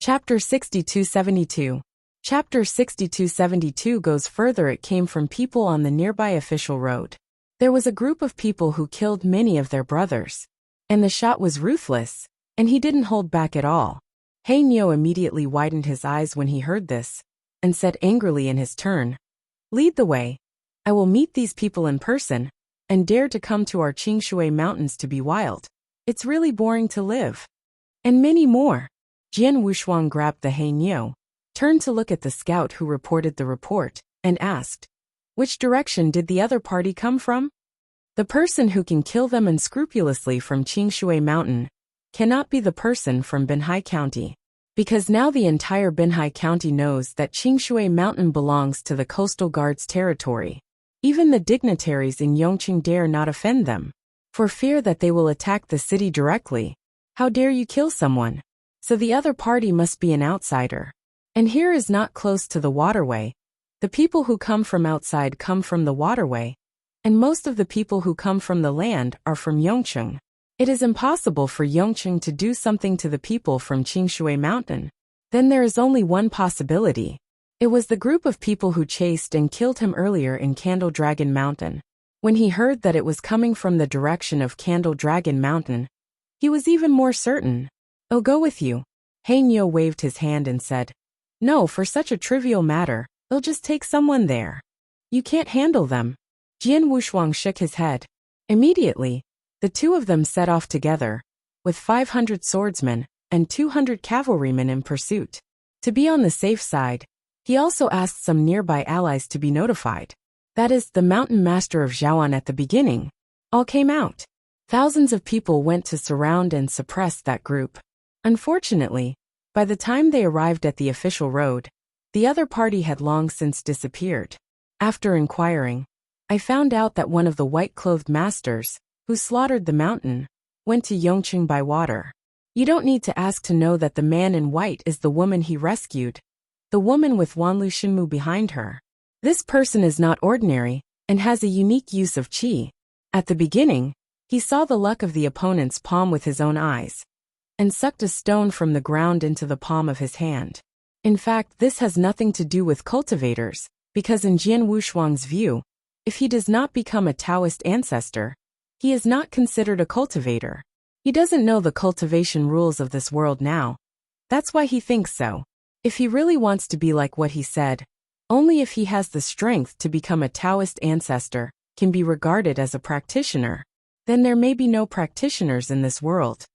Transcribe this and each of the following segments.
Chapter 6272. Chapter 6272 goes further. It came from people on the nearby official road. There was a group of people who killed many of their brothers. And the shot was ruthless, and he didn't hold back at all. He Nyo immediately widened his eyes when he heard this, and said angrily in his turn, "Lead the way. I will meet these people in person, and dare to come to our Qingshui mountains to be wild. It's really boring to live." And many more. Jian Wushuang grabbed the He Nyo, turned to look at the scout who reported the report, and asked, "Which direction did the other party come from?" "The person who can kill them unscrupulously from Qingshui Mountain cannot be the person from Binhai County, because now the entire Binhai County knows that Qingshui Mountain belongs to the Coastal Guard's territory. Even the dignitaries in Yongqing dare not offend them, for fear that they will attack the city directly. How dare you kill someone? So the other party must be an outsider. And here is not close to the waterway. The people who come from outside come from the waterway, and most of the people who come from the land are from Yongqing. It is impossible for Yongqing to do something to the people from Qingshui Mountain. Then there is only one possibility. It was the group of people who chased and killed him earlier in Candle Dragon Mountain. When he heard that it was coming from the direction of Candle Dragon Mountain, he was even more certain. "I'll go with you." He Nyo waved his hand and said, "No, for such a trivial matter, I'll just take someone there. You can't handle them." Jian Wushuang shook his head. Immediately, the two of them set off together, with 500 swordsmen and 200 cavalrymen in pursuit. To be on the safe side, he also asked some nearby allies to be notified. That is, the mountain master of Zhaoan at the beginning. All came out. Thousands of people went to surround and suppress that group. Unfortunately, by the time they arrived at the official road, the other party had long since disappeared. After inquiring, I found out that one of the white-clothed masters, who slaughtered the mountain, went to Yongqing by water. You don't need to ask to know that the man in white is the woman he rescued, the woman with Wanlu Shinmu behind her. This person is not ordinary, and has a unique use of qi. At the beginning, he saw the luck of the opponent's palm with his own eyes, and sucked a stone from the ground into the palm of his hand. In fact, this has nothing to do with cultivators, because in Jian Wushuang's view, if he does not become a Taoist ancestor, he is not considered a cultivator. He doesn't know the cultivation rules of this world now. That's why he thinks so. If he really wants to be like what he said, only if he has the strength to become a Taoist ancestor can be regarded as a practitioner. Then there may be no practitioners in this world.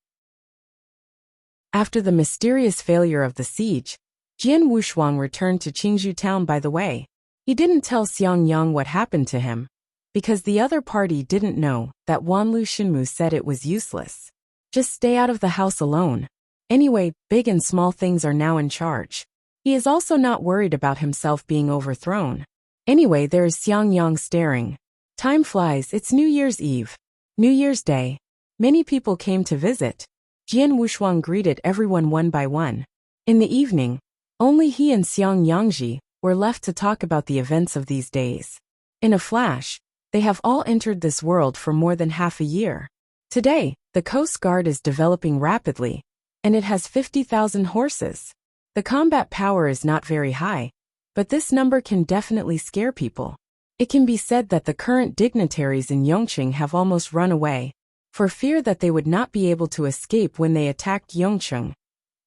After the mysterious failure of the siege, Jian Wushuang returned to Qingzhou town by the way. He didn't tell Xiang Yang what happened to him, because the other party didn't know that Wanlu Shinmu said it was useless. Just stay out of the house alone. Anyway, big and small things are now in charge. He is also not worried about himself being overthrown. Anyway, there is Xiang Yang staring. Time flies, it's New Year's Eve. New Year's Day. Many people came to visit. Jian Wushuang greeted everyone one by one. In the evening, only he and Xiang Yangji were left to talk about the events of these days. In a flash, they have all entered this world for more than half a year. Today, the Coast Guard is developing rapidly, and it has 50,000 horses. The combat power is not very high, but this number can definitely scare people. It can be said that the current dignitaries in Yongqing have almost run away, for fear that they would not be able to escape when they attacked Yongqing.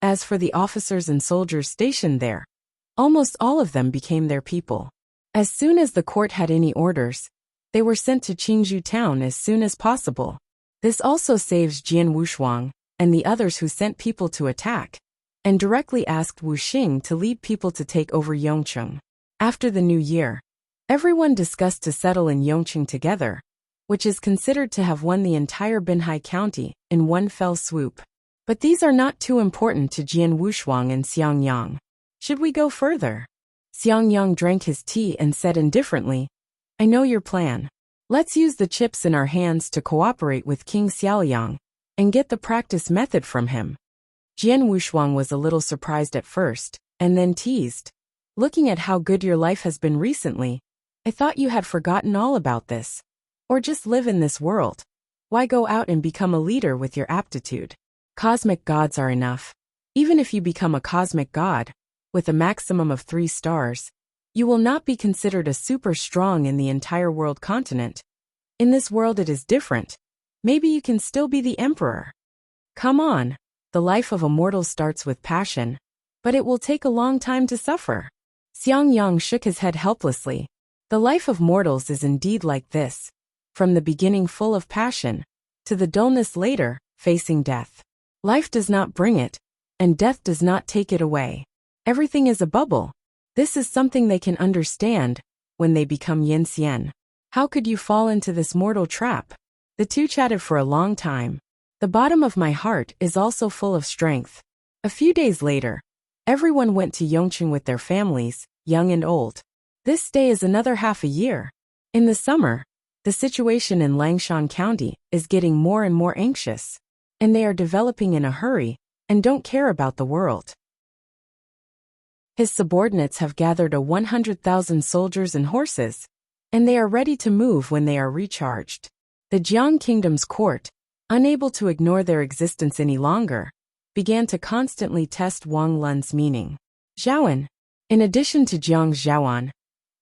As for the officers and soldiers stationed there, almost all of them became their people. As soon as the court had any orders, they were sent to Qingzhou town as soon as possible. This also saves Jian Wushuang and the others who sent people to attack, and directly asked Wu Xing to lead people to take over Yongqing. After the new year, everyone discussed to settle in Yongqing together, which is considered to have won the entire Binhai County in one fell swoop. But these are not too important to Jian Wushuang and Xiang Yang. Should we go further? Xiang Yang drank his tea and said indifferently, I know your plan. Let's use the chips in our hands to cooperate with King Xiaoliang and get the practice method from him. Jian Wushuang was a little surprised at first, and then teased. Looking at how good your life has been recently, I thought you had forgotten all about this. Or just live in this world. Why go out and become a leader with your aptitude? Cosmic gods are enough. Even if you become a cosmic god, with a maximum of 3 stars, you will not be considered a super strong in the entire world continent. In this world it is different. Maybe you can still be the emperor. Come on. The life of a mortal starts with passion, but it will take a long time to suffer. Xiang Yang shook his head helplessly. The life of mortals is indeed like this. From the beginning full of passion, to the dullness later, facing death. Life does not bring it, and death does not take it away. Everything is a bubble. This is something they can understand when they become Yin Xian. How could you fall into this mortal trap? The two chatted for a long time. The bottom of my heart is also full of strength. A few days later, everyone went to Yongcheng with their families, young and old. This day is another half a year. In the summer, the situation in Langshan County is getting more and more anxious, and they are developing in a hurry and don't care about the world. His subordinates have gathered 100,000 soldiers and horses, and they are ready to move when they are recharged. The Jiang Kingdom's court, unable to ignore their existence any longer, began to constantly test Wang Lun's meaning. Zhaoan. In addition to Jiang's Zhaoan,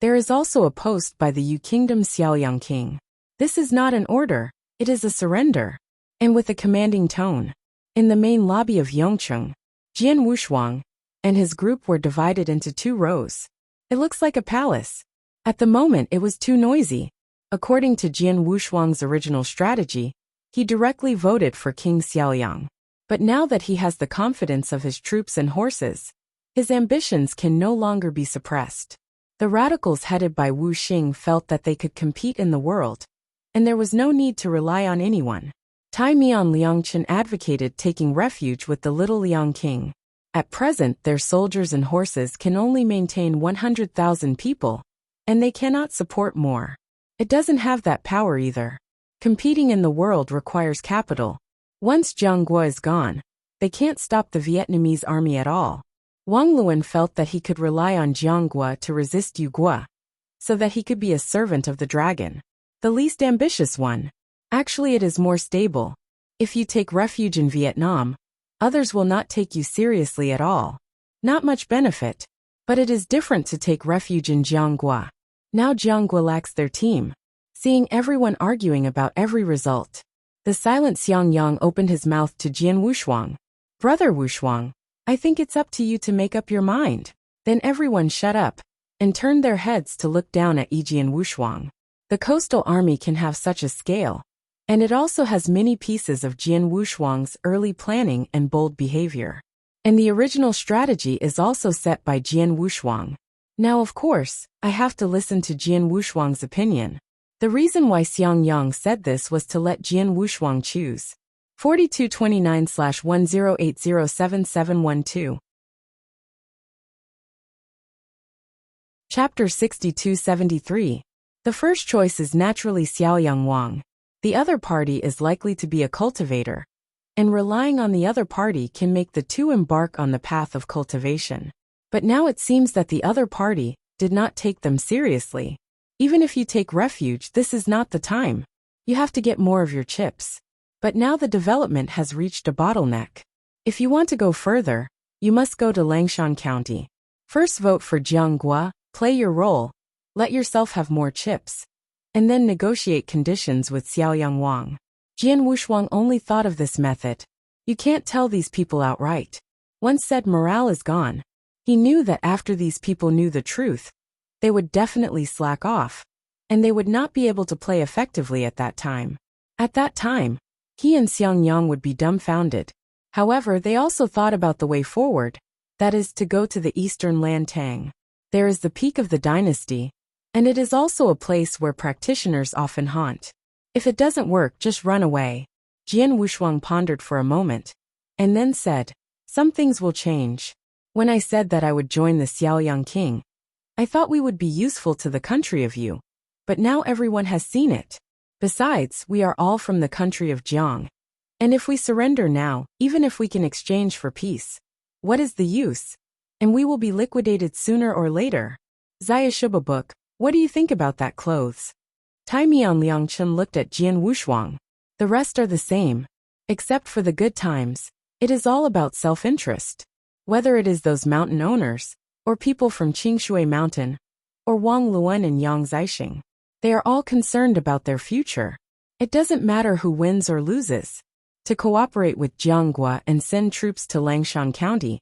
there is also a post by the Yu Kingdom's Xiaoyang King. This is not an order, it is a surrender. And with a commanding tone. In the main lobby of Yongcheng, Jian Wushuang and his group were divided into 2 rows. It looks like a palace. At the moment it was too noisy. According to Jian Wushuang's original strategy, he directly voted for King Xiaoyang. But now that he has the confidence of his troops and horses, his ambitions can no longer be suppressed. The radicals headed by Wu Xing felt that they could compete in the world, and there was no need to rely on anyone. Tai Mian Liangchen advocated taking refuge with the little Liang King. At present their soldiers and horses can only maintain 100,000 people, and they cannot support more. It doesn't have that power either. Competing in the world requires capital. Once Jiang Guo is gone, they can't stop the Vietnamese army at all. Wang Luan felt that he could rely on Jiang Guo to resist Yu Guo, so that he could be a servant of the dragon. The least ambitious one. Actually, it is more stable. If you take refuge in Vietnam, others will not take you seriously at all. Not much benefit. But it is different to take refuge in Jiangguo. Now Jiangguo lacks their team. Seeing everyone arguing about every result, the silent Xiang Yang opened his mouth to Jian Wushuang. Brother Wushuang, I think it's up to you to make up your mind. Then everyone shut up and turned their heads to look down at Jian Wushuang. The coastal army can have such a scale. And it also has many pieces of Jian Wushuang's early planning and bold behavior. And the original strategy is also set by Jian Wushuang. Now of course, I have to listen to Jian Wushuang's opinion. The reason why Xiang Yang said this was to let Jian Wushuang choose. 4229/10807712. Chapter 6273. The first choice is naturally Xiaoyang Wang. The other party is likely to be a cultivator, and relying on the other party can make the two embark on the path of cultivation. But now it seems that the other party did not take them seriously. Even if you take refuge, this is not the time. You have to get more of your chips. But now the development has reached a bottleneck. If you want to go further, you must go to Langshan County. First vote for Jiangguo, play your role, let yourself have more chips, and then negotiate conditions with Xiaoyang Wang. Jian Wushuang only thought of this method. You can't tell these people outright. Once said morale is gone. He knew that after these people knew the truth, they would definitely slack off, and they would not be able to play effectively at that time. At that time, he and Xiang Yang would be dumbfounded. However, they also thought about the way forward, that is to go to the eastern land Tang. There is the peak of the dynasty, and it is also a place where practitioners often haunt. If it doesn't work, just run away. Jian Wushuang pondered for a moment, and then said, some things will change. When I said that I would join the Xiaoyang King, I thought we would be useful to the country of you. But now everyone has seen it. Besides, we are all from the country of Jiang. And if we surrender now, even if we can exchange for peace, what is the use? And we will be liquidated sooner or later. Audiobook, what do you think about that clothes? Tai Mian Liangchen looked at Jian Wushuang. The rest are the same. Except for the good times. It is all about self-interest. Whether it is those mountain owners, or people from Qingshui Mountain, or Wang Luan and Yang Zixing, they are all concerned about their future. It doesn't matter who wins or loses. To cooperate with Jianghua and send troops to Langshan County,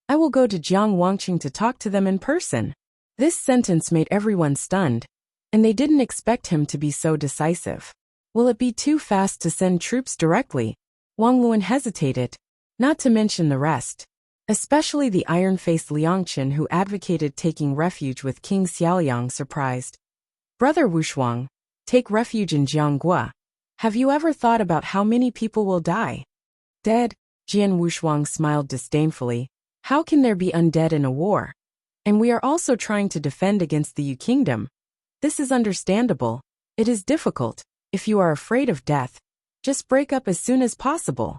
I will go to Jiang Wangqing to talk to them in person. This sentence made everyone stunned, and they didn't expect him to be so decisive. Will it be too fast to send troops directly? Wang Luan hesitated, not to mention the rest, especially the iron-faced Liangchen who advocated taking refuge with King Xiaoliang surprised. Brother Wushuang, take refuge in Jianghua. Have you ever thought about how many people will die? Dead? Jian Wushuang smiled disdainfully. How can there be undead in a war? And we are also trying to defend against the Yu Kingdom. This is understandable. It is difficult. If you are afraid of death, just break up as soon as possible.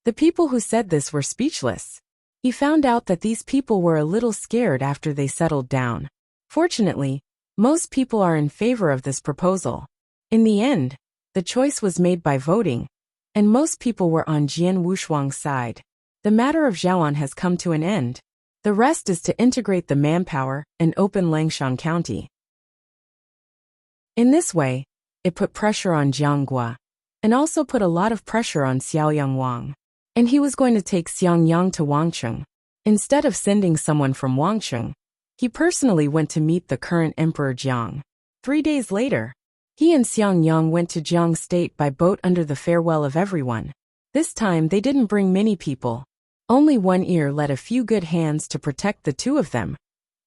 The people who said this were speechless. He found out that these people were a little scared after they settled down. Fortunately, most people are in favor of this proposal. In the end, the choice was made by voting, and most people were on Jian Wushuang's side. The matter of Zhaoan has come to an end. The rest is to integrate the manpower and open Langshan County. In this way, it put pressure on Jianghua, and also put a lot of pressure on Xiaoliang Wang. And he was going to take Xiangyang to Wangcheng. Instead of sending someone from Wangcheng, he personally went to meet the current Emperor Jiang. 3 days later, he and Xiangyang went to Jiang State by boat under the farewell of everyone. This time they didn't bring many people. Only one ear led a few good hands to protect the two of them,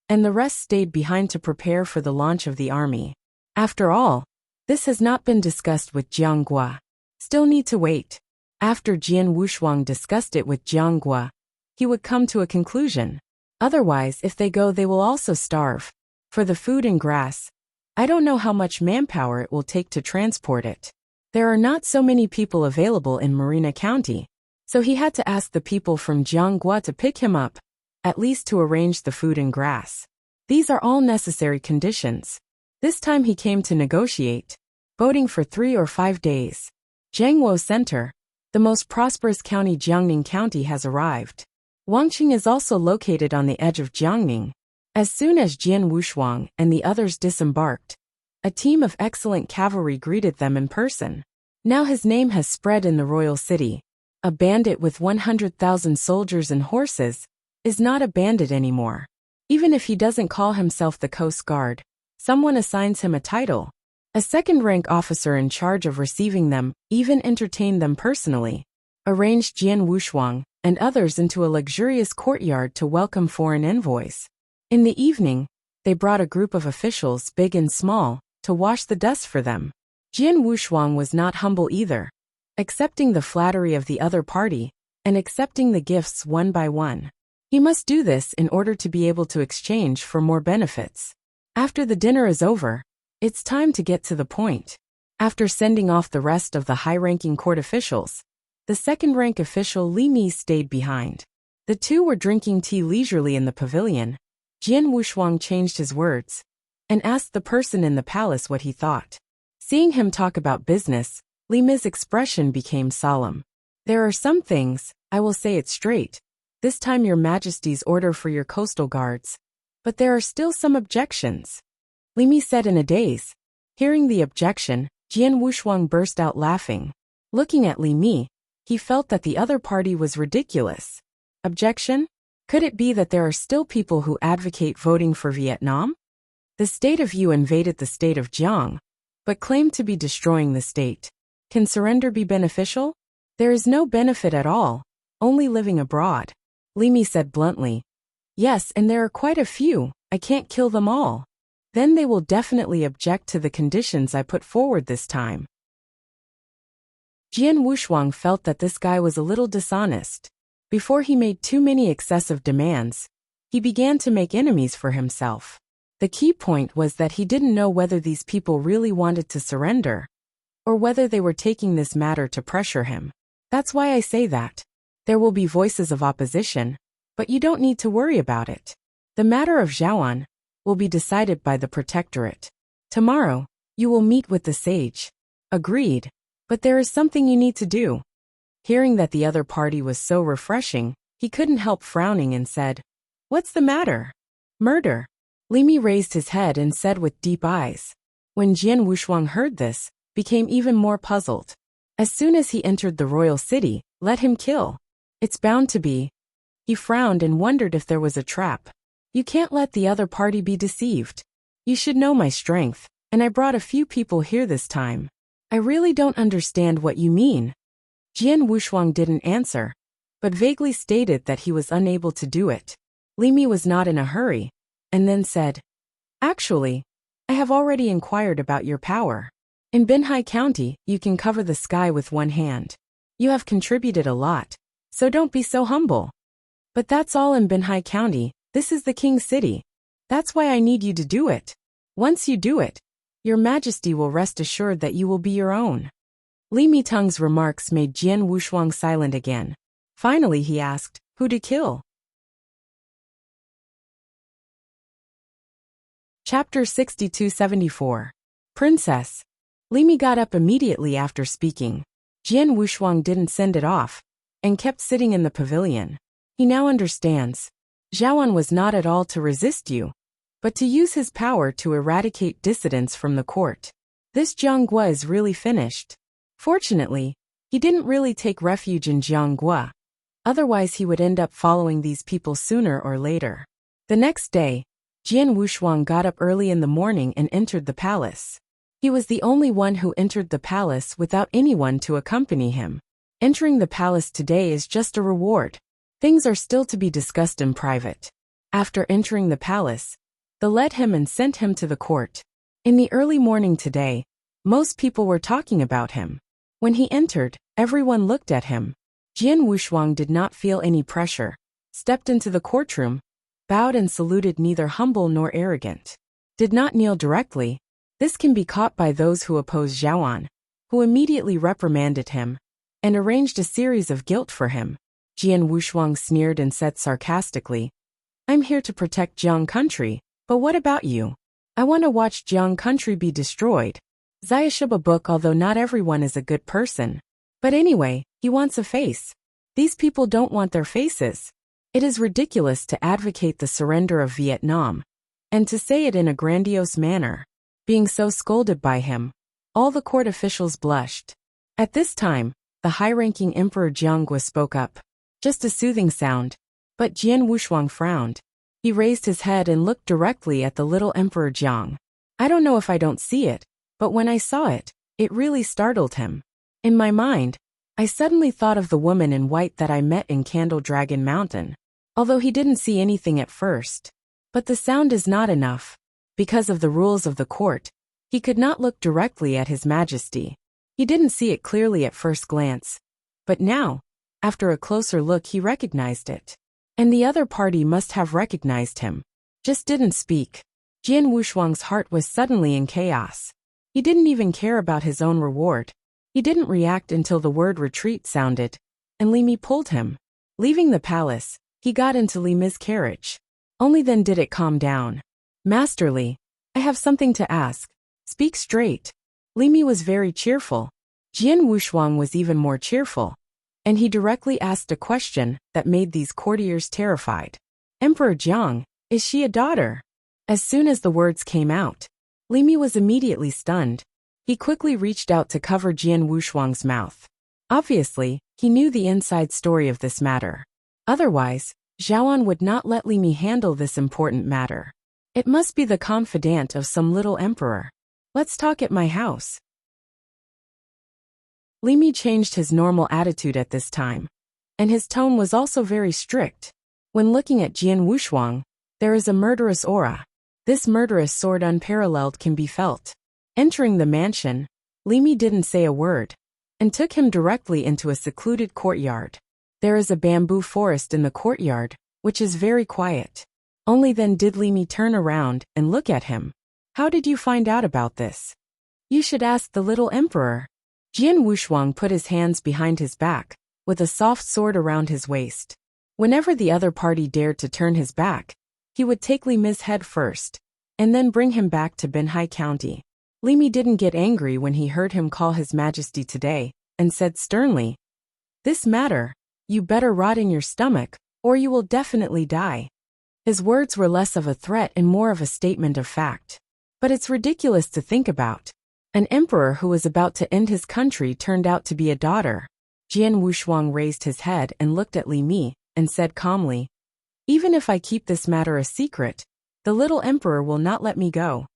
and the rest stayed behind to prepare for the launch of the army. After all, this has not been discussed with Jianghua. Still need to wait. After Jian Wushuang discussed it with Jianghua, he would come to a conclusion. Otherwise, if they go, they will also starve. For the food and grass, I don't know how much manpower it will take to transport it. There are not so many people available in Marina County, so he had to ask the people from Jianghua to pick him up, at least to arrange the food and grass. These are all necessary conditions. This time he came to negotiate, voting for 3 or 5 days. Jiangwo Center, the most prosperous county Jiangning County, has arrived. Wangqing is also located on the edge of Jiangning. As soon as Jian Wushuang and the others disembarked, a team of excellent cavalry greeted them in person. Now his name has spread in the royal city. A bandit with 100,000 soldiers and horses is not a bandit anymore. Even if he doesn't call himself the Coast Guard, someone assigns him a title. A second-rank officer in charge of receiving them even entertained them personally, arranged Jian Wushuang and others into a luxurious courtyard to welcome foreign envoys. In the evening, they brought a group of officials, big and small, to wash the dust for them. Jian Wushuang was not humble either, accepting the flattery of the other party and accepting the gifts one by one. He must do this in order to be able to exchange for more benefits. After the dinner is over, it's time to get to the point. After sending off the rest of the high-ranking court officials, the second-rank official Li Mi stayed behind. The two were drinking tea leisurely in the pavilion. Jian Wushuang changed his words and asked the person in the palace what he thought. Seeing him talk about business, Li Mi's expression became solemn. There are some things, I will say it straight, this time your majesty's order for your coastal guards, but there are still some objections. Li Mi said in a daze. Hearing the objection, Jian Wushuang burst out laughing. Looking at Li Mi, he felt that the other party was ridiculous. Objection? Could it be that there are still people who advocate voting for Vietnam? The state of Yu invaded the state of Jiang, but claimed to be destroying the state. Can surrender be beneficial? There is no benefit at all, only living abroad. Li Mi said bluntly. Yes, and there are quite a few, I can't kill them all. Then they will definitely object to the conditions I put forward this time. Jian Wushuang felt that this guy was a little dishonest. Before he made too many excessive demands, he began to make enemies for himself. The key point was that he didn't know whether these people really wanted to surrender, or whether they were taking this matter to pressure him. That's why I say that. There will be voices of opposition, but you don't need to worry about it. The matter of Zhaoan will be decided by the protectorate. Tomorrow, you will meet with the sage. Agreed, but there is something you need to do. Hearing that the other party was so refreshing, he couldn't help frowning and said, "What's the matter?" "Murder." Li Mi raised his head and said with deep eyes. When Jian Wushuang heard this, became even more puzzled. As soon as he entered the royal city, let him kill. It's bound to be. He frowned and wondered if there was a trap. You can't let the other party be deceived. You should know my strength, and I brought a few people here this time. I really don't understand what you mean. Jian Wushuang didn't answer, but vaguely stated that he was unable to do it. Li Mi was not in a hurry, and then said, "Actually, I have already inquired about your power. In Binhai County, you can cover the sky with one hand. You have contributed a lot, so don't be so humble. But that's all in Binhai County. This is the King's city. That's why I need you to do it. Once you do it, your Majesty will rest assured that you will be your own." Li Miteng's remarks made Jian Wushuang silent again. Finally he asked, "Who to kill?" Chapter 6274. Princess. Li Mi got up immediately after speaking. Jian Wushuang didn't send it off, and kept sitting in the pavilion. He now understands. Zhaoan was not at all to resist you, but to use his power to eradicate dissidents from the court. This Jianggua is really finished. Fortunately, he didn't really take refuge in Jianggua. Otherwise he would end up following these people sooner or later. The next day, Jian Wushuang got up early in the morning and entered the palace. He was the only one who entered the palace without anyone to accompany him. Entering the palace today is just a reward. Things are still to be discussed in private. After entering the palace, they led him and sent him to the court. In the early morning today, most people were talking about him. When he entered, everyone looked at him. Jian Wushuang did not feel any pressure, stepped into the courtroom, bowed and saluted, neither humble nor arrogant. Did not kneel directly. This can be caught by those who oppose Zhaoan, who immediately reprimanded him and arranged a series of guilt for him. Jian Wushuang sneered and said sarcastically, "I'm here to protect Jiang country, but what about you? I want to watch Jiang country be destroyed." Zayashib book. Although not everyone is a good person. But anyway, he wants a face. These people don't want their faces. It is ridiculous to advocate the surrender of Vietnam, and to say it in a grandiose manner. Being so scolded by him, all the court officials blushed. At this time, the high-ranking Emperor Jianggua spoke up. Just a soothing sound. But Jian Wushuang frowned. He raised his head and looked directly at the little Emperor Jiang. I don't know if I don't see it, but when I saw it, it really startled him. In my mind, I suddenly thought of the woman in white that I met in Candle Dragon Mountain. Although he didn't see anything at first. But the sound is not enough. Because of the rules of the court, he could not look directly at His Majesty. He didn't see it clearly at first glance. But now, after a closer look, he recognized it. And the other party must have recognized him. Just didn't speak. Jian Wushuang's heart was suddenly in chaos. He didn't even care about his own reward. He didn't react until the word retreat sounded, and Li Mi pulled him. Leaving the palace, he got into Li Mi's carriage. Only then did it calm down. "Master Li, I have something to ask. Speak straight." Li Mi was very cheerful. Jian Wushuang was even more cheerful, and he directly asked a question that made these courtiers terrified. "Emperor Jiang, is she a daughter?" As soon as the words came out, Li Mi was immediately stunned. He quickly reached out to cover Jian Wushuang's mouth. Obviously, he knew the inside story of this matter. Otherwise, Zhaoan would not let Li Mi handle this important matter. It must be the confidant of some little emperor. "Let's talk at my house." Li Mi changed his normal attitude at this time, and his tone was also very strict. When looking at Jian Wushuang, there is a murderous aura. This murderous sword unparalleled can be felt. Entering the mansion, Li Mi didn't say a word, and took him directly into a secluded courtyard. There is a bamboo forest in the courtyard, which is very quiet. Only then did Li Mi turn around and look at him. "How did you find out about this?" "You should ask the little emperor." Jian Wushuang put his hands behind his back, with a soft sword around his waist. Whenever the other party dared to turn his back, he would take Li Mi's head first, and then bring him back to Binhai County. Li Mi didn't get angry when he heard him call His Majesty today, and said sternly, This matter, you better rot in your stomach, or you will definitely die. His words were less of a threat and more of a statement of fact. But it's ridiculous to think about. An emperor who was about to end his country turned out to be a daughter. Jian Wushuang raised his head and looked at Li Mi, and said calmly, "Even if I keep this matter a secret, the little emperor will not let me go."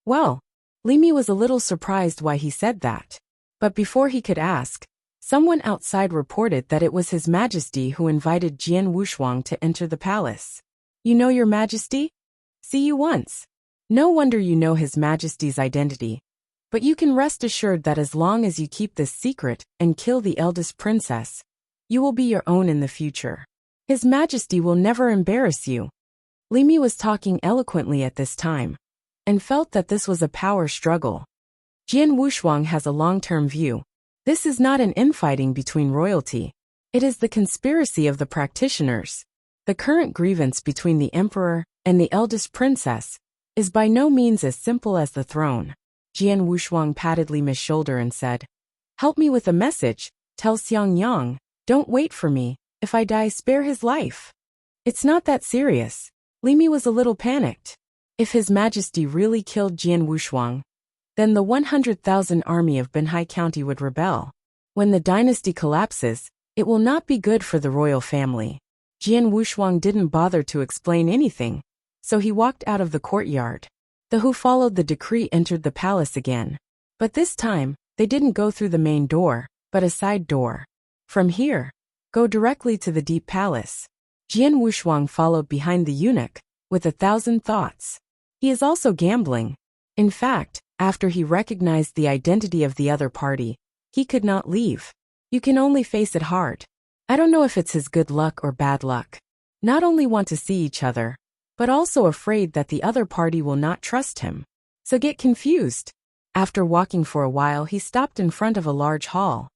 Well, Li Mi was a little surprised why he said that. But before he could ask, someone outside reported that it was His Majesty who invited Jian Wushuang to enter the palace. "You know, Your Majesty? See you once." No wonder you know His Majesty's identity. But you can rest assured that as long as you keep this secret and kill the eldest princess, you will be your own in the future. His Majesty will never embarrass you. Li Mi was talking eloquently at this time, and felt that this was a power struggle. Jian Wushuang has a long-term view. This is not an infighting between royalty. It is the conspiracy of the practitioners. The current grievance between the emperor and the eldest princess is by no means as simple as the throne. Jian Wushuang patted Li Mi's shoulder and said, "Help me with a message. Tell Xiang Yang, don't wait for me. If I die, spare his life." "It's not that serious." Li Mi was a little panicked. If His Majesty really killed Jian Wushuang, then the 100,000 army of Binhai County would rebel. When the dynasty collapses, it will not be good for the royal family. Jian Wushuang didn't bother to explain anything, so he walked out of the courtyard. The who followed the decree entered the palace again. But this time, they didn't go through the main door, but a side door. From here, go directly to the deep palace. Jian Wushuang followed behind the eunuch, with 1,000 thoughts. He is also gambling. In fact, after he recognized the identity of the other party, he could not leave. You can only face it hard. I don't know if it's his good luck or bad luck. Not only want to see each other, but also afraid that the other party will not trust him. So get confused. After walking for a while, he stopped in front of a large hall.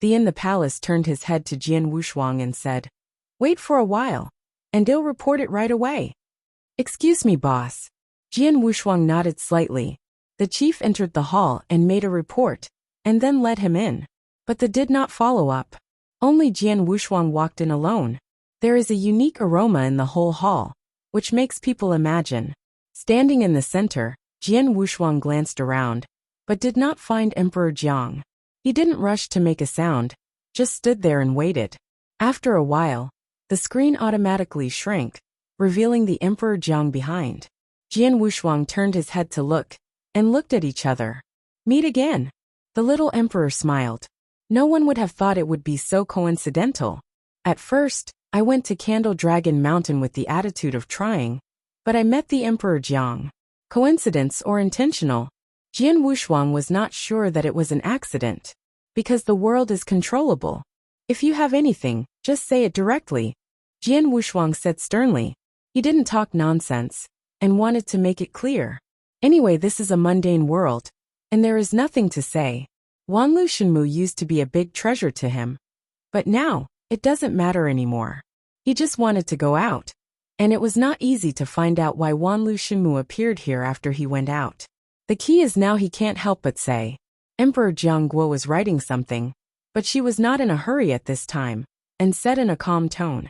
The in the palace turned his head to Jian Wushuang and said, "Wait for a while, and I'll report it right away." "Excuse me, boss." Jian Wushuang nodded slightly. The chief entered the hall and made a report, and then let him in. But they did not follow up. Only Jian Wushuang walked in alone. There is a unique aroma in the whole hall, which makes people imagine. Standing in the center, Jian Wushuang glanced around, but did not find Emperor Jiang. He didn't rush to make a sound, just stood there and waited. After a while, the screen automatically shrank, revealing the Emperor Jiang behind. Jian Wushuang turned his head to look, and looked at each other. "Meet again." The little emperor smiled. No one would have thought it would be so coincidental. "At first, I went to Candle Dragon Mountain with the attitude of trying, but I met the Emperor Jiang. Coincidence or intentional?" Jian Wushuang was not sure that it was an accident, because the world is controllable. "If you have anything, just say it directly," Jian Wushuang said sternly. He didn't talk nonsense, and wanted to make it clear. Anyway, this is a mundane world, and there is nothing to say. Wanlu Shenmu used to be a big treasure to him, but now, it doesn't matter anymore. He just wanted to go out, and it was not easy to find out why Wanlu Shenmu appeared here after he went out. The key is now he can't help but say. Emperor Jiang Guo was writing something, but she was not in a hurry at this time, and said in a calm tone,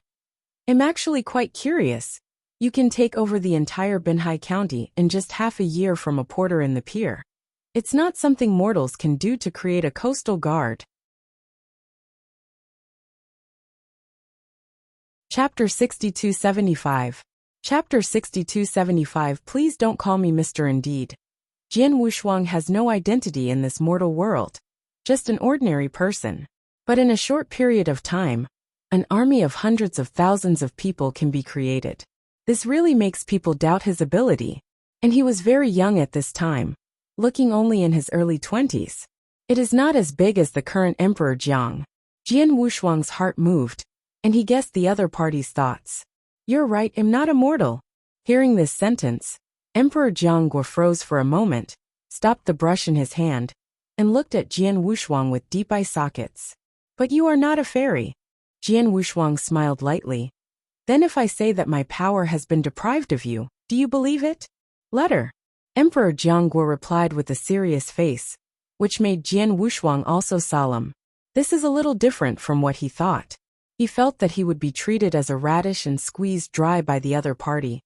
"I'm actually quite curious. You can take over the entire Binhai County in just half a year from a porter in the pier. It's not something mortals can do to create a coastal guard." Chapter 6275. Chapter 6275. Please don't call me Mr. Indeed. Jian Wushuang has no identity in this mortal world, just an ordinary person. But in a short period of time, an army of hundreds of thousands of people can be created. This really makes people doubt his ability. And he was very young at this time, looking only in his early 20s. It is not as big as the current Emperor Jiang. Jian Wushuang's heart moved, and he guessed the other party's thoughts. "You're right, I'm not immortal." Hearing this sentence, Emperor Jiang Guo froze for a moment, stopped the brush in his hand, and looked at Jian Wushuang with deep eye sockets. "But you are not a fairy." Jian Wushuang smiled lightly. "Then if I say that my power has been deprived of you, do you believe it?" "Letter." Emperor Jiang Guo replied with a serious face, which made Jian Wushuang also solemn. This is a little different from what he thought. He felt that he would be treated as a radish and squeezed dry by the other party.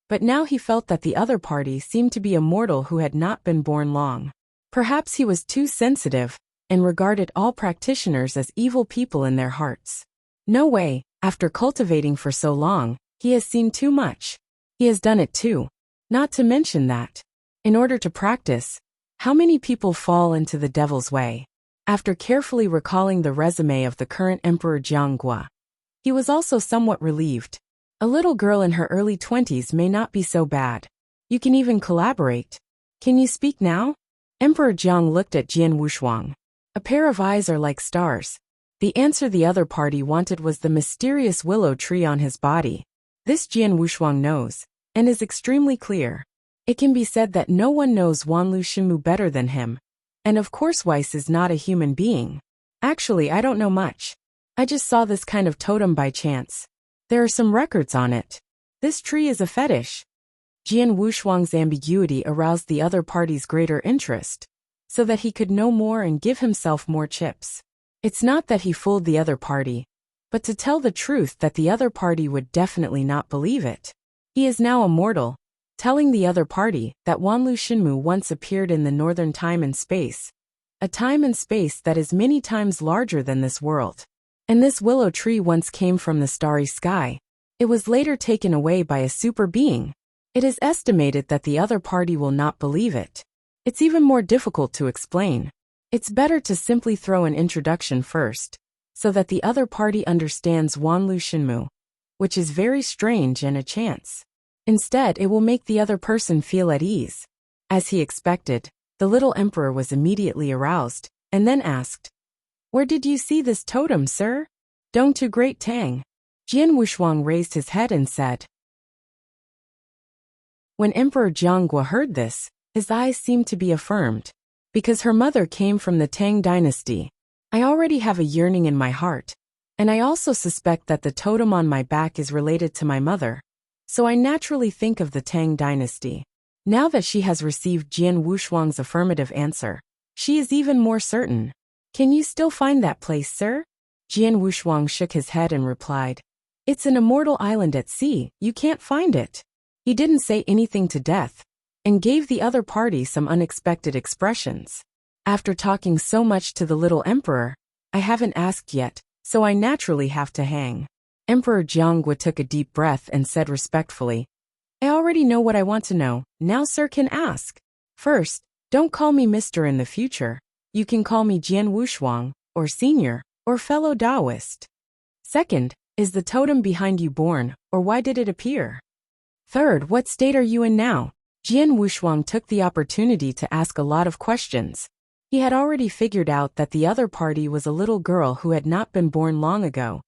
But now he felt that the other party seemed to be a mortal who had not been born long. Perhaps he was too sensitive, and regarded all practitioners as evil people in their hearts. No way, after cultivating for so long, he has seen too much. He has done it too. Not to mention that, in order to practice, how many people fall into the devil's way? After carefully recalling the resume of the current Emperor Jianghua, he was also somewhat relieved. A little girl in her early 20s may not be so bad. You can even collaborate. Can you speak now? Emperor Jiang looked at Jian Wushuang. A pair of eyes are like stars. The answer the other party wanted was the mysterious willow tree on his body. This Jian Wushuang knows, and is extremely clear. It can be said that no one knows Wanlu Shinmu better than him. And of course Weiss is not a human being. Actually, I don't know much. I just saw this kind of totem by chance. There are some records on it. This tree is a fetish. Jian Wushuang's ambiguity aroused the other party's greater interest, so that he could know more and give himself more chips. It's not that he fooled the other party, but to tell the truth that the other party would definitely not believe it. He is now a mortal, telling the other party that Wanlu Shinmu once appeared in the northern time and space, a time and space that is many times larger than this world. And this willow tree once came from the starry sky. It was later taken away by a super being. It is estimated that the other party will not believe it. It's even more difficult to explain. It's better to simply throw an introduction first, so that the other party understands Wanlu Shinmu, which is very strange and a chance. Instead, it will make the other person feel at ease. As he expected, the little emperor was immediately aroused, and then asked, "Where did you see this totem, sir?" "Dong to Great Tang." Jian Wushuang raised his head and said. When Emperor Jianghua heard this, his eyes seemed to be affirmed. Because her mother came from the Tang dynasty, I already have a yearning in my heart, and I also suspect that the totem on my back is related to my mother, so I naturally think of the Tang dynasty. Now that she has received Jian Wushuang's affirmative answer, she is even more certain. "Can you still find that place, sir?" Jian Wushuang shook his head and replied, "It's an immortal island at sea, you can't find it." He didn't say anything to death, and gave the other party some unexpected expressions. "After talking so much to the little emperor, I haven't asked yet, so I naturally have to hang." Emperor Jianghua took a deep breath and said respectfully, "I already know what I want to know, now sir can ask. First, don't call me Mr. in the future. You can call me Jian Wushuang, or Senior, or Fellow Taoist. Second, is the totem behind you born, or why did it appear? Third, what state are you in now?" Jian Wushuang took the opportunity to ask a lot of questions. He had already figured out that the other party was a little girl who had not been born long ago,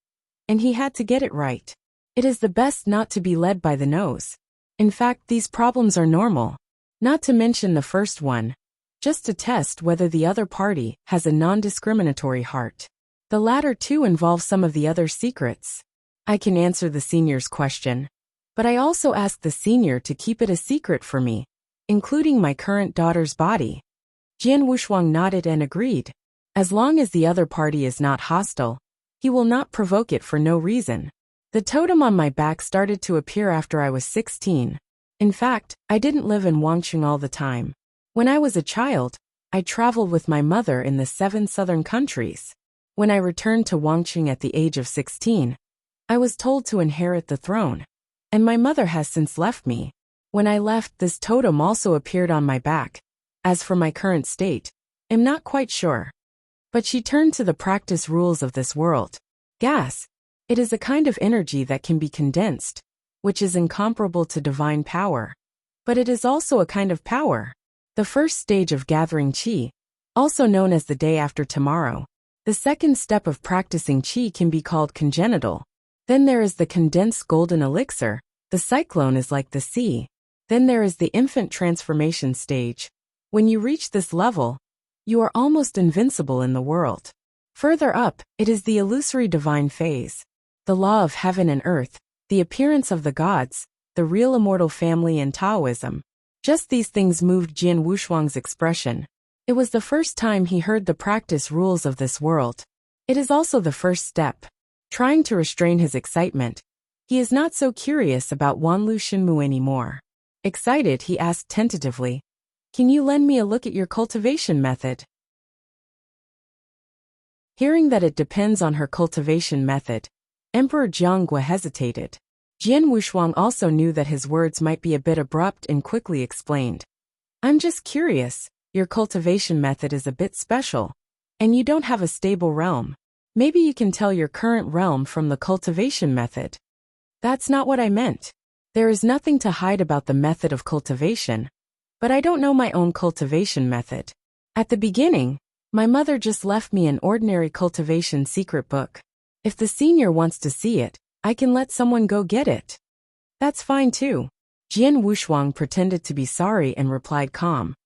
and he had to get it right. It is the best not to be led by the nose. In fact, these problems are normal. Not to mention the first one, just to test whether the other party has a non-discriminatory heart. The latter too involve some of the other secrets. I can answer the senior's question, but I also ask the senior to keep it a secret for me, including my current daughter's body. Jian Wushuang nodded and agreed. As long as the other party is not hostile, he will not provoke it for no reason. The totem on my back started to appear after I was 16. In fact, I didn't live in Wangqing all the time. When I was a child, I traveled with my mother in the 7 southern countries. When I returned to Wangqing at the age of 16, I was told to inherit the throne, and my mother has since left me. When I left, this totem also appeared on my back. As for my current state, I'm not quite sure. But she turned to the practice rules of this world. Gas. It is a kind of energy that can be condensed, which is incomparable to divine power. But it is also a kind of power. The first stage of gathering qi, also known as the day after tomorrow. The second step of practicing qi can be called congenital. Then there is the condensed golden elixir. The cyclone is like the sea. Then there is the infant transformation stage. When you reach this level, you are almost invincible in the world. Further up, it is the illusory divine phase. The law of heaven and earth, the appearance of the gods, the real immortal family and Taoism. Just these things moved Jian Wushuang's expression. It was the first time he heard the practice rules of this world. It is also the first step. Trying to restrain his excitement, he is not so curious about Wanlu Shinmu anymore. Excited, he asked tentatively, "Can you lend me a look at your cultivation method?" Hearing that it depends on her cultivation method, Emperor Jianggua hesitated. Jian Wushuang also knew that his words might be a bit abrupt and quickly explained. "I'm just curious, your cultivation method is a bit special, and you don't have a stable realm. Maybe you can tell your current realm from the cultivation method." "That's not what I meant. There is nothing to hide about the method of cultivation, but I don't know my own cultivation method. At the beginning, my mother just left me an ordinary cultivation secret book. If the senior wants to see it, I can let someone go get it." "That's fine too." Jian Wushuang pretended to be sorry and replied calm.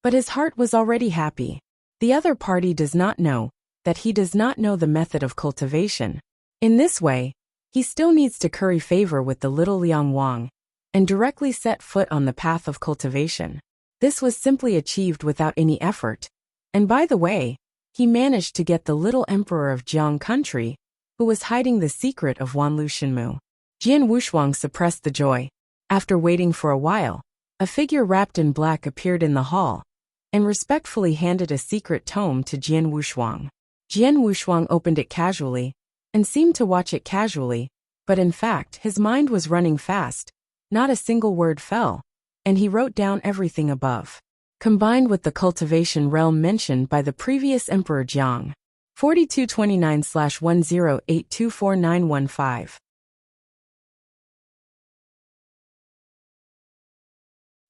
But his heart was already happy. The other party does not know that he does not know the method of cultivation. In this way, he still needs to curry favor with the little Liang Wang and directly set foot on the path of cultivation. This was simply achieved without any effort. And by the way, he managed to get the little emperor of Jiang country, who was hiding the secret of Wanlu Shinmu. Jian Wushuang suppressed the joy. After waiting for a while, a figure wrapped in black appeared in the hall and respectfully handed a secret tome to Jian Wushuang. Jian Wushuang opened it casually and seemed to watch it casually, but in fact his mind was running fast. Not a single word fell, and he wrote down everything above. Combined with the cultivation realm mentioned by the previous Emperor Jiang. 4229/10824915.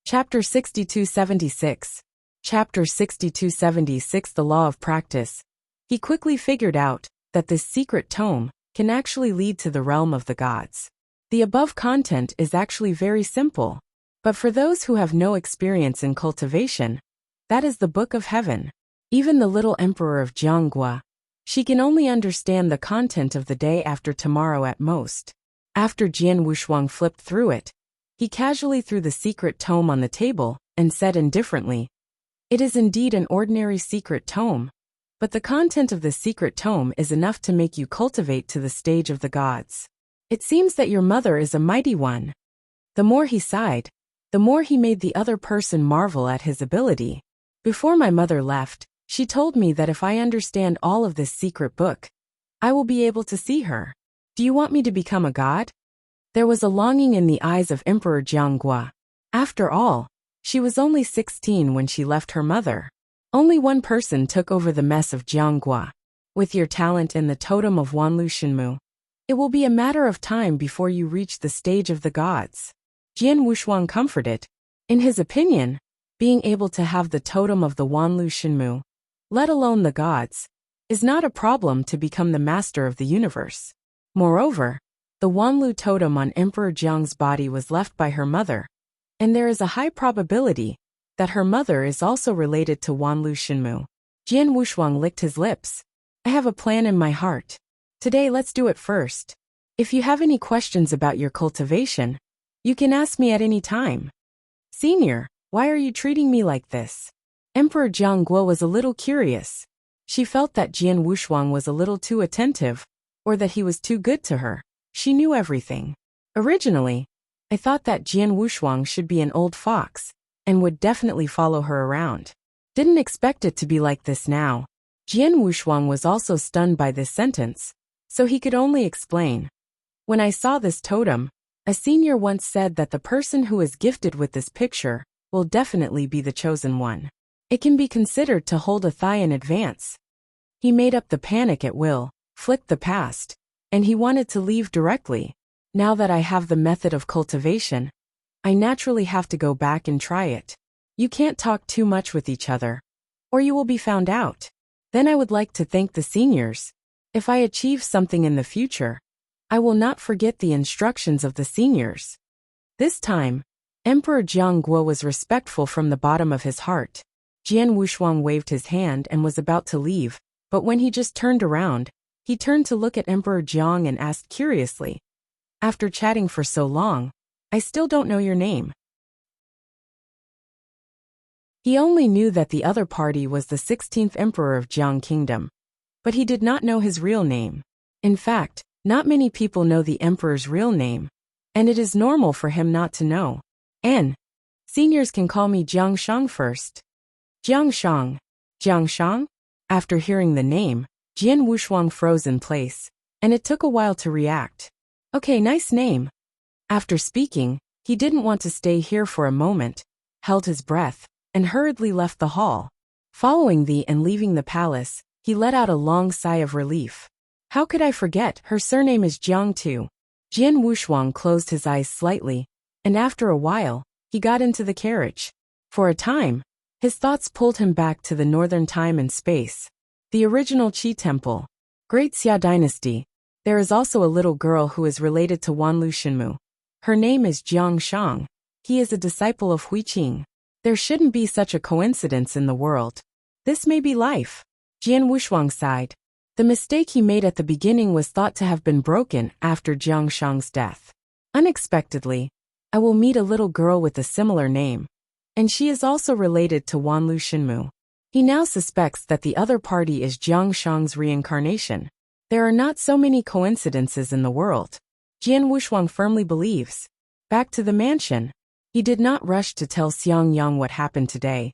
Chapter 6276. Chapter 6276 The Law of Practice. He quickly figured out that this secret tome can actually lead to the realm of the gods. The above content is actually very simple, but for those who have no experience in cultivation, that is the Book of Heaven. Even the little emperor of Jianggua, she can only understand the content of the day after tomorrow at most. After Jian Wushuang flipped through it, he casually threw the secret tome on the table and said indifferently, "It is indeed an ordinary secret tome, but the content of the secret tome is enough to make you cultivate to the stage of the gods. It seems that your mother is a mighty one." The more he sighed, the more he made the other person marvel at his ability. "Before my mother left, she told me that if I understand all of this secret book, I will be able to see her. Do you want me to become a god?" There was a longing in the eyes of Emperor Jianggua. After all, she was only 16 when she left her mother. Only one person took over the mess of Jianggua. With your talent and the totem of Wanlu Shinmu, it will be a matter of time before you reach the stage of the gods. Jian Wushuang comforted. In his opinion, being able to have the totem of the Wanlu Shinmu, let alone the gods, is not a problem to become the master of the universe. Moreover, the Wanlu totem on Emperor Jiang's body was left by her mother, and there is a high probability that her mother is also related to Wanlu Shinmu. Jian Wushuang licked his lips. "I have a plan in my heart. Today let's do it first. If you have any questions about your cultivation, you can ask me at any time." "Senior, why are you treating me like this?" Emperor Jianggua was a little curious. She felt that Jian Wushuang was a little too attentive, or that he was too good to her. She knew everything. "Originally, I thought that Jian Wushuang should be an old fox, and would definitely follow her around. Didn't expect it to be like this now." Jian Wushuang was also stunned by this sentence, so he could only explain. "When I saw this totem, a senior once said that the person who is gifted with this picture will definitely be the chosen one. It can be considered to hold a thigh in advance." He made up the panic at will, flicked the past, and he wanted to leave directly. "Now that I have the method of cultivation, I naturally have to go back and try it. You can't talk too much with each other, or you will be found out. Then I would like to thank the seniors. If I achieve something in the future, I will not forget the instructions of the seniors." This time, Emperor Jianggua was respectful from the bottom of his heart. Jian Wushuang waved his hand and was about to leave, but when he just turned around, he turned to look at Emperor Jiang and asked curiously, "After chatting for so long, I still don't know your name." He only knew that the other party was the 16th Emperor of Jiang Kingdom. But he did not know his real name. In fact, not many people know the emperor's real name, and it is normal for him not to know. Seniors can call me Jiang Shang first. Jiang Shang. Jiang Shang? After hearing the name, Jian Wushuang froze in place, and it took a while to react. Okay, nice name. After speaking, he didn't want to stay here for a moment, held his breath, and hurriedly left the hall. Following and leaving the palace, he let out a long sigh of relief. How could I forget, her surname is Jiang too. Jian Wushuang closed his eyes slightly, and after a while, he got into the carriage. For a time, his thoughts pulled him back to the northern time and space. The original Qi Temple. Great Xia Dynasty. There is also a little girl who is related to Wanlu Xinmu. Her name is Jiang Shang. He is a disciple of Huiqing. There shouldn't be such a coincidence in the world. This may be life. Jian Wushuang sighed. The mistake he made at the beginning was thought to have been broken after Jiang Shang's death. Unexpectedly, I will meet a little girl with a similar name, and she is also related to Wanlu Xinmu. He now suspects that the other party is Jiang Shang's reincarnation. There are not so many coincidences in the world. Jian Wushuang firmly believes. Back to the mansion. He did not rush to tell Xiang Yang what happened today,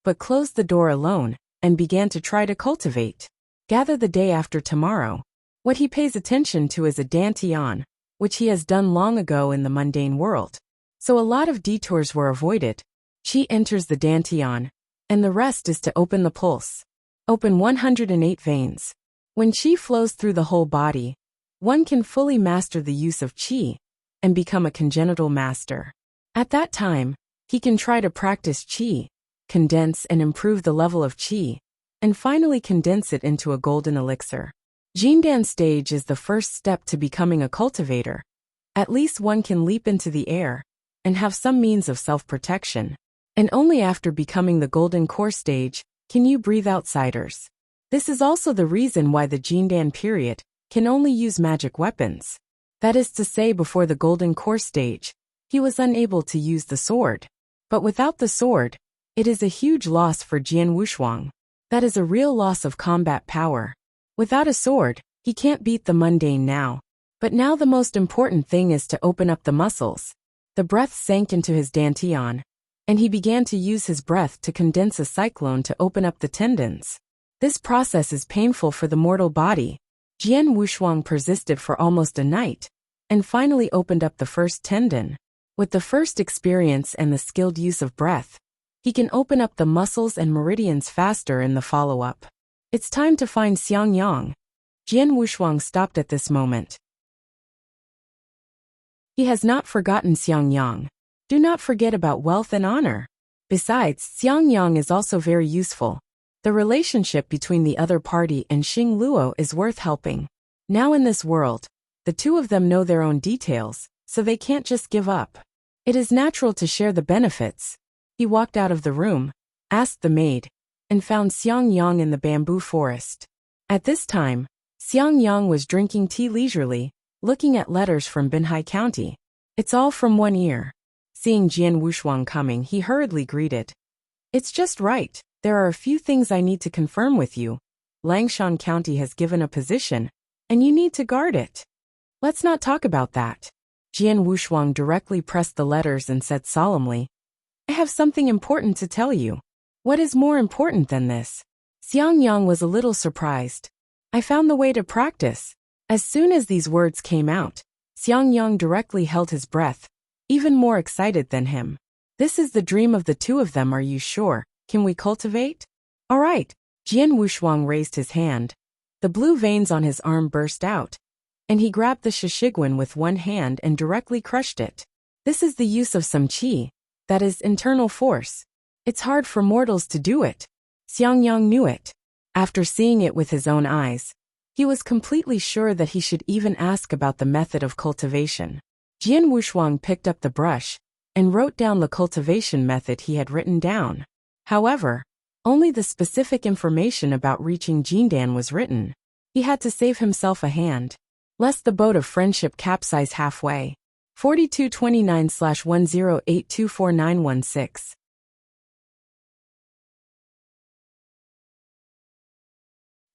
but closed the door alone and began to try to cultivate. Gather the day after tomorrow. What he pays attention to is a dantian, which he has done long ago in the mundane world. So a lot of detours were avoided. Qi enters the dantian, and the rest is to open the pulse. Open 108 veins. When Qi flows through the whole body, one can fully master the use of Qi and become a congenital master. At that time, he can try to practice Qi, condense and improve the level of Qi, and finally condense it into a golden elixir. Jindan stage is the first step to becoming a cultivator. At least one can leap into the air and have some means of self-protection. And only after becoming the golden core stage can you breathe outsiders. This is also the reason why the Jindan period can only use magic weapons. That is to say, before the golden core stage, he was unable to use the sword. But without the sword, it is a huge loss for Jian Wushuang. That is a real loss of combat power. Without a sword, he can't beat the mundane now. But now the most important thing is to open up the muscles. The breath sank into his dantian, and he began to use his breath to condense a cyclone to open up the tendons. This process is painful for the mortal body. Jian Wushuang persisted for almost a night, and finally opened up the first tendon. With the first experience and the skilled use of breath, he can open up the muscles and meridians faster in the follow-up. It's time to find Xiang Yang. Jian Wushuang stopped at this moment. He has not forgotten Xiang Yang. Do not forget about wealth and honor. Besides, Xiang Yang is also very useful. The relationship between the other party and Xing Luo is worth helping. Now in this world, the two of them know their own details, so they can't just give up. It is natural to share the benefits. He walked out of the room, asked the maid, and found Xiang Yang in the bamboo forest. At this time, Xiang Yang was drinking tea leisurely, looking at letters from Binhai County. It's all from one ear. Seeing Jian Wushuang coming, he hurriedly greeted. It's just right. There are a few things I need to confirm with you. Langshan County has given a position, and you need to guard it. Let's not talk about that. Jian Wushuang directly pressed the letters and said solemnly, I have something important to tell you. What is more important than this? Xiang Yang was a little surprised. I found the way to practice. As soon as these words came out, Xiang Yang directly held his breath, even more excited than him. This is the dream of the two of them, are you sure? Can we cultivate? All right. Jian Wushuang raised his hand. The blue veins on his arm burst out, and he grabbed the shishiguan with one hand and directly crushed it. This is the use of some qi, that is, internal force. It's hard for mortals to do it. Xiang Yang knew it. After seeing it with his own eyes, he was completely sure that he should even ask about the method of cultivation. Jian Wushuang picked up the brush and wrote down the cultivation method he had written down. However, only the specific information about reaching Jindan was written. He had to save himself a hand, lest the boat of friendship capsize halfway. 4229/10824916.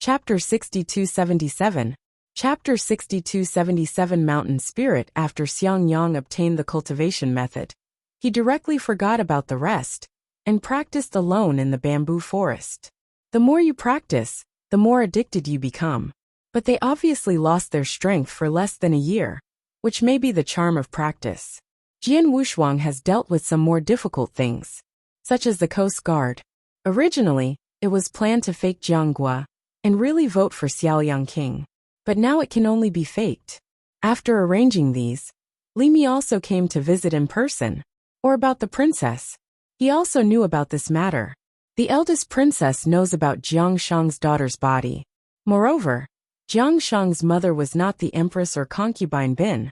Chapter 6277. Chapter 6277. Mountain Spirit. After Xiang Yang obtained the cultivation method, he directly forgot about the rest and practiced alone in the bamboo forest. The more you practice, the more addicted you become. But they obviously lost their strength for less than a year, which may be the charm of practice. Jian Wushuang has dealt with some more difficult things, such as the Coast Guard. Originally, it was planned to fake Jianghua and really vote for Xiaoyang King. But now it can only be faked. After arranging these, Li Mi also came to visit in person. Or about the princess. He also knew about this matter. The eldest princess knows about Jiang Shang's daughter's body. Moreover, Jiang Shang's mother was not the empress or concubine Bin,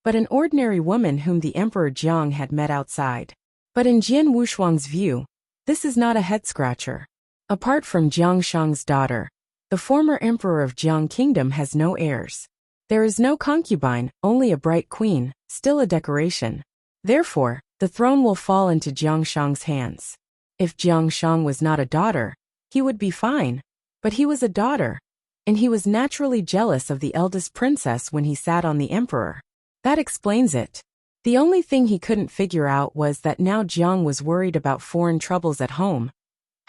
but an ordinary woman whom the Emperor Jiang had met outside. But in Jian Wushuang's view, this is not a head-scratcher. Apart from Jiang Shang's daughter, the former emperor of Jiang Kingdom has no heirs. There is no concubine, only a bright queen, still a decoration. Therefore, the throne will fall into Jiang Shang's hands. If Jiang Shang was not a daughter, he would be fine. But he was a daughter, and he was naturally jealous of the eldest princess when he sat on the emperor. That explains it. The only thing he couldn't figure out was that now Jiang was worried about foreign troubles at home.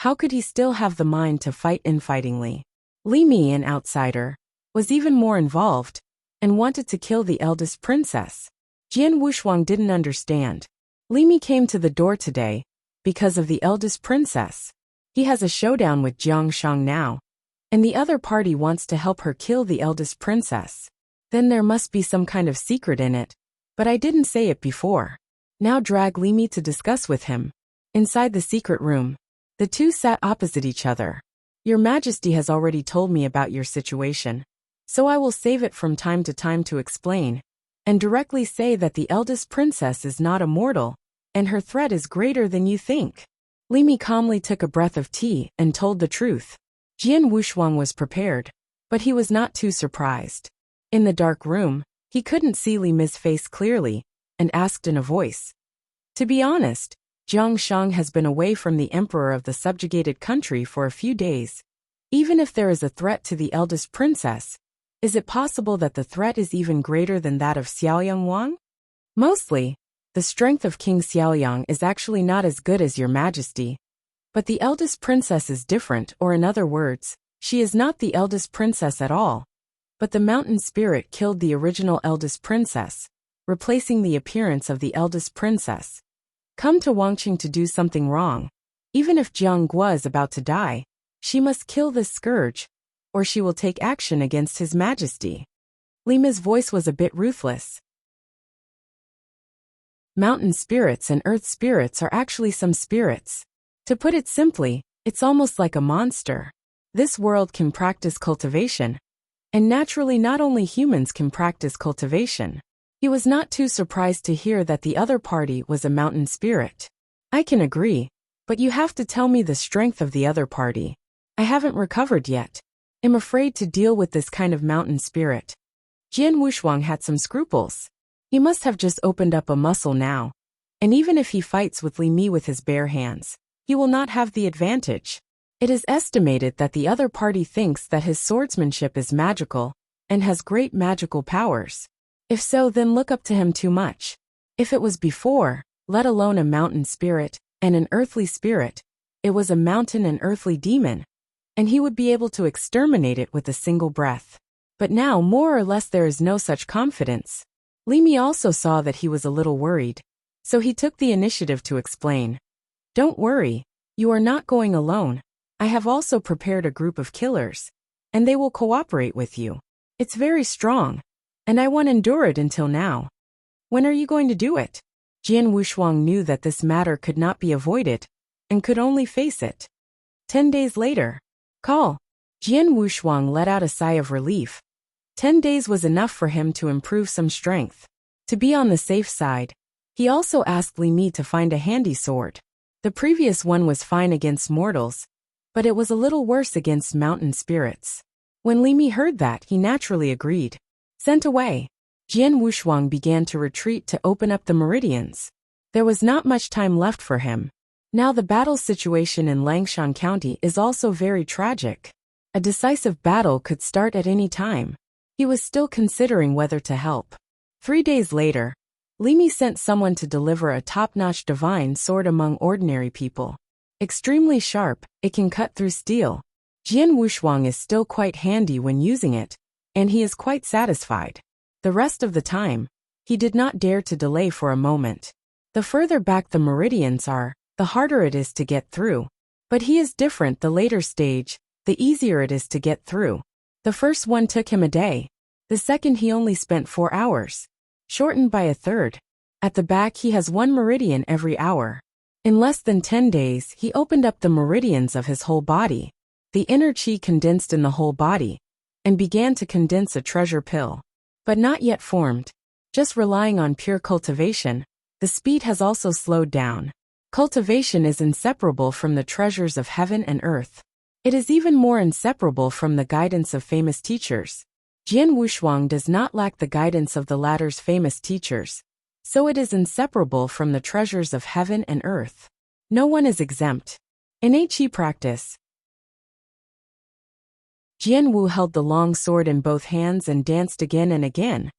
How could he still have the mind to fight infightingly? Li Mi, an outsider, was even more involved, and wanted to kill the eldest princess. Jian Wushuang didn't understand. Li Mi came to the door today because of the eldest princess. He has a showdown with Jiang Shang now, and the other party wants to help her kill the eldest princess. Then there must be some kind of secret in it, but I didn't say it before. Now drag Li Mi to discuss with him. Inside the secret room, the two sat opposite each other. Your Majesty has already told me about your situation, so I will save it from time to time to explain, and directly say that the eldest princess is not a mortal, and her threat is greater than you think. Li Mi calmly took a breath of tea and told the truth. Jian Wushuang was prepared, but he was not too surprised. In the dark room, he couldn't see Li Mi's face clearly, and asked in a voice. To be honest, Jiang Shang has been away from the emperor of the subjugated country for a few days. Even if there is a threat to the eldest princess, is it possible that the threat is even greater than that of Xiaoyang Wang? Mostly, the strength of King Xiaoyang is actually not as good as your Majesty. But the eldest princess is different, or in other words, she is not the eldest princess at all. But the mountain spirit killed the original eldest princess, replacing the appearance of the eldest princess. Come to Wangqing to do something wrong. Even if Jiang Gua is about to die, she must kill this scourge, or she will take action against His Majesty. Li Mi's voice was a bit ruthless. Mountain spirits and earth spirits are actually some spirits. To put it simply, it's almost like a monster. This world can practice cultivation, and naturally not only humans can practice cultivation. He was not too surprised to hear that the other party was a mountain spirit. I can agree, but you have to tell me the strength of the other party. I haven't recovered yet. I'm afraid to deal with this kind of mountain spirit. Jian Wushuang had some scruples. He must have just opened up a muscle now. And even if he fights with Li Mi with his bare hands, he will not have the advantage. It is estimated that the other party thinks that his swordsmanship is magical, and has great magical powers. If so, then look up to him too much. If it was before, let alone a mountain spirit, and an earthly spirit, it was a mountain and earthly demon, and he would be able to exterminate it with a single breath. But now more or less there is no such confidence. Li Mi also saw that he was a little worried, so he took the initiative to explain. Don't worry, you are not going alone. I have also prepared a group of killers, and they will cooperate with you. It's very strong, and I won't endure it until now. When are you going to do it? Jian Wushuang knew that this matter could not be avoided, and could only face it. 10 days later. Call. Jian Wushuang let out a sigh of relief. 10 days was enough for him to improve some strength. To be on the safe side, he also asked Li Mi to find a handy sword. The previous one was fine against mortals, but it was a little worse against mountain spirits. When Li Mi heard that, he naturally agreed. Sent away, Jian Wushuang began to retreat to open up the meridians. There was not much time left for him. Now the battle situation in Langshan County is also very tragic. A decisive battle could start at any time. He was still considering whether to help. 3 days later, Li Mi sent someone to deliver a top-notch divine sword among ordinary people. Extremely sharp, it can cut through steel. Jian Wushuang is still quite handy when using it, and he is quite satisfied. The rest of the time, he did not dare to delay for a moment. The further back the meridians are, the harder it is to get through. But he is different. The later stage, the easier it is to get through. The first one took him a day. The second he only spent 4 hours. Shortened by a third. At the back he has 1 meridian every hour. In less than 10 days he opened up the meridians of his whole body. The inner qi condensed in the whole body, and began to condense a treasure pill. But not yet formed. Just relying on pure cultivation, the speed has also slowed down. Cultivation is inseparable from the treasures of heaven and earth. It is even more inseparable from the guidance of famous teachers. Jian Wushuang does not lack the guidance of the latter's famous teachers, so it is inseparable from the treasures of heaven and earth. No one is exempt. In qi practice, Jian Wu held the long sword in both hands and danced again and again,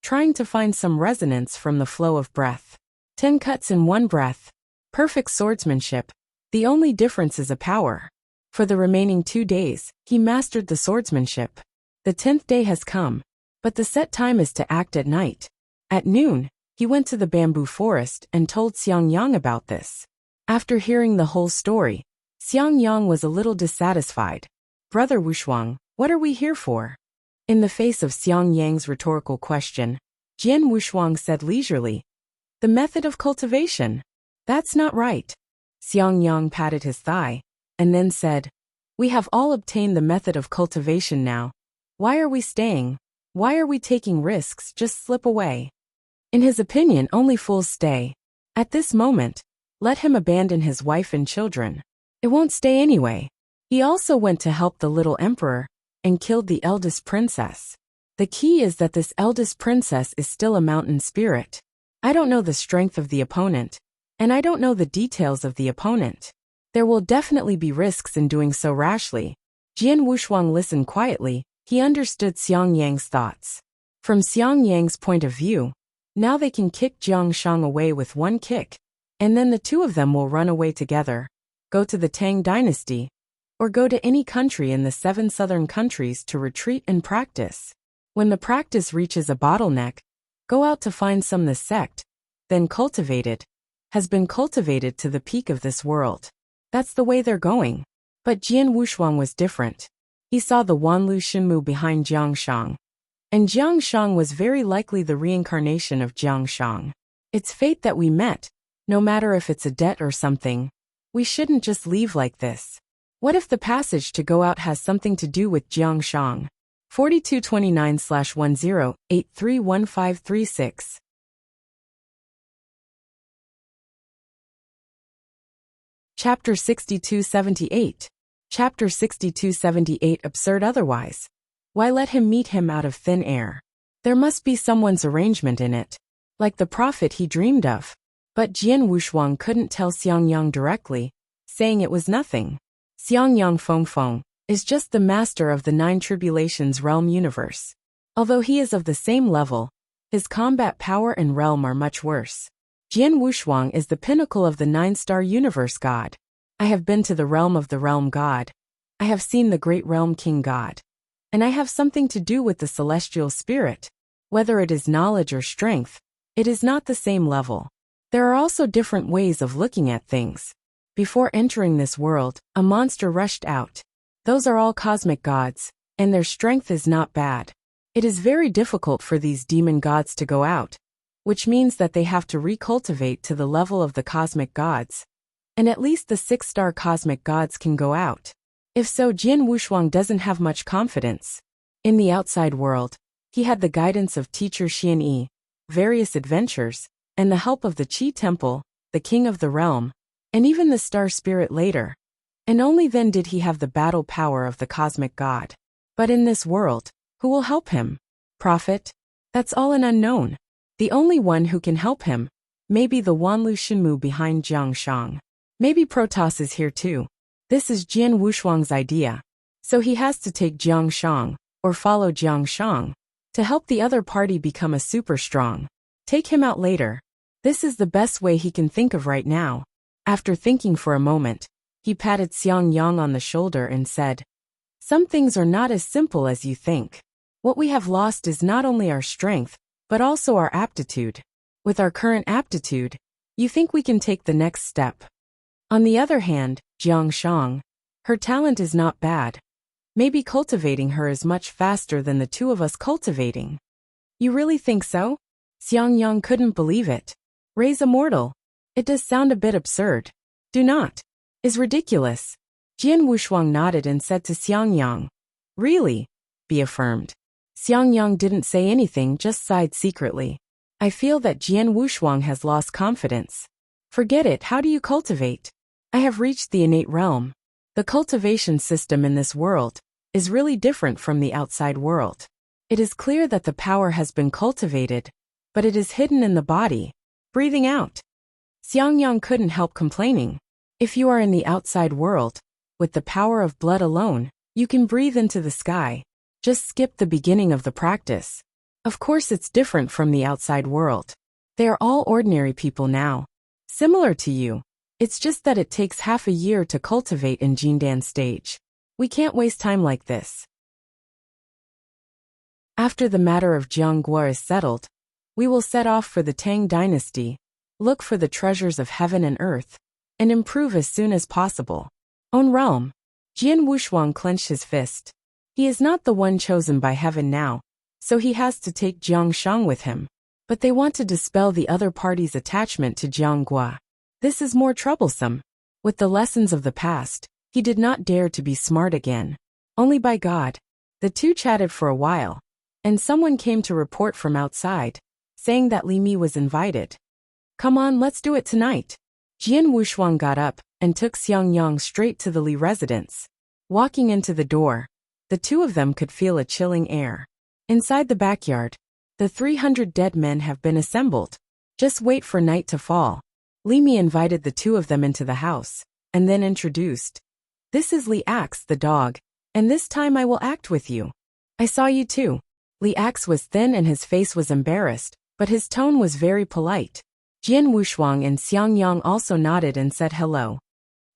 trying to find some resonance from the flow of breath. 10 cuts in 1 breath. Perfect swordsmanship. The only difference is a power. For the remaining 2 days, he mastered the swordsmanship. The 10th day has come, but the set time is to act at night. At noon, he went to the bamboo forest and told Xiang Yang about this. After hearing the whole story, Xiang Yang was a little dissatisfied. Brother Wushuang, what are we here for? In the face of Xiang Yang's rhetorical question, Jian Wushuang said leisurely, the method of cultivation. That's not right. Xiang Yang patted his thigh, and then said, we have all obtained the method of cultivation now. Why are we staying? Why are we taking risks? Just slip away. In his opinion, only fools stay. At this moment, let him abandon his wife and children. It won't stay anyway. He also went to help the little emperor, and killed the eldest princess. The key is that this eldest princess is still a mountain spirit. I don't know the strength of the opponent, and I don't know the details of the opponent. There will definitely be risks in doing so rashly. Jian Wushuang listened quietly. He understood Xiang Yang's thoughts. From Xiang Yang's point of view, now they can kick Jiang Shang away with 1 kick, and then the 2 of them will run away together, go to the Tang dynasty, or go to any country in the 7 southern countries to retreat and practice. When the practice reaches a bottleneck, go out to find some the sect, then cultivate it, has been cultivated to the peak of this world. That's the way they're going. But Jian Wushuang was different. He saw the Wanlu Shinmu behind Jiang Shang. And Jiang Shang was very likely the reincarnation of Jiang Shang. It's fate that we met, no matter if it's a debt or something. We shouldn't just leave like this. What if the passage to go out has something to do with Jiang Shang? 4229/10831536. Chapter 6278. Chapter 6278. Absurd otherwise. Why let him meet him out of thin air? There must be someone's arrangement in it, like the prophet he dreamed of. But Jian Wushuang couldn't tell Xiang Yang directly, saying it was nothing. Xiang Yang Feng is just the master of the 9 tribulations realm universe. Although he is of the same level, his combat power and realm are much worse. Jian Wushuang is the pinnacle of the 9-star universe god. I have been to the realm of the realm god. I have seen the great realm king god. And I have something to do with the celestial spirit. Whether it is knowledge or strength, it is not the same level. There are also different ways of looking at things. Before entering this world, a monster rushed out. Those are all cosmic gods, and their strength is not bad. It is very difficult for these demon gods to go out, which means that they have to recultivate to the level of the cosmic gods. And at least the 6-star cosmic gods can go out. If so, Jian Wushuang doesn't have much confidence. In the outside world, he had the guidance of teacher Xian Yi, various adventures, and the help of the Qi Temple, the king of the realm, and even the star spirit later. And only then did he have the battle power of the cosmic god. But in this world, who will help him? Prophet? That's all an unknown. The only one who can help him, maybe the Wanlu Shinmu behind Jiang Shang. Maybe Protoss is here too. This is Jian Wushuang's idea. So he has to take Jiang Shang, or follow Jiang Shang, to help the other party become a super strong. Take him out later. This is the best way he can think of right now. After thinking for a moment, he patted Xiang Yang on the shoulder and said, "Some things are not as simple as you think. What we have lost is not only our strength, but also our aptitude. With our current aptitude, you think we can take the next step. On the other hand, Jiang Shang, her talent is not bad. Maybe cultivating her is much faster than the two of us cultivating." "You really think so?" Xiang Yang couldn't believe it. "Raise a mortal. It does sound a bit absurd. Do not. Is ridiculous." Jian Wushuang nodded and said to Xiang Yang, "Really?" Be affirmed. Xiang Yang didn't say anything, just sighed secretly. "I feel that Jian Wushuang has lost confidence. Forget it, how do you cultivate? I have reached the innate realm. The cultivation system in this world is really different from the outside world. It is clear that the power has been cultivated, but it is hidden in the body." Breathing out. Xiang Yang couldn't help complaining. If you are in the outside world, with the power of blood alone, you can breathe into the sky. Just skip the beginning of the practice. Of course it's different from the outside world. They are all ordinary people now. Similar to you. It's just that it takes half a year to cultivate in Jindan stage. We can't waste time like this. After the matter of Jianggua is settled, we will set off for the Tang dynasty, look for the treasures of heaven and earth, and improve as soon as possible. Own realm. Jian Wushuang clenched his fist. He is not the one chosen by heaven now, so he has to take Jiang Shang with him. But they want to dispel the other party's attachment to Jianggua. This is more troublesome. With the lessons of the past, he did not dare to be smart again. Only by God. The two chatted for a while, and someone came to report from outside, saying that Li Mi was invited. "Come on, let's do it tonight." Jian Wushuang got up and took Xiang Yang straight to the Li residence. Walking into the door, the two of them could feel a chilling air. Inside the backyard, the 300 dead men have been assembled. Just wait for night to fall. Li Mi invited the two of them into the house, and then introduced, "This is Li Axe the dog, and this time I will act with you. I saw you too." Li Axe was thin and his face was embarrassed, but his tone was very polite. Jian Wushuang and Xiang Yang also nodded and said hello.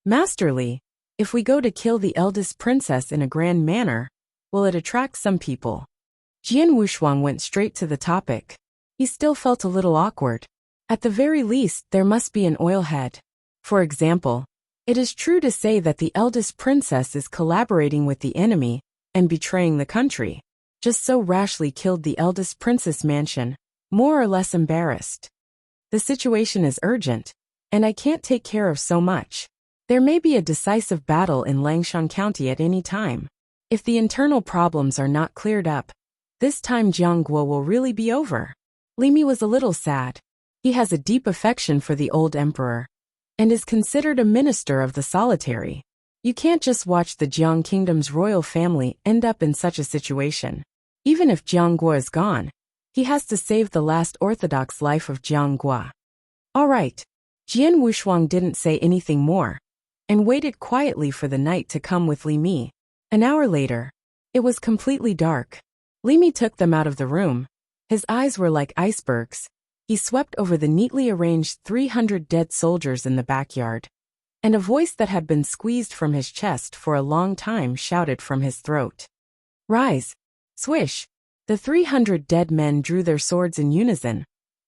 "Master Li, if we go to kill the eldest princess in a grand manner, will it attract some people?" Jian Wushuang went straight to the topic. He still felt a little awkward. At the very least, there must be an oil head. For example, it is true to say that the eldest princess is collaborating with the enemy and betraying the country. Just so rashly killed the eldest princess mansion, more or less embarrassed. The situation is urgent, and I can't take care of so much. There may be a decisive battle in Langshan County at any time. If the internal problems are not cleared up, this time Jianggua will really be over. Li Mi was a little sad. He has a deep affection for the old emperor, and is considered a minister of the solitary. You can't just watch the Jiang kingdom's royal family end up in such a situation. Even if Jianggua is gone, he has to save the last orthodox life of Jianggua. All right. Jian Wushuang didn't say anything more, and waited quietly for the night to come with Li Mi. An hour later, it was completely dark. Li Mi took them out of the room. His eyes were like icebergs. He swept over the neatly arranged 300 dead soldiers in the backyard, and a voice that had been squeezed from his chest for a long time shouted from his throat. "Rise!" Swish! The 300 dead men drew their swords in unison,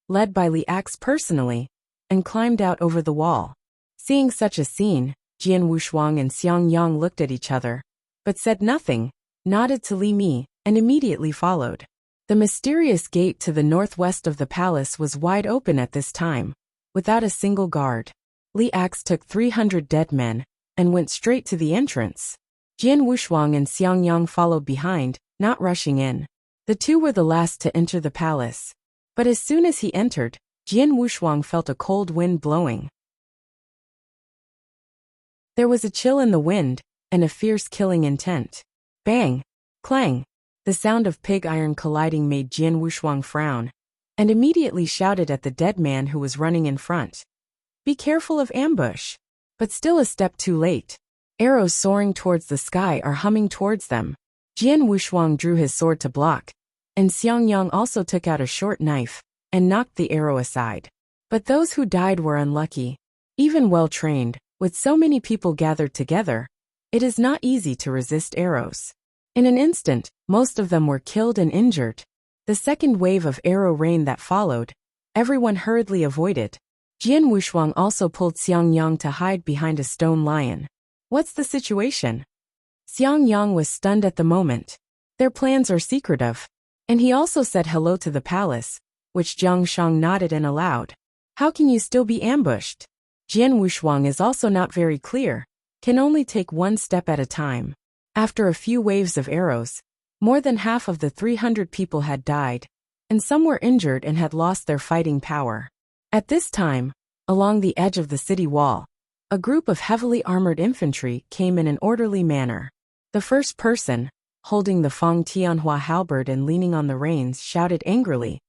led by Li Axe personally, and climbed out over the wall. Seeing such a scene, Jian Wushuang and Xiang Yang looked at each other, but said nothing, nodded to Li Mi, and immediately followed. The mysterious gate to the northwest of the palace was wide open at this time, without a single guard. Li Axe took 300 dead men, and went straight to the entrance. Jian Wushuang and Xiang Yang followed behind, not rushing in. The two were the last to enter the palace. But as soon as he entered, Jian Wushuang felt a cold wind blowing. There was a chill in the wind, and a fierce killing intent. Bang! Clang! The sound of pig iron colliding made Jian Wushuang frown, and immediately shouted at the dead man who was running in front. "Be careful of ambush." But still a step too late. Arrows soaring towards the sky are humming towards them. Jian Wushuang drew his sword to block, and Xiangyang also took out a short knife and knocked the arrow aside. But those who died were unlucky. Even well-trained, with so many people gathered together, it is not easy to resist arrows. In an instant, most of them were killed and injured. The second wave of arrow rain that followed, everyone hurriedly avoided. Jian Wushuang also pulled Xiangyang to hide behind a stone lion. What's the situation? Xiangyang was stunned at the moment. Their plans are secretive. And he also said hello to the palace, which Jiang Shang nodded and allowed. How can you still be ambushed? Jian Wushuang is also not very clear, can only take one step at a time. After a few waves of arrows, more than half of the 300 people had died, and some were injured and had lost their fighting power. At this time, along the edge of the city wall, a group of heavily armored infantry came in an orderly manner. The first person, holding the Feng Tianhua halberd and leaning on the reins, shouted angrily,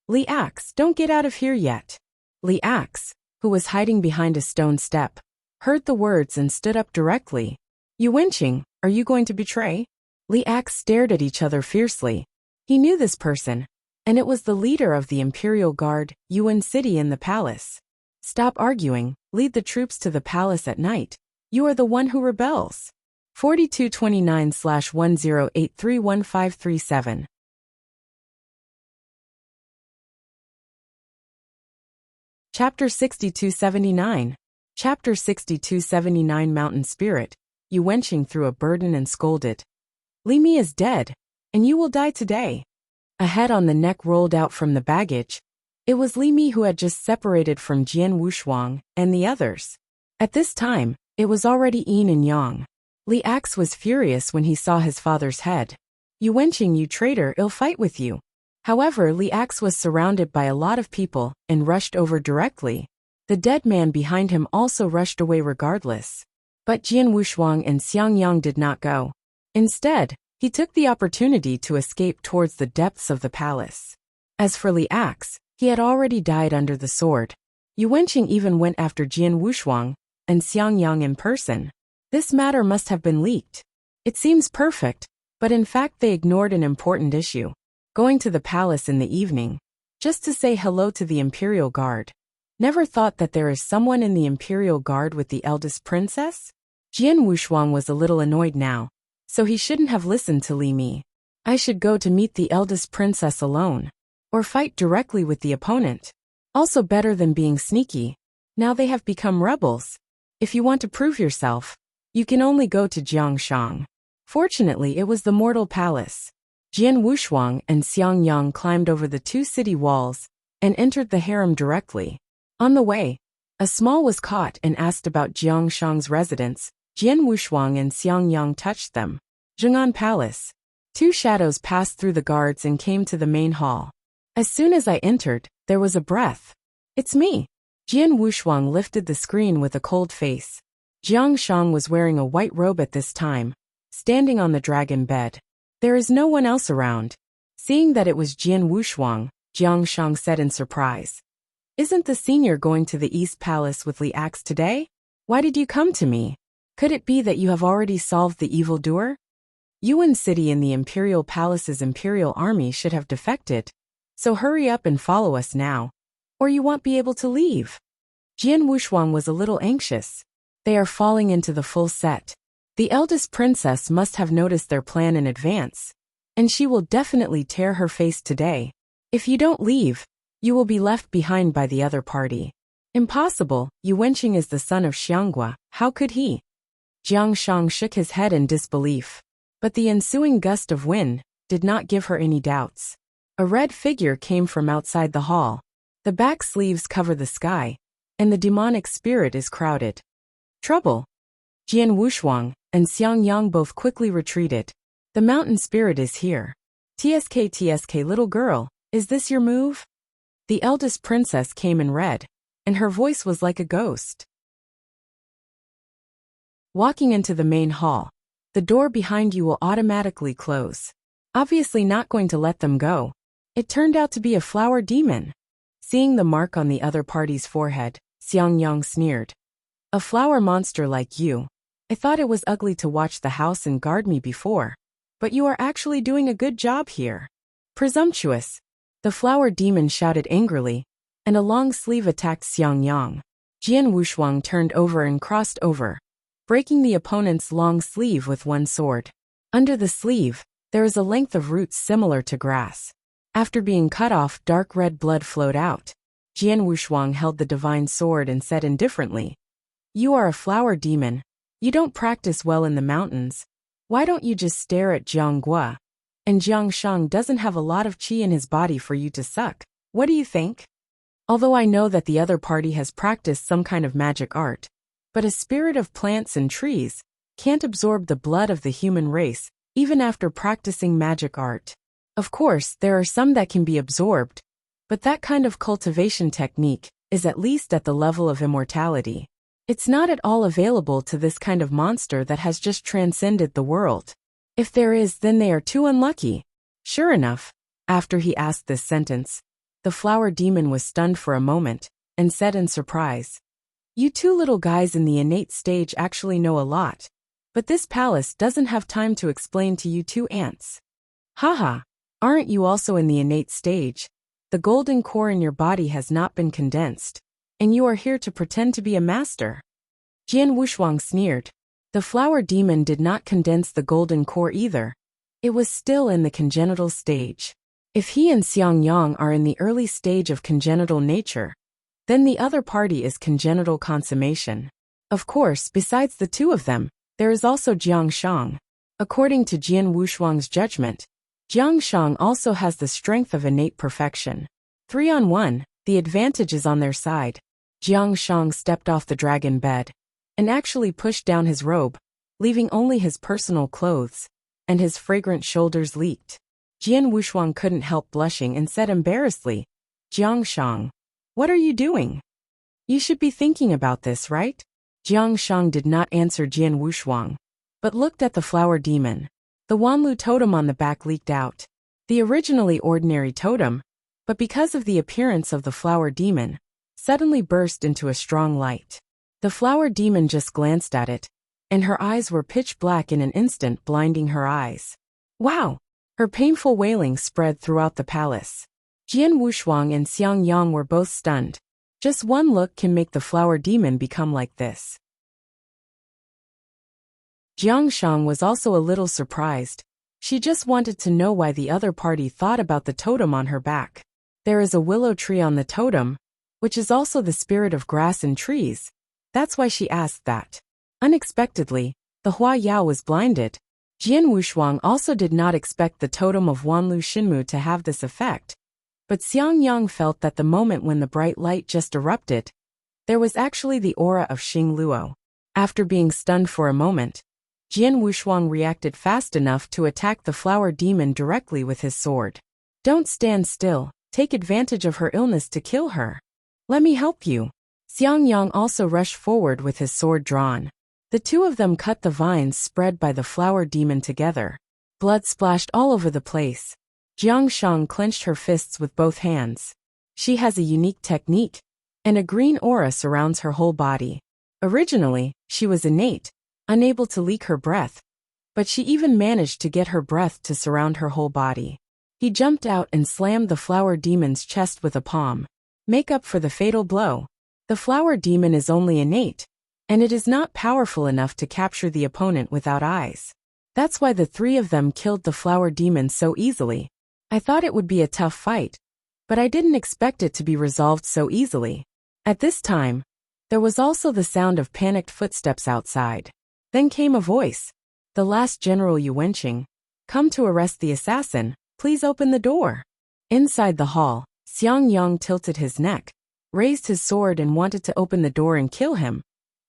"Li Axe, don't get out of here yet." Li Axe, who was hiding behind a stone step, heard the words and stood up directly. "You Wenqing, are you going to betray?" Li Axe stared at each other fiercely. He knew this person, and it was the leader of the Imperial Guard, Yuan City in the palace. "Stop arguing, lead the troops to the palace at night. You are the one who rebels." 4229/10831537. Chapter 6279. Chapter 6279. Mountain Spirit. Yu Wenqing threw a burden and scolded. "Li Mi is dead, and you will die today." A head on the neck rolled out from the baggage. It was Li Mi who had just separated from Jian Wushuang and the others. At this time, it was already yin and yang. Li Axe was furious when he saw his father's head. "Yu Wenqing, you traitor, I'll fight with you." However, Li Axe was surrounded by a lot of people and rushed over directly. The dead man behind him also rushed away regardless. But Jian Wushuang and Xiangyang did not go. Instead, he took the opportunity to escape towards the depths of the palace. As for Li Axe, he had already died under the sword. Yu Wenqing even went after Jian Wushuang and Xiangyang in person. This matter must have been leaked. It seems perfect, but in fact they ignored an important issue. Going to the palace in the evening, just to say hello to the Imperial Guard. Never thought that there is someone in the Imperial Guard with the eldest princess? Jian Wushuang was a little annoyed now, so he shouldn't have listened to Li Mi. I should go to meet the eldest princess alone, or fight directly with the opponent. Also better than being sneaky. Now they have become rebels. If you want to prove yourself, you can only go to Jiangshang. Fortunately, it was the mortal palace. Jian Wushuang and Xiangyang climbed over the two city walls and entered the harem directly. On the way, a small was caught and asked about Jiangshang's residence. Jian Wushuang and Xiangyang touched them. Zheng'an Palace. Two shadows passed through the guards and came to the main hall. As soon as I entered, there was a breath. "It's me." Jian Wushuang lifted the screen with a cold face. Jiangshang was wearing a white robe at this time, standing on the dragon bed. There is no one else around. Seeing that it was Jian Wushuang, Jiangshang said in surprise. "Isn't the senior going to the East Palace with Li Axe today? Why did you come to me? Could it be that you have already solved the evildoer?" Yuan City and the Imperial Palace's Imperial Army should have defected. So hurry up and follow us now, or you won't be able to leave. Jian Wushuang was a little anxious. They are falling into the full set. The eldest princess must have noticed their plan in advance, and she will definitely tear her face today. If you don't leave, you will be left behind by the other party. Impossible, Yu Wenqing is the son of Xianghua, how could he? Jiangshang shook his head in disbelief, but the ensuing gust of wind did not give her any doubts. A red figure came from outside the hall. The back sleeves cover the sky, and the demonic spirit is crowded. Trouble. Jian Wushuang and Xiangyang both quickly retreated. The mountain spirit is here. TSK little girl, is this your move? The eldest princess came in red, and her voice was like a ghost. Walking into the main hall, the door behind you will automatically close. Obviously not going to let them go. It turned out to be a flower demon. Seeing the mark on the other party's forehead, Xiangyang sneered. A flower monster like you, I thought it was ugly to watch the house and guard me before. But you are actually doing a good job here. Presumptuous. The flower demon shouted angrily, and a long sleeve attacked Xiang Yang. Jian Wushuang turned over and crossed over, breaking the opponent's long sleeve with one sword. Under the sleeve, there is a length of roots similar to grass. After being cut off, dark red blood flowed out. Jian Wushuang held the divine sword and said indifferently, "You are a flower demon. You don't practice well in the mountains. Why don't you just stare at Jiang Gua? And Jiang Shang doesn't have a lot of qi in his body for you to suck. What do you think?" Although I know that the other party has practiced some kind of magic art, but a spirit of plants and trees can't absorb the blood of the human race, even after practicing magic art. Of course, there are some that can be absorbed, but that kind of cultivation technique is at least at the level of immortality. It's not at all available to this kind of monster that has just transcended the world. If there is, then they are too unlucky. Sure enough, after he asked this sentence, the flower demon was stunned for a moment, and said in surprise, "You two little guys in the innate stage actually know a lot, but this palace doesn't have time to explain to you two ants. Haha, aren't you also in the innate stage? The golden core in your body has not been condensed, and you are here to pretend to be a master." Jian Wushuang sneered. The flower demon did not condense the golden core either. It was still in the congenital stage. If he and Xiang Yang are in the early stage of congenital nature, then the other party is congenital consummation. Of course, besides the two of them, there is also Jiang Shang. According to Jian Wushuang's judgment, Jiang Shang also has the strength of innate perfection. 3-on-1, the advantage is on their side. Jiang Shang stepped off the dragon bed and actually pushed down his robe, leaving only his personal clothes, and his fragrant shoulders leaked. Jian Wushuang couldn't help blushing and said embarrassedly, "Jiang Shang, what are you doing? You should be thinking about this, right?" Jiang Shang did not answer Jian Wushuang, but looked at the flower demon. The Wanlu totem on the back leaked out. The originally ordinary totem, but because of the appearance of the flower demon, suddenly burst into a strong light. The flower demon just glanced at it, and her eyes were pitch black in an instant, blinding her eyes. Wow! Her painful wailing spread throughout the palace. Jian Wushuang and Xiang Yang were both stunned. Just one look can make the flower demon become like this. Jiang Shang was also a little surprised. She just wanted to know why the other party thought about the totem on her back. There is a willow tree on the totem, which is also the spirit of grass and trees. That's why she asked that. Unexpectedly, the Hua Yao was blinded. Jian Wushuang also did not expect the totem of Wanlu Shinmu to have this effect. But Xiang Yang felt that the moment when the bright light just erupted, there was actually the aura of Xing Luo. After being stunned for a moment, Jian Wushuang reacted fast enough to attack the flower demon directly with his sword. "Don't stand still, take advantage of her illness to kill her. Let me help you." Xiang Yang also rushed forward with his sword drawn. The two of them cut the vines spread by the flower demon together. Blood splashed all over the place. Jiang Shang clenched her fists with both hands. She has a unique technique, and a green aura surrounds her whole body. Originally, she was innate, unable to leak her breath, but she even managed to get her breath to surround her whole body. He jumped out and slammed the flower demon's chest with a palm. Make up for the fatal blow. The flower demon is only innate, and it is not powerful enough to capture the opponent without eyes. That's why the three of them killed the flower demon so easily. I thought it would be a tough fight, but I didn't expect it to be resolved so easily. At this time, there was also the sound of panicked footsteps outside. Then came a voice. "The last General Yuwenqing. Come to arrest the assassin. Please open the door." Inside the hall, Xiang Yang tilted his neck, raised his sword and wanted to open the door and kill him,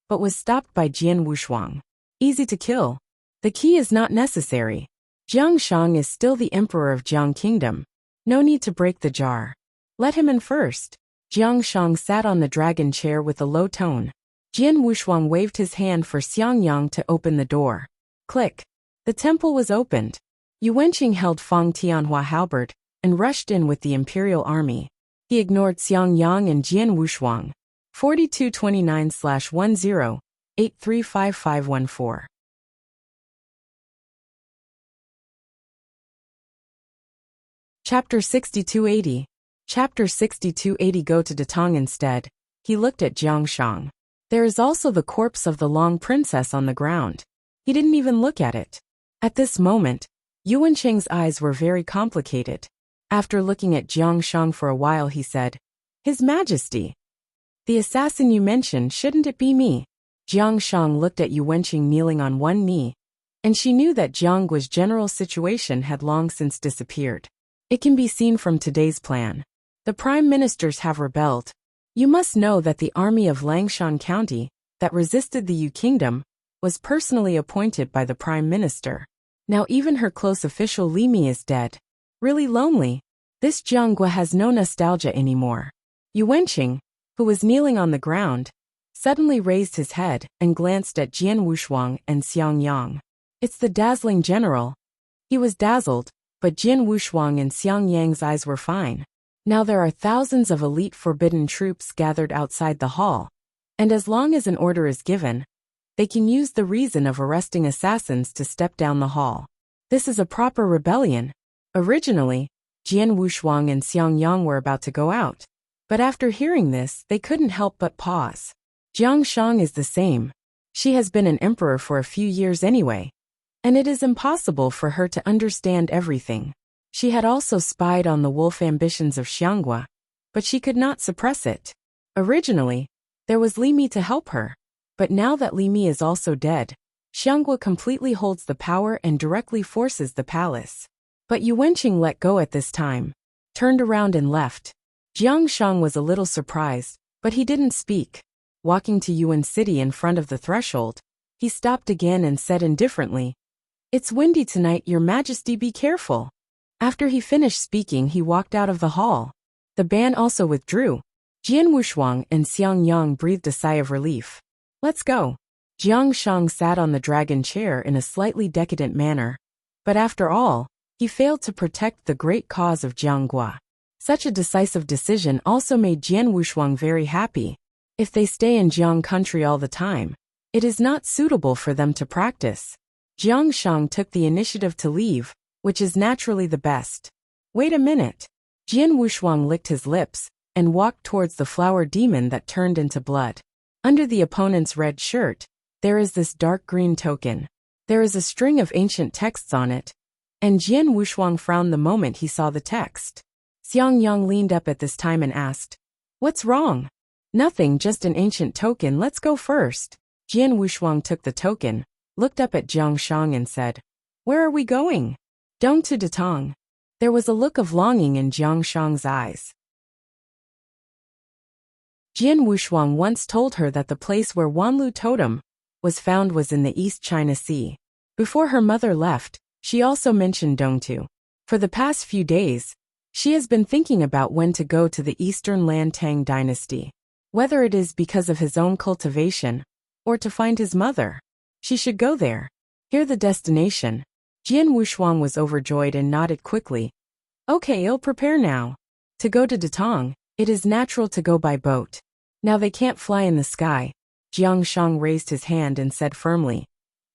but was stopped by Jian Wushuang. "Easy to kill. The key is not necessary. Jiang Shang is still the emperor of Jiang Kingdom. No need to break the jar. Let him in first." Jiang Shang sat on the dragon chair with a low tone. Jian Wushuang waved his hand for Xiang Yang to open the door. Click. The temple was opened. Yuwenqing held Fang Tianhua halberd and rushed in with the imperial army. He ignored Xiang Yang and Jian Wushuang. 4229/10. 835514. Chapter 6280. Chapter 6280. Go to Datong instead. He looked at Jiangshang. There is also the corpse of the Long Princess on the ground. He didn't even look at it. At this moment, Yuan Cheng's eyes were very complicated. After looking at Jiangshang for a while, he said, "His Majesty, the assassin you mentioned, shouldn't it be me?" Jiangshang looked at Yuan Cheng kneeling on one knee, and she knew that Jianggua's general situation had long since disappeared. It can be seen from today's plan. The prime ministers have rebelled. You must know that the army of Langshan County, that resisted the Yu Kingdom, was personally appointed by the prime minister. Now even her close official Li Mi is dead. Really lonely. This Jianggua has no nostalgia anymore. Yuan Cheng, who was kneeling on the ground, suddenly raised his head and glanced at Jian Wushuang and Xiang Yang. It's the dazzling general. He was dazzled, but Jian Wushuang and Xiang Yang's eyes were fine. Now there are thousands of elite forbidden troops gathered outside the hall, and as long as an order is given, they can use the reason of arresting assassins to step down the hall. This is a proper rebellion. Originally, Jian Wushuang and Xiang Yang were about to go out, but after hearing this, they couldn't help but pause. Jiangshang is the same. She has been an emperor for a few years anyway, and it is impossible for her to understand everything. She had also spied on the wolf ambitions of Xianggua, but she could not suppress it. Originally, there was Li Mi to help her, but now that Li Mi is also dead, Xianggua completely holds the power and directly forces the palace. But Yuan Cheng let go at this time, turned around and left. Jiangshang was a little surprised, but he didn't speak. Walking to Yuan City in front of the threshold, he stopped again and said indifferently, "It's windy tonight, Your Majesty, be careful." After he finished speaking, he walked out of the hall. The band also withdrew. Jian Wushuang and Xiang Yang breathed a sigh of relief. "Let's go." Jiangshang sat on the dragon chair in a slightly decadent manner. But after all, he failed to protect the great cause of Jianggua. Such a decisive decision also made Jian Wushuang very happy. If they stay in Jiang country all the time, it is not suitable for them to practice. Jiangshang took the initiative to leave, which is naturally the best. Wait a minute. Jian Wushuang licked his lips and walked towards the flower demon that turned into blood. Under the opponent's red shirt, there is this dark green token. There is a string of ancient texts on it, and Jian Wushuang frowned the moment he saw the text. Xiang Yang leaned up at this time and asked, "What's wrong?" "Nothing, just an ancient token, let's go first." Jian Wushuang took the token, looked up at Jiangshang and said, "Where are we going?" "Dong to Datong." There was a look of longing in Jiangshang's eyes. Jian Wushuang once told her that the place where Wanlu totem was found was in the East China Sea. Before her mother left, she also mentioned Dongtu. For the past few days, she has been thinking about when to go to the Eastern Lan Tang dynasty. Whether it is because of his own cultivation, or to find his mother, she should go there. Here the destination. Jian Wushuang was overjoyed and nodded quickly. "Okay, I'll prepare now." To go to Datong, it is natural to go by boat. Now they can't fly in the sky. Jiangshang raised his hand and said firmly,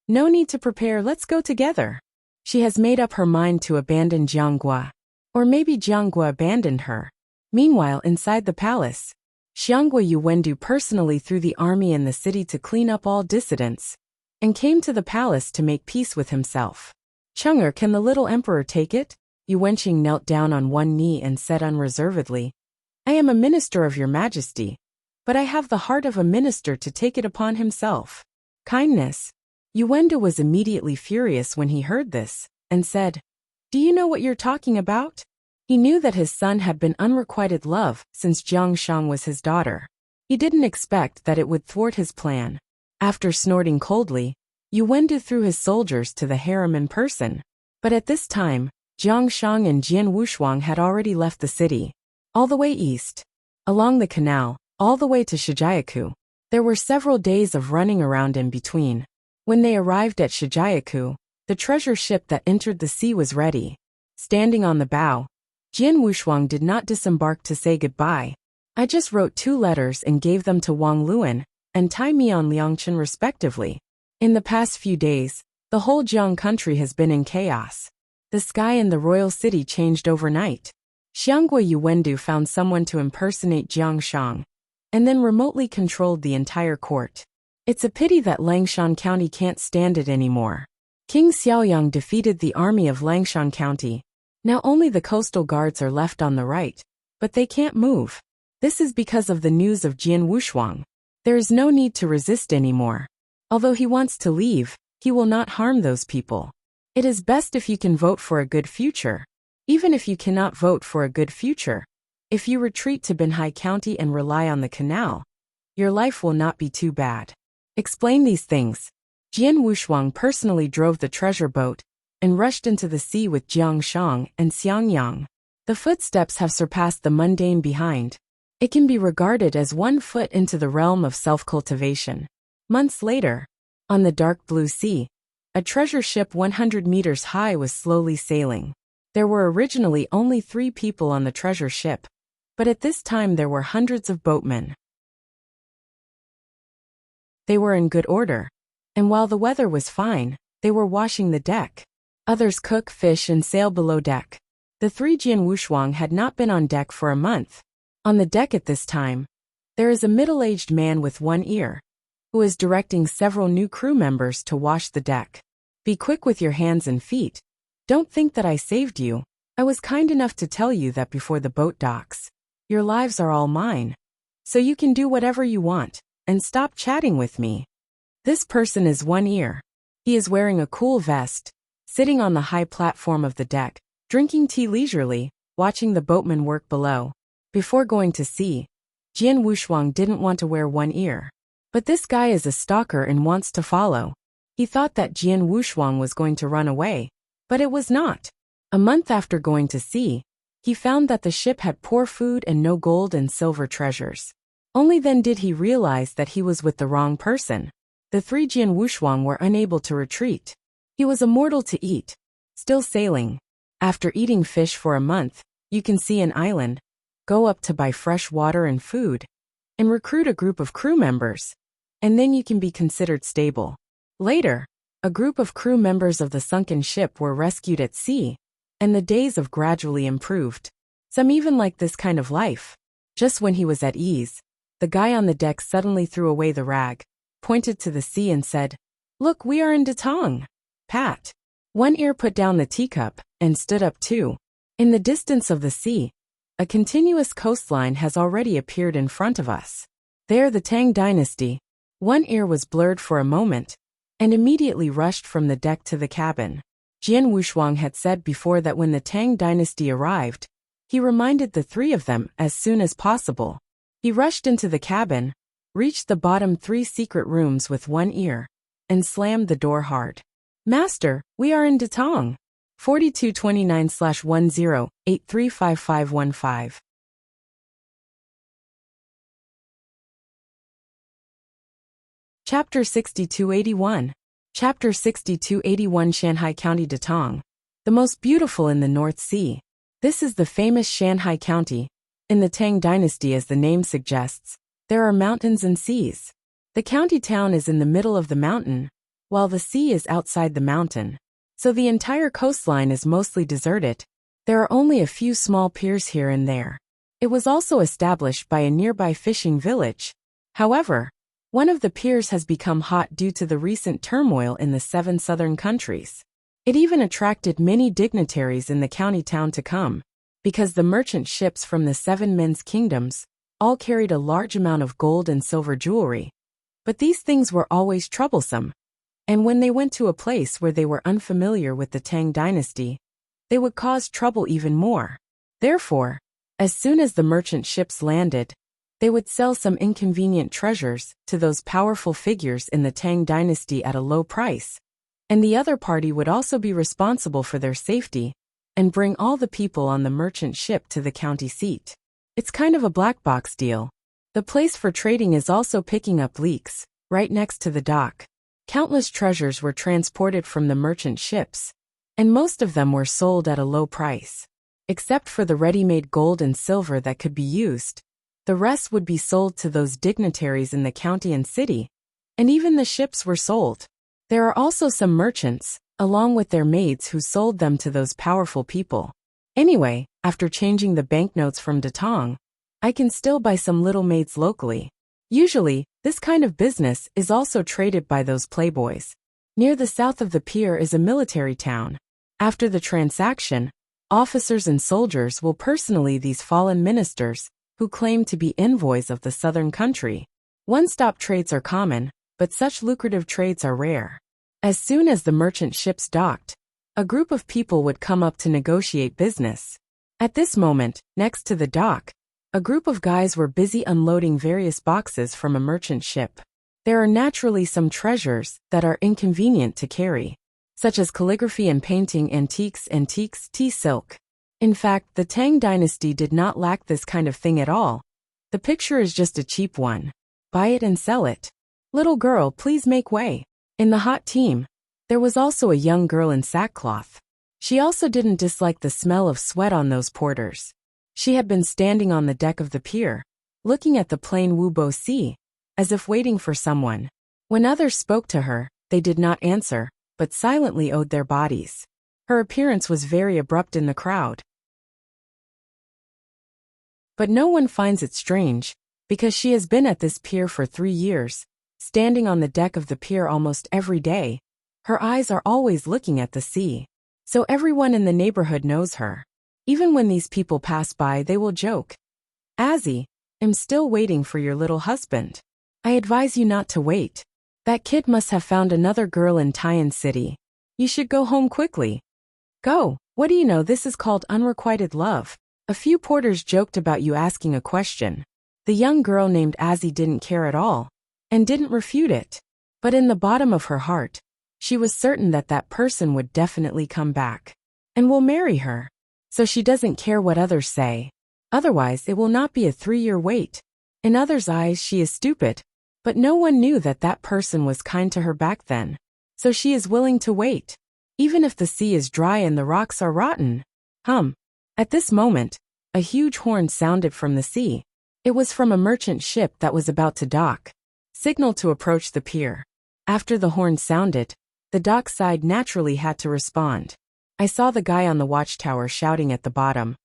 "No need to prepare, let's go together." She has made up her mind to abandon Jianggua. Or maybe Jianggua abandoned her. Meanwhile, inside the palace, Xianggua Yuwendu personally threw the army in the city to clean up all dissidents, and came to the palace to make peace with himself. "Cheng'er, can the little emperor take it?" Yuan Cheng knelt down on one knee and said unreservedly, "I am a minister of your majesty, but I have the heart of a minister to take it upon himself." Kindness. Yuwendu was immediately furious when he heard this, and said, "Do you know what you're talking about?" He knew that his son had been unrequited love since Jiangshang was his daughter. He didn't expect that it would thwart his plan. After snorting coldly, Yuwendu threw his soldiers to the harem in person. But at this time, Jiangshang and Jian Wushuang had already left the city. All the way east, along the canal, all the way to Shijiaku. There were several days of running around in between. When they arrived at Shijiaku, the treasure ship that entered the sea was ready. Standing on the bow, Jian Wushuang did not disembark to say goodbye. "I just wrote 2 letters and gave them to Wang Luan, and Tai Mian Liangchen respectively. In the past few days, the whole Jiang country has been in chaos. The sky in the royal city changed overnight. Xianggui Yuwendu found someone to impersonate Jiang Shang, and then remotely controlled the entire court. It's a pity that Langshan County can't stand it anymore. King Xiaoyang defeated the army of Langshan County. Now only the coastal guards are left on the right, but they can't move. This is because of the news of Jian Wushuang. There is no need to resist anymore. Although he wants to leave, he will not harm those people. It is best if you can vote for a good future. Even if you cannot vote for a good future, if you retreat to Binhai County and rely on the canal, your life will not be too bad. Explain these things. Jian Wushuang personally drove the treasure boat and rushed into the sea with Jiang Shang and Xiang Yang. The footsteps have surpassed the mundane behind. It can be regarded as one foot into the realm of self-cultivation. Months later, on the dark blue sea, a treasure ship 100 meters high was slowly sailing. There were originally only 3 people on the treasure ship, but at this time there were hundreds of boatmen. They were in good order, and while the weather was fine, they were washing the deck. Others cook fish and sail below deck. The 3 Jian Wushuang had not been on deck for a month. On the deck at this time, there is a middle-aged man with one ear, who is directing several new crew members to wash the deck. Be quick with your hands and feet. Don't think that I saved you. I was kind enough to tell you that before the boat docks. Your lives are all mine. So you can do whatever you want, and stop chatting with me. This person is One Ear. He is wearing a cool vest, sitting on the high platform of the deck, drinking tea leisurely, watching the boatmen work below. Before going to sea, Jian Wushuang didn't want to wear One Ear. But this guy is a stalker and wants to follow. He thought that Jian Wushuang was going to run away, but it was not. A month after going to sea, he found that the ship had poor food and no gold and silver treasures. Only then did he realize that he was with the wrong person. The 3 Jian Wushuang were unable to retreat. He was a mortal to eat. Still sailing. After eating fish for a month, you can see an island, go up to buy fresh water and food, and recruit a group of crew members, and then you can be considered stable. Later, a group of crew members of the sunken ship were rescued at sea, and the days have gradually improved. Some even like this kind of life. Just when he was at ease, the guy on the deck suddenly threw away the rag, pointed to the sea and said, "Look, we are in Datong." Pat. One Ear put down the teacup and stood up too. In the distance of the sea, a continuous coastline has already appeared in front of us. There the Tang dynasty. One Ear was blurred for a moment, and immediately rushed from the deck to the cabin. Jian Wushuang had said before that when the Tang dynasty arrived, he reminded the 3 of them as soon as possible. He rushed into the cabin, reached the bottom 3 secret rooms with One Ear, and slammed the door hard. "Master, we are in Datong. 4229/10835515. Chapter 6281. Chapter 6281. Shanhai County, Datong, the most beautiful in the North Sea. This is the famous Shanhai County. In the Tang dynasty, as the name suggests, there are mountains and seas. The county town is in the middle of the mountain, while the sea is outside the mountain. So the entire coastline is mostly deserted. There are only a few small piers here and there. It was also established by a nearby fishing village. However, one of the piers has become hot due to the recent turmoil in the 7 southern countries. It even attracted many dignitaries in the county town to come, because the merchant ships from the 7 men's kingdoms all carried a large amount of gold and silver jewelry. But these things were always troublesome, and when they went to a place where they were unfamiliar with the Tang dynasty, they would cause trouble even more. Therefore, as soon as the merchant ships landed, they would sell some inconvenient treasures to those powerful figures in the Tang dynasty at a low price, and the other party would also be responsible for their safety and bring all the people on the merchant ship to the county seat. It's kind of a black box deal. The place for trading is also picking up leaks, right next to the dock. Countless treasures were transported from the merchant ships, and most of them were sold at a low price. Except for the ready-made gold and silver that could be used, The rest would be sold to those dignitaries in the county and city, and even the ships were sold. There are also some merchants, along with their maids who sold them to those powerful people. Anyway, after changing the banknotes from Datong, I can still buy some little maids locally. Usually, this kind of business is also traded by those playboys. Near the south of the pier is a military town. After the transaction, officers and soldiers will personally these fallen ministers, who claim to be envoys of the southern country. One-stop trades are common, but such lucrative trades are rare. As soon as the merchant ships docked, a group of people would come up to negotiate business. At this moment, next to the dock, a group of guys were busy unloading various boxes from a merchant ship. There are naturally some treasures that are inconvenient to carry, such as calligraphy and painting, antiques, tea, silk. In fact, the Tang dynasty did not lack this kind of thing at all. The picture is just a cheap one. Buy it and sell it. Little girl, please make way. In the hot team, there was also a young girl in sackcloth. She also didn't dislike the smell of sweat on those porters. She had been standing on the deck of the pier, looking at the plain Wubo Sea, as if waiting for someone. When others spoke to her, they did not answer, but silently owed their bodies. Her appearance was very abrupt in the crowd. But no one finds it strange, because she has been at this pier for 3 years, standing on the deck of the pier almost every day. Her eyes are always looking at the sea. So everyone in the neighborhood knows her. Even when these people pass by, they will joke. Azzy, I'm still waiting for your little husband. I advise you not to wait. That kid must have found another girl in Tian City. You should go home quickly. Go, what do you know, this is called unrequited love. A few porters joked about you asking a question. The young girl named Azzy didn't care at all, and didn't refute it. But in the bottom of her heart, she was certain that that person would definitely come back, and will marry her. So she doesn't care what others say. Otherwise, it will not be a 3-year wait. In others' eyes, she is stupid. But no one knew that that person was kind to her back then. So she is willing to wait. Even if the sea is dry and the rocks are rotten. At this moment, a huge horn sounded from the sea. It was from a merchant ship that was about to dock. Signal to approach the pier. After the horn sounded, the dock side naturally had to respond. I saw the guy on the watchtower shouting at the bottom.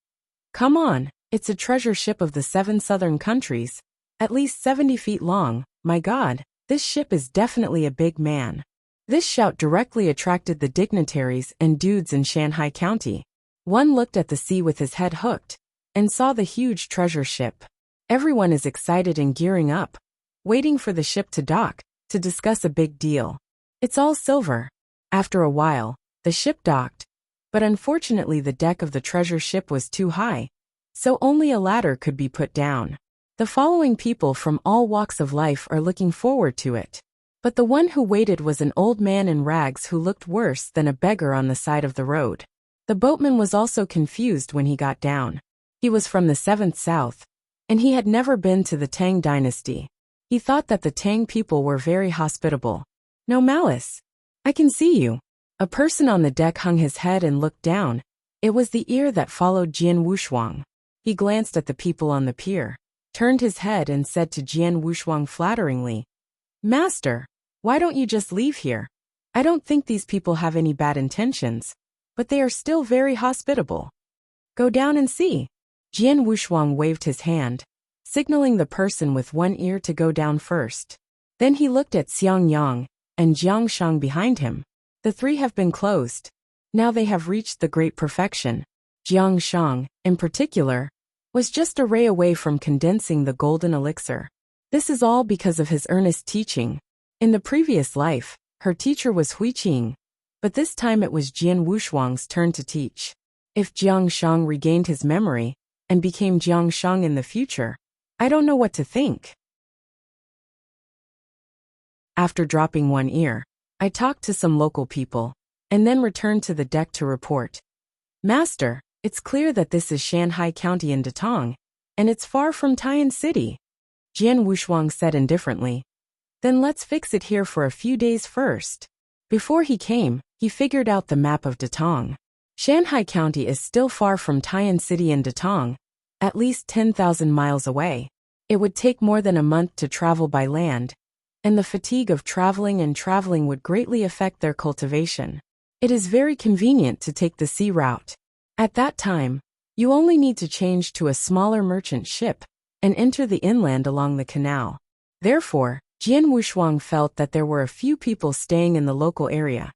Come on, it's a treasure ship of the 7 southern countries. At least 70 feet long, my God, this ship is definitely a big man. This shout directly attracted the dignitaries and dudes in Shanghai County. One looked at the sea with his head hooked, and saw the huge treasure ship. Everyone is excited and gearing up, waiting for the ship to dock, to discuss a big deal. It's all silver. After a while, the ship docked, but unfortunately the deck of the treasure ship was too high, so only a ladder could be put down. The following people from all walks of life are looking forward to it. But the one who waited was an old man in rags who looked worse than a beggar on the side of the road. The boatman was also confused when he got down. He was from the 7th South, and he had never been to the Tang dynasty. He thought that the Tang people were very hospitable. No malice. I can see you. A person on the deck hung his head and looked down. It was the ear that followed Jian Wushuang. He glanced at the people on the pier, turned his head and said to Jian Wushuang flatteringly, Master, why don't you just leave here? I don't think these people have any bad intentions, but they are still very hospitable. Go down and see. Jian Wushuang waved his hand, signaling the person with one ear to go down first. Then he looked at Xiang Yang and Jiang Shang behind him. The 3 have been closed. Now they have reached the great perfection. Jiang Shang, in particular, was just a ray away from condensing the golden elixir. This is all because of his earnest teaching. In the previous life, her teacher was Hui Qing, but this time it was Jian Wushuang's turn to teach. If Jiang Shang regained his memory and became Jiang Shang in the future, I don't know what to think. After dropping one ear, I talked to some local people, and then returned to the deck to report. Master, it's clear that this is Shanghai County in Datong, and it's far from Tian City. Jian Wushuang said indifferently. Then let's fix it here for a few days first. Before he came, he figured out the map of Datong. Shanghai County is still far from Tian City and Datong, at least 10,000 miles away. It would take more than a month to travel by land, and the fatigue of traveling would greatly affect their cultivation. It is very convenient to take the sea route. At that time, you only need to change to a smaller merchant ship and enter the inland along the canal. Therefore, Jian Wushuang felt that there were a few people staying in the local area.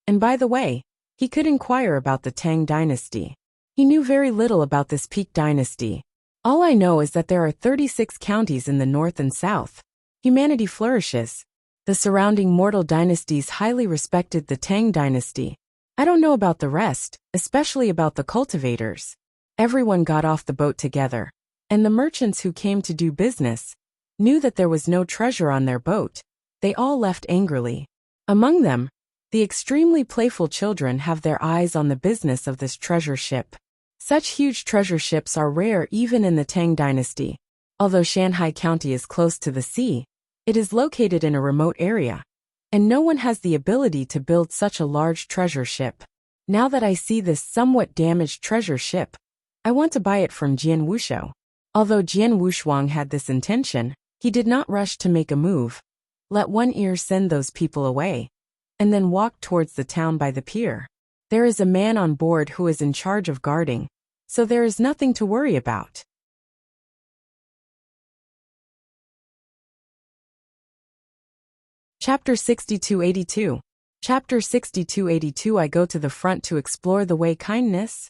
And by the way, he could inquire about the Tang dynasty. He knew very little about this Peak dynasty. All I know is that there are 36 counties in the north and south. Humanity flourishes. The surrounding mortal dynasties highly respected the Tang dynasty. I don't know about the rest, especially about the cultivators. Everyone got off the boat together, and the merchants who came to do business knew that there was no treasure on their boat. They all left angrily. Among them, the extremely playful children have their eyes on the business of this treasure ship. Such huge treasure ships are rare even in the Tang dynasty. Although Shanghai County is close to the sea, it is located in a remote area, and no one has the ability to build such a large treasure ship. Now that I see this somewhat damaged treasure ship, I want to buy it from Jian Wushuang. Although Jian Wushuang had this intention, he did not rush to make a move. Let One Ear send those people away, and then walk towards the town by the pier. There is a man on board who is in charge of guarding, so there is nothing to worry about. Chapter 6282. Chapter 6282. I go to the front to explore the way kindness.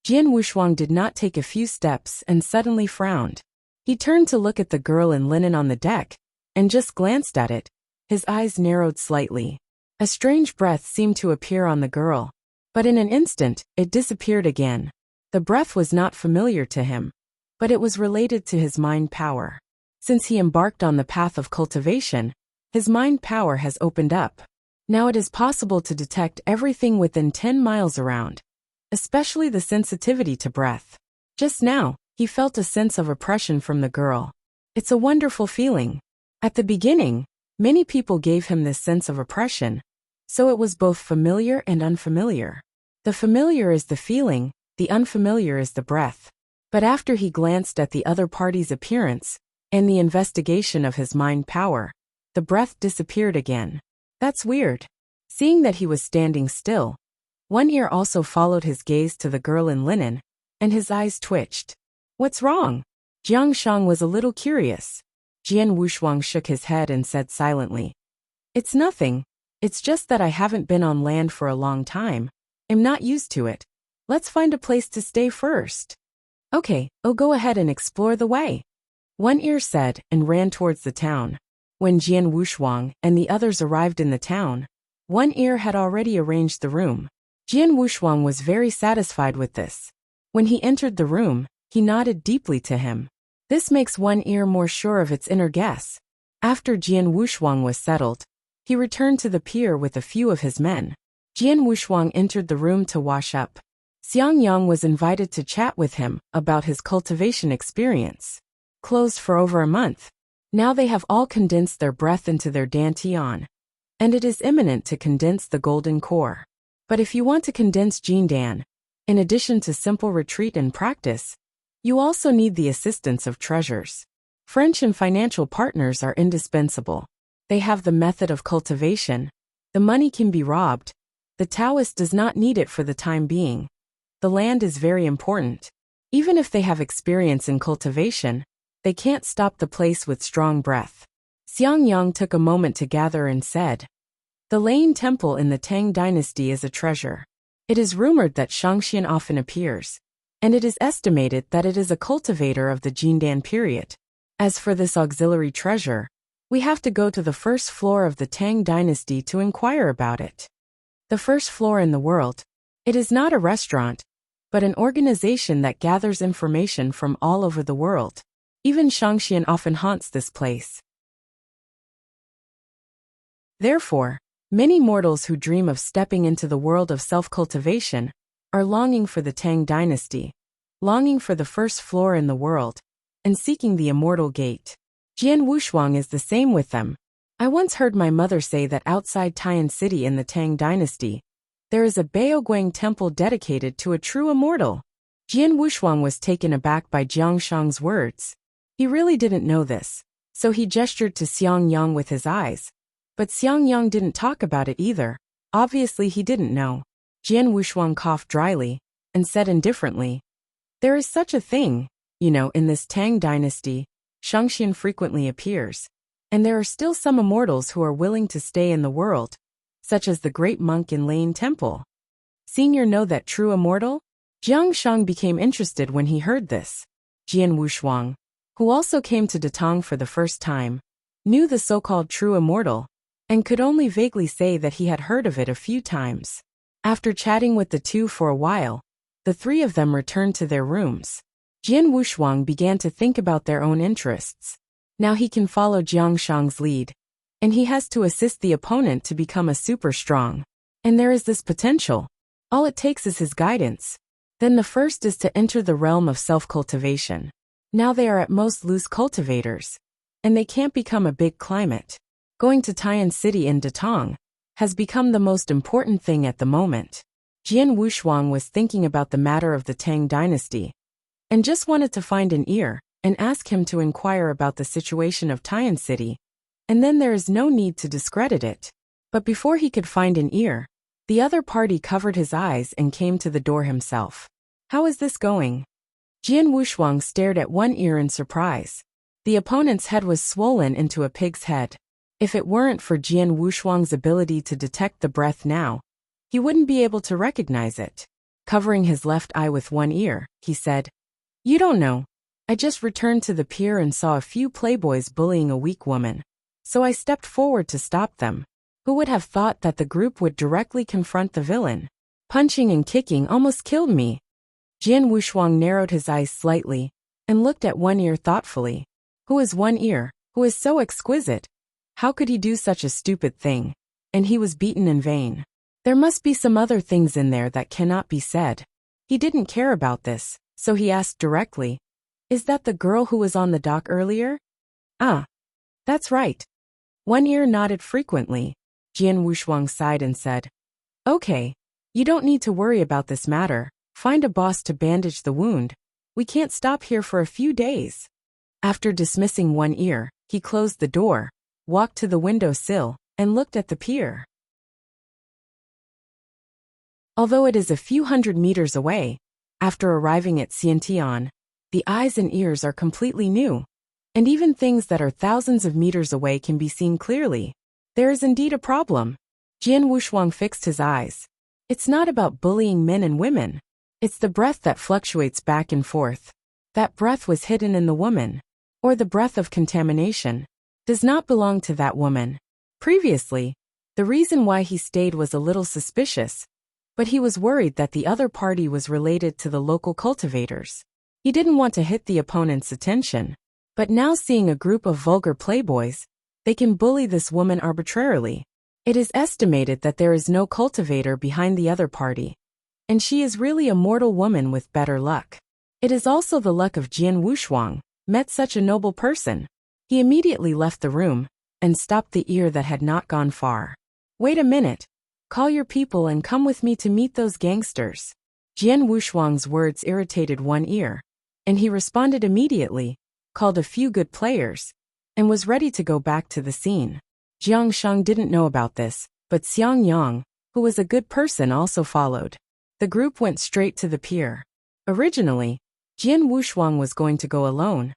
Jian Wushuang did not take a few steps and suddenly frowned. He turned to look at the girl in linen on the deck, and just glanced at it. His eyes narrowed slightly. A strange breath seemed to appear on the girl, but in an instant, it disappeared again. The breath was not familiar to him, but it was related to his mind power. Since he embarked on the path of cultivation, his mind power has opened up. Now it is possible to detect everything within 10 miles around, especially the sensitivity to breath. Just now, he felt a sense of oppression from the girl. It's a wonderful feeling. At the beginning, many people gave him this sense of oppression, so it was both familiar and unfamiliar. The familiar is the feeling, the unfamiliar is the breath. But after he glanced at the other party's appearance and the investigation of his mind power, the breath disappeared again. That's weird. Seeing that he was standing still, One Ear also followed his gaze to the girl in linen, and his eyes twitched. What's wrong? Jiang Shang was a little curious. Jian Wushuang shook his head and said silently, It's nothing. It's just that I haven't been on land for a long time. I'm not used to it. Let's find a place to stay first. Okay, I'll go ahead and explore the way. One Ear said and ran towards the town. When Jian Wushuang and the others arrived in the town, One Ear had already arranged the room. Jian Wushuang was very satisfied with this. When he entered the room, he nodded deeply to him. This makes One Ear more sure of its inner guess. After Jian Wushuang was settled, he returned to the pier with a few of his men. Jian Wushuang entered the room to wash up. Xiang Yang was invited to chat with him about his cultivation experience. Closed for over a month. Now they have all condensed their breath into their dantian, and it is imminent to condense the golden core. But if you want to condense Jindan, in addition to simple retreat and practice, you also need the assistance of treasures. French and financial partners are indispensable. They have the method of cultivation. The money can be robbed. The Taoist does not need it for the time being. The land is very important. Even if they have experience in cultivation, they can't stop the place with strong breath. Xiang Yang took a moment to gather and said, The Lane Temple in the Tang dynasty is a treasure. It is rumored that Shangxian often appears, and it is estimated that it is a cultivator of the Jindan period. As for this auxiliary treasure, we have to go to the first floor of the Tang dynasty to inquire about it. The first floor in the world. It is not a restaurant, but an organization that gathers information from all over the world. Even Shangxian often haunts this place. Therefore, many mortals who dream of stepping into the world of self-cultivation are longing for the Tang dynasty, longing for the first floor in the world, and seeking the immortal gate. Jian Wushuang is the same with them. I once heard my mother say that outside Tian City in the Tang dynasty, there is a Baoguang temple dedicated to a true immortal. Jian Wushuang was taken aback by Jiang Shang's words. He really didn't know this, so he gestured to Xiang Yang with his eyes. But Xiang Yang didn't talk about it either. Obviously he didn't know. Jian Wushuang coughed dryly and said indifferently, "There is such a thing, in this Tang dynasty. Shangxian frequently appears, and there are still some immortals who are willing to stay in the world, such as the great monk in Lane Temple. Senior know that true immortal?" Jiang Shang became interested when he heard this. Jian Wushuang, who also came to Datong for the first time, knew the so-called true immortal, and could only vaguely say that he had heard of it a few times. After chatting with the two for a while, the three of them returned to their rooms. Jian Wushuang began to think about their own interests. Now he can follow Jiang Shang's lead, and he has to assist the opponent to become a super strong. And there is this potential. All it takes is his guidance. Then the first is to enter the realm of self-cultivation. Now they are at most loose cultivators, and they can't become a big climate. Going to Tian City in Datong has become the most important thing at the moment. Jian Wushuang was thinking about the matter of the Tang dynasty, and just wanted to find an ear and ask him to inquire about the situation of Tian City, and then there is no need to discredit it. But before he could find an ear, the other party covered his eyes and came to the door himself. "How is this going?" Jian Wushuang stared at one ear in surprise. The opponent's head was swollen into a pig's head. If it weren't for Jian Wushuang's ability to detect the breath now, he wouldn't be able to recognize it. Covering his left eye with one ear, he said, "You don't know. I just returned to the pier and saw a few playboys bullying a weak woman, so I stepped forward to stop them. Who would have thought that the group would directly confront the villain? Punching and kicking almost killed me." Jian Wushuang narrowed his eyes slightly and looked at One Ear thoughtfully. Who is One Ear, who is so exquisite? How could he do such a stupid thing? And he was beaten in vain. There must be some other things in there that cannot be said. He didn't care about this, so he asked directly, "Is that the girl who was on the dock earlier?" "Ah, that's right." One Ear nodded frequently. Jian Wushuang sighed and said, "Okay, you don't need to worry about this matter. Find a boss to bandage the wound. We can't stop here for a few days." After dismissing One Ear, he closed the door, walked to the window sill, and looked at the pier. Although it is a few hundred meters away, after arriving at Xiantian, the eyes and ears are completely new, and even things that are thousands of meters away can be seen clearly. There is indeed a problem. Jian Wushuang fixed his eyes. It's not about bullying men and women. It's the breath that fluctuates back and forth. That breath was hidden in the woman, or the breath of contamination, does not belong to that woman. Previously, the reason why he stayed was a little suspicious, but he was worried that the other party was related to the local cultivators. He didn't want to hit the opponent's attention, but now seeing a group of vulgar playboys, they can bully this woman arbitrarily. It is estimated that there is no cultivator behind the other party, and she is really a mortal woman with better luck. It is also the luck of Jian Wushuang, met such a noble person. He immediately left the room and stopped the ear that had not gone far. "Wait a minute. Call your people and come with me to meet those gangsters." Jian Wushuang's words irritated One Ear, and he responded immediately, called a few good players, and was ready to go back to the scene. Jiang Shang didn't know about this, but Xiang Yang, who was a good person, also followed. The group went straight to the pier. Originally, Jian Wushuang was going to go alone,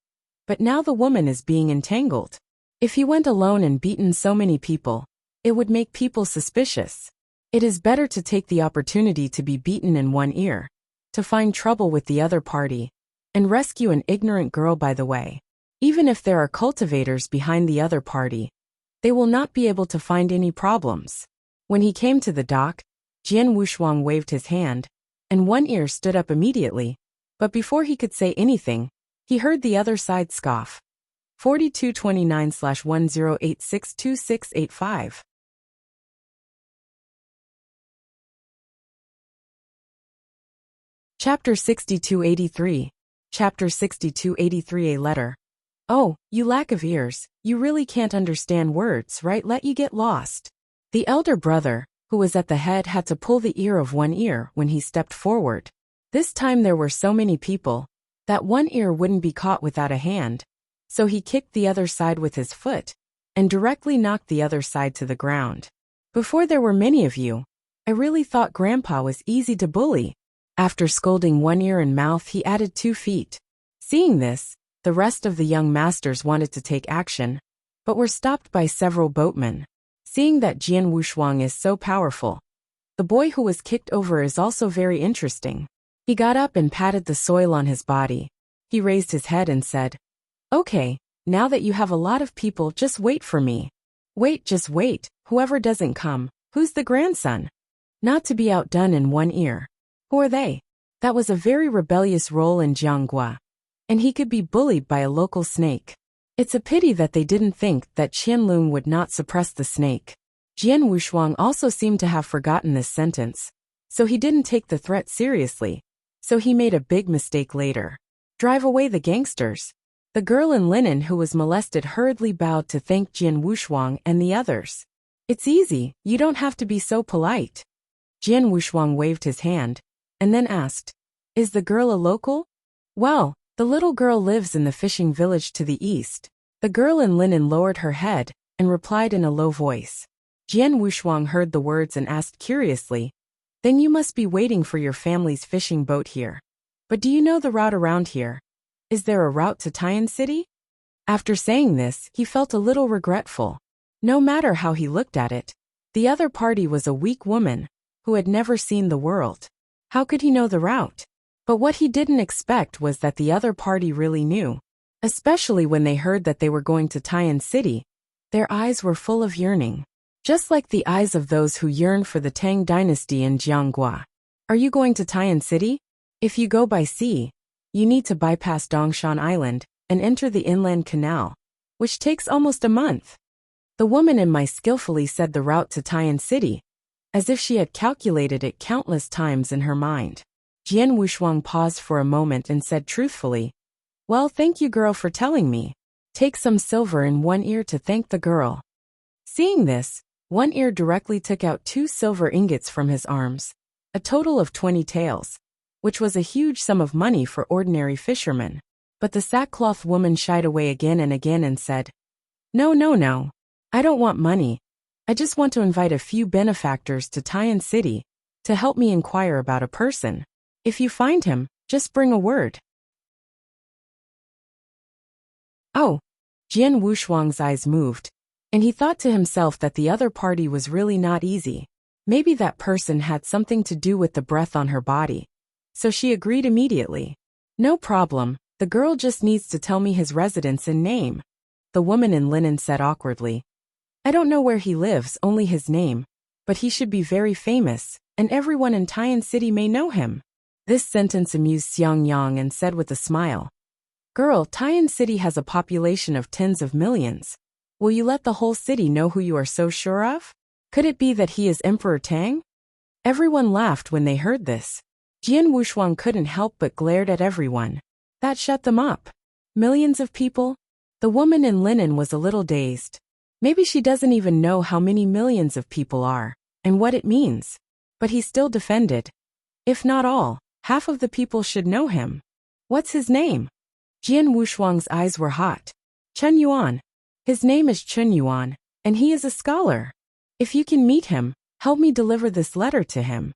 but now the woman is being entangled. If he went alone and beaten so many people, it would make people suspicious. It is better to take the opportunity to be beaten in One Ear, to find trouble with the other party, and rescue an ignorant girl by the way. Even if there are cultivators behind the other party, they will not be able to find any problems. When he came to the dock, Jian Wushuang waved his hand, and One Ear stood up immediately, but before he could say anything, he heard the other side scoff. 4229/10862685. Chapter 6283. Chapter 6283. A letter. "Oh, you lack of ears, you really can't understand words, right? Let you get lost." The elder brother, who was at the head, had to pull the ear of One Ear when he stepped forward. This time there were so many people that One Ear wouldn't be caught without a hand, So he kicked the other side with his foot and directly knocked the other side to the ground. Before there were many of you, I really thought Grandpa was easy to bully. After scolding 1 ear and mouth, he added 2 feet. Seeing this, the rest of the young masters wanted to take action, but were stopped by several boatmen. Seeing that Jian Wushuang is so powerful, the boy who was kicked over is also very interesting. He got up and patted the soil on his body. He raised his head and said, "Okay, now that you have a lot of people, just wait for me. Wait, just wait, whoever doesn't come, who's the grandson?" Not to be outdone in 1 ear. Who are they? That was a very rebellious role in Jianghua, and he could be bullied by a local snake. It's a pity that they didn't think that Qianlong would not suppress the snake. Jian Wushuang also seemed to have forgotten this sentence, so he didn't take the threat seriously, so he made a big mistake later. Drive away the gangsters. The girl in linen who was molested hurriedly bowed to thank Jian Wushuang and the others. "It's easy, you don't have to be so polite." Jian Wushuang waved his hand, and then asked, "Is the girl a local?" "Well, the little girl lives in the fishing village to the east." The girl in linen lowered her head and replied in a low voice. Jian Wushuang heard the words and asked curiously, "Then you must be waiting for your family's fishing boat here. But do you know the route around here? Is there a route to Tian City?" After saying this, he felt a little regretful. No matter how he looked at it, the other party was a weak woman who had never seen the world. How could he know the route? But what he didn't expect was that the other party really knew. Especially when they heard that they were going to Tian City, their eyes were full of yearning. Just like the eyes of those who yearn for the Tang dynasty in Jianghua. Are you going to Tian City? If you go by sea, you need to bypass Dongshan Island and enter the inland canal, which takes almost a month. The woman in my skillfully said the route to Tian City, as if she had calculated it countless times in her mind. Jian Wushuang paused for a moment and said truthfully, "Well, thank you, girl, for telling me. Take some silver in 1 ear to thank the girl." Seeing this, 1 ear directly took out 2 silver ingots from his arms, a total of 20 taels, which was a huge sum of money for ordinary fishermen. But the sackcloth woman shied away again and said, No, I don't want money. I just want to invite a few benefactors to Tian City to help me inquire about a person. If you find him, just bring a word." Oh, Jian Wushuang's eyes moved, and he thought to himself that the other party was really not easy. Maybe that person had something to do with the breath on her body. So she agreed immediately. "No problem, the girl just needs to tell me his residence and name." The woman in linen said awkwardly, "I don't know where he lives, only his name. But he should be very famous, and everyone in Tian City may know him." This sentence amused Xiang Yang and said with a smile, "Girl, Tian City has a population of tens of millions. Will you let the whole city know who you are so sure of? Could it be that he is Emperor Tang?" Everyone laughed when they heard this. Jian Wushuang couldn't help but glared at everyone. That shut them up. Millions of people? The woman in linen was a little dazed. Maybe she doesn't even know how many millions of people are, and what it means. But he still defended. If not all, half of the people should know him. What's his name? Jian Wushuang's eyes were hot. Chen Yuan. His name is Chen Yuan, and he is a scholar. If you can meet him, help me deliver this letter to him.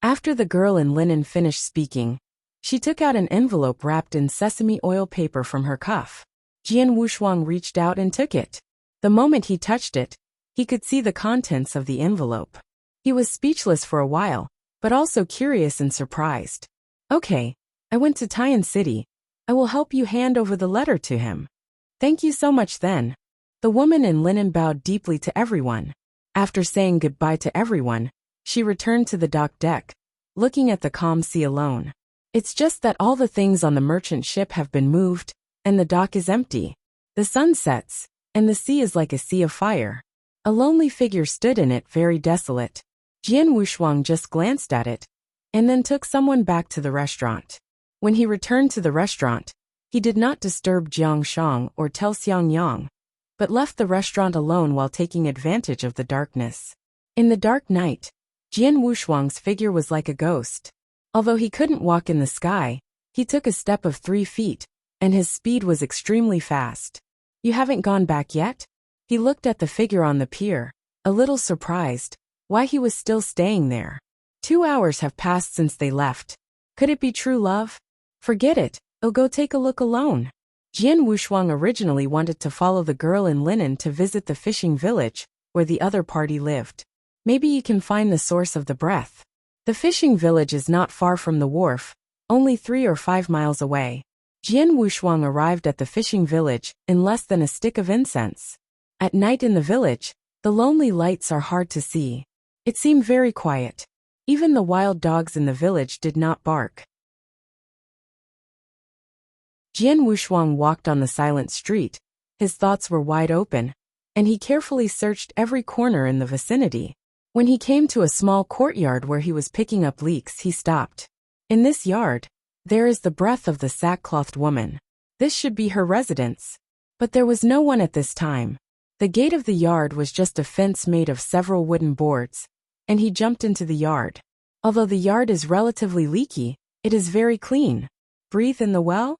After the girl in linen finished speaking, she took out an envelope wrapped in sesame oil paper from her cuff. Jian Wushuang reached out and took it. The moment he touched it, he could see the contents of the envelope. He was speechless for a while, but also curious and surprised. "Okay, I went to Tian City. I will help you hand over the letter to him." "Thank you so much then." The woman in linen bowed deeply to everyone. After saying goodbye to everyone, she returned to the dock deck, looking at the calm sea alone. It's just that all the things on the merchant ship have been moved, and the dock is empty. The sun sets, and the sea is like a sea of fire. A lonely figure stood in it, very desolate. Jian Wushuang just glanced at it, and then took someone back to the restaurant. When he returned to the restaurant, he did not disturb Jiang Shang or tell Xiang Yang, but left the restaurant alone while taking advantage of the darkness. In the dark night, Jian Wushuang's figure was like a ghost. Although he couldn't walk in the sky, he took a step of 3 feet, and his speed was extremely fast. You haven't gone back yet? He looked at the figure on the pier, a little surprised, why he was still staying there. 2 hours have passed since they left. Could it be true love? Forget it, I'll go take a look alone. Jian Wushuang originally wanted to follow the girl in linen to visit the fishing village, where the other party lived. Maybe you can find the source of the breath. The fishing village is not far from the wharf, only 3 or 5 miles away. Jian Wushuang arrived at the fishing village in less than a stick of incense. At night in the village, the lonely lights are hard to see. It seemed very quiet. Even the wild dogs in the village did not bark. Jian Wushuang walked on the silent street. His thoughts were wide open, and he carefully searched every corner in the vicinity. When he came to a small courtyard where he was picking up leeks, he stopped. In this yard, there is the breath of the sackclothed woman. This should be her residence. But there was no one at this time. The gate of the yard was just a fence made of several wooden boards, and he jumped into the yard. Although the yard is relatively leaky, it is very clean. Breathe in the well?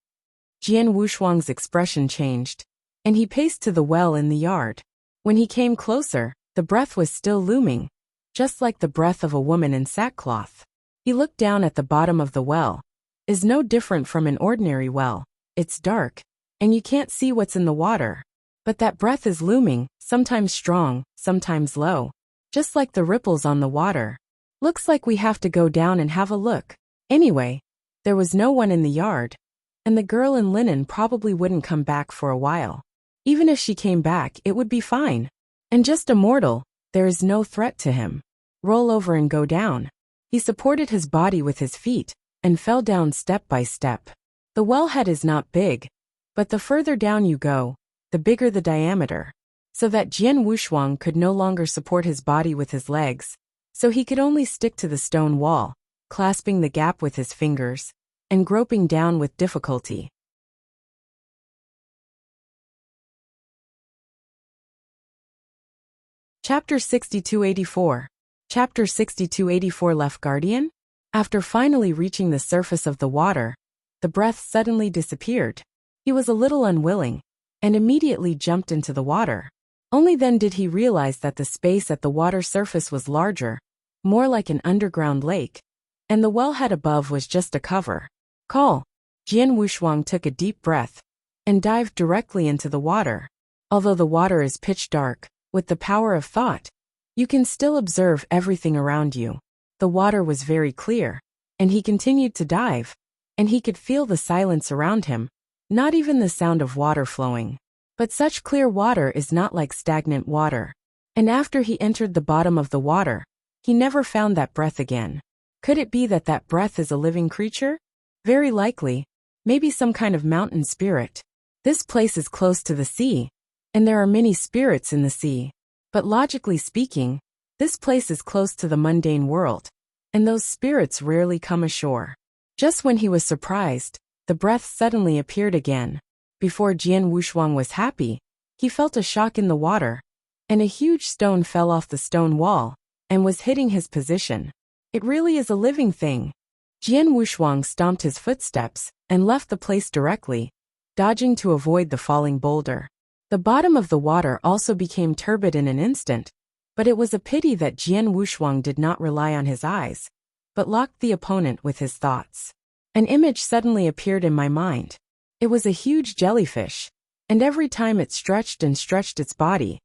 Jian Wushuang's expression changed, and he paced to the well in the yard. When he came closer, the breath was still looming, just like the breath of a woman in sackcloth. He looked down at the bottom of the well. Is no different from an ordinary well. It's dark, and you can't see what's in the water. But that breath is looming, sometimes strong, sometimes low, just like the ripples on the water. Looks like we have to go down and have a look. Anyway, there was no one in the yard, and the girl in linen probably wouldn't come back for a while. Even if she came back, it would be fine. And just a mortal, there is no threat to him. Roll over and go down. He supported his body with his feet, and fell down step by step. The wellhead is not big, but the further down you go, the bigger the diameter. So that Jian Wushuang could no longer support his body with his legs, so he could only stick to the stone wall, clasping the gap with his fingers, and groping down with difficulty. Chapter 6284. Chapter 6284 Left Guardian? After finally reaching the surface of the water, the breath suddenly disappeared. He was a little unwilling, and immediately jumped into the water. Only then did he realize that the space at the water surface was larger, more like an underground lake, and the wellhead above was just a cover. Call. Jian Wushuang took a deep breath, and dived directly into the water. Although the water is pitch dark, with the power of thought, you can still observe everything around you. The water was very clear, and he continued to dive, and he could feel the silence around him, not even the sound of water flowing. But such clear water is not like stagnant water. And after he entered the bottom of the water, he never found that breath again. Could it be that that breath is a living creature? Very likely, maybe some kind of mountain spirit. This place is close to the sea, and there are many spirits in the sea. But logically speaking, this place is close to the mundane world, and those spirits rarely come ashore. Just when he was surprised, the breath suddenly appeared again. Before Jian Wushuang was happy, he felt a shock in the water, and a huge stone fell off the stone wall, and was hitting his position. It really is a living thing. Jian Wushuang stomped his footsteps, and left the place directly, dodging to avoid the falling boulder. The bottom of the water also became turbid in an instant, but it was a pity that Jian Wushuang did not rely on his eyes, but locked the opponent with his thoughts. An image suddenly appeared in my mind. It was a huge jellyfish, and every time it stretched and stretched its body,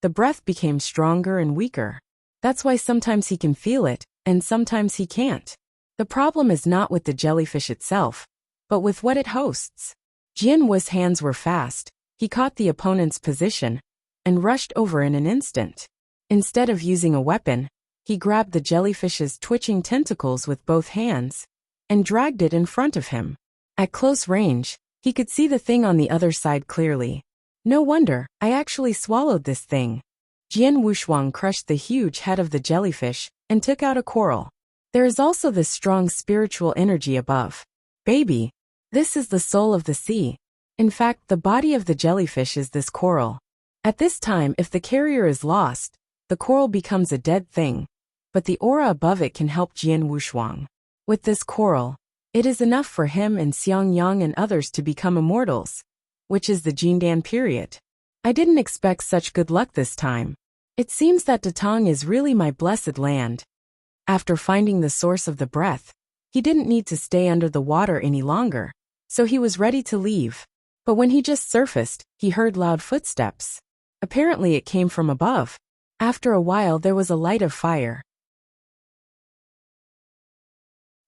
the breath became stronger and weaker. That's why sometimes he can feel it, and sometimes he can't. The problem is not with the jellyfish itself, but with what it hosts. Jian Wu's hands were fast. He caught the opponent's position, and rushed over in an instant. Instead of using a weapon, he grabbed the jellyfish's twitching tentacles with both hands, and dragged it in front of him. At close range, he could see the thing on the other side clearly. No wonder, I actually swallowed this thing. Jian Wushuang crushed the huge head of the jellyfish, and took out a coral. There is also this strong spiritual energy above. Baby, this is the soul of the sea. In fact, the body of the jellyfish is this coral. At this time, if the carrier is lost, the coral becomes a dead thing, but the aura above it can help Jian Wushuang. With this coral, It is enough for him and Xiang Yang and others to become immortals, which is the Jindan period. I didn't expect such good luck this time. It seems that Datong is really my blessed land. After finding the source of the breath, he didn't need to stay under the water any longer, so he was ready to leave. But when he just surfaced, he heard loud footsteps. Apparently it came from above. After a while there was a light of fire.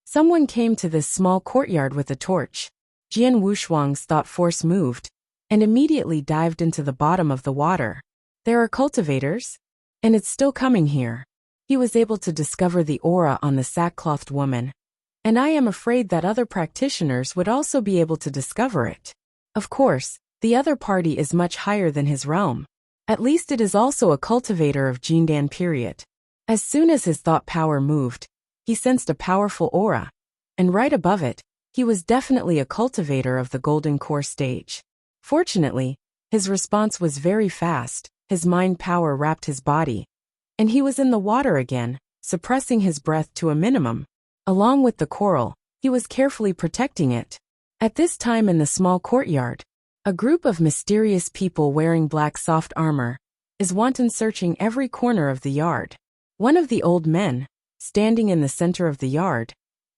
Someone came to this small courtyard with a torch. Jian Wushuang's thought force moved, and immediately dived into the bottom of the water. There are cultivators? And it's still coming here. He was able to discover the aura on the sackclothed woman. And I am afraid that other practitioners would also be able to discover it. Of course, the other party is much higher than his realm. At least it is also a cultivator of Jindan period. As soon as his thought power moved, he sensed a powerful aura. And right above it, he was definitely a cultivator of the golden core stage. Fortunately, his response was very fast, his mind power wrapped his body. And he was in the water again, suppressing his breath to a minimum. Along with the coral, he was carefully protecting it. At this time in the small courtyard, a group of mysterious people wearing black soft armor is wanton searching every corner of the yard. One of the old men, standing in the center of the yard,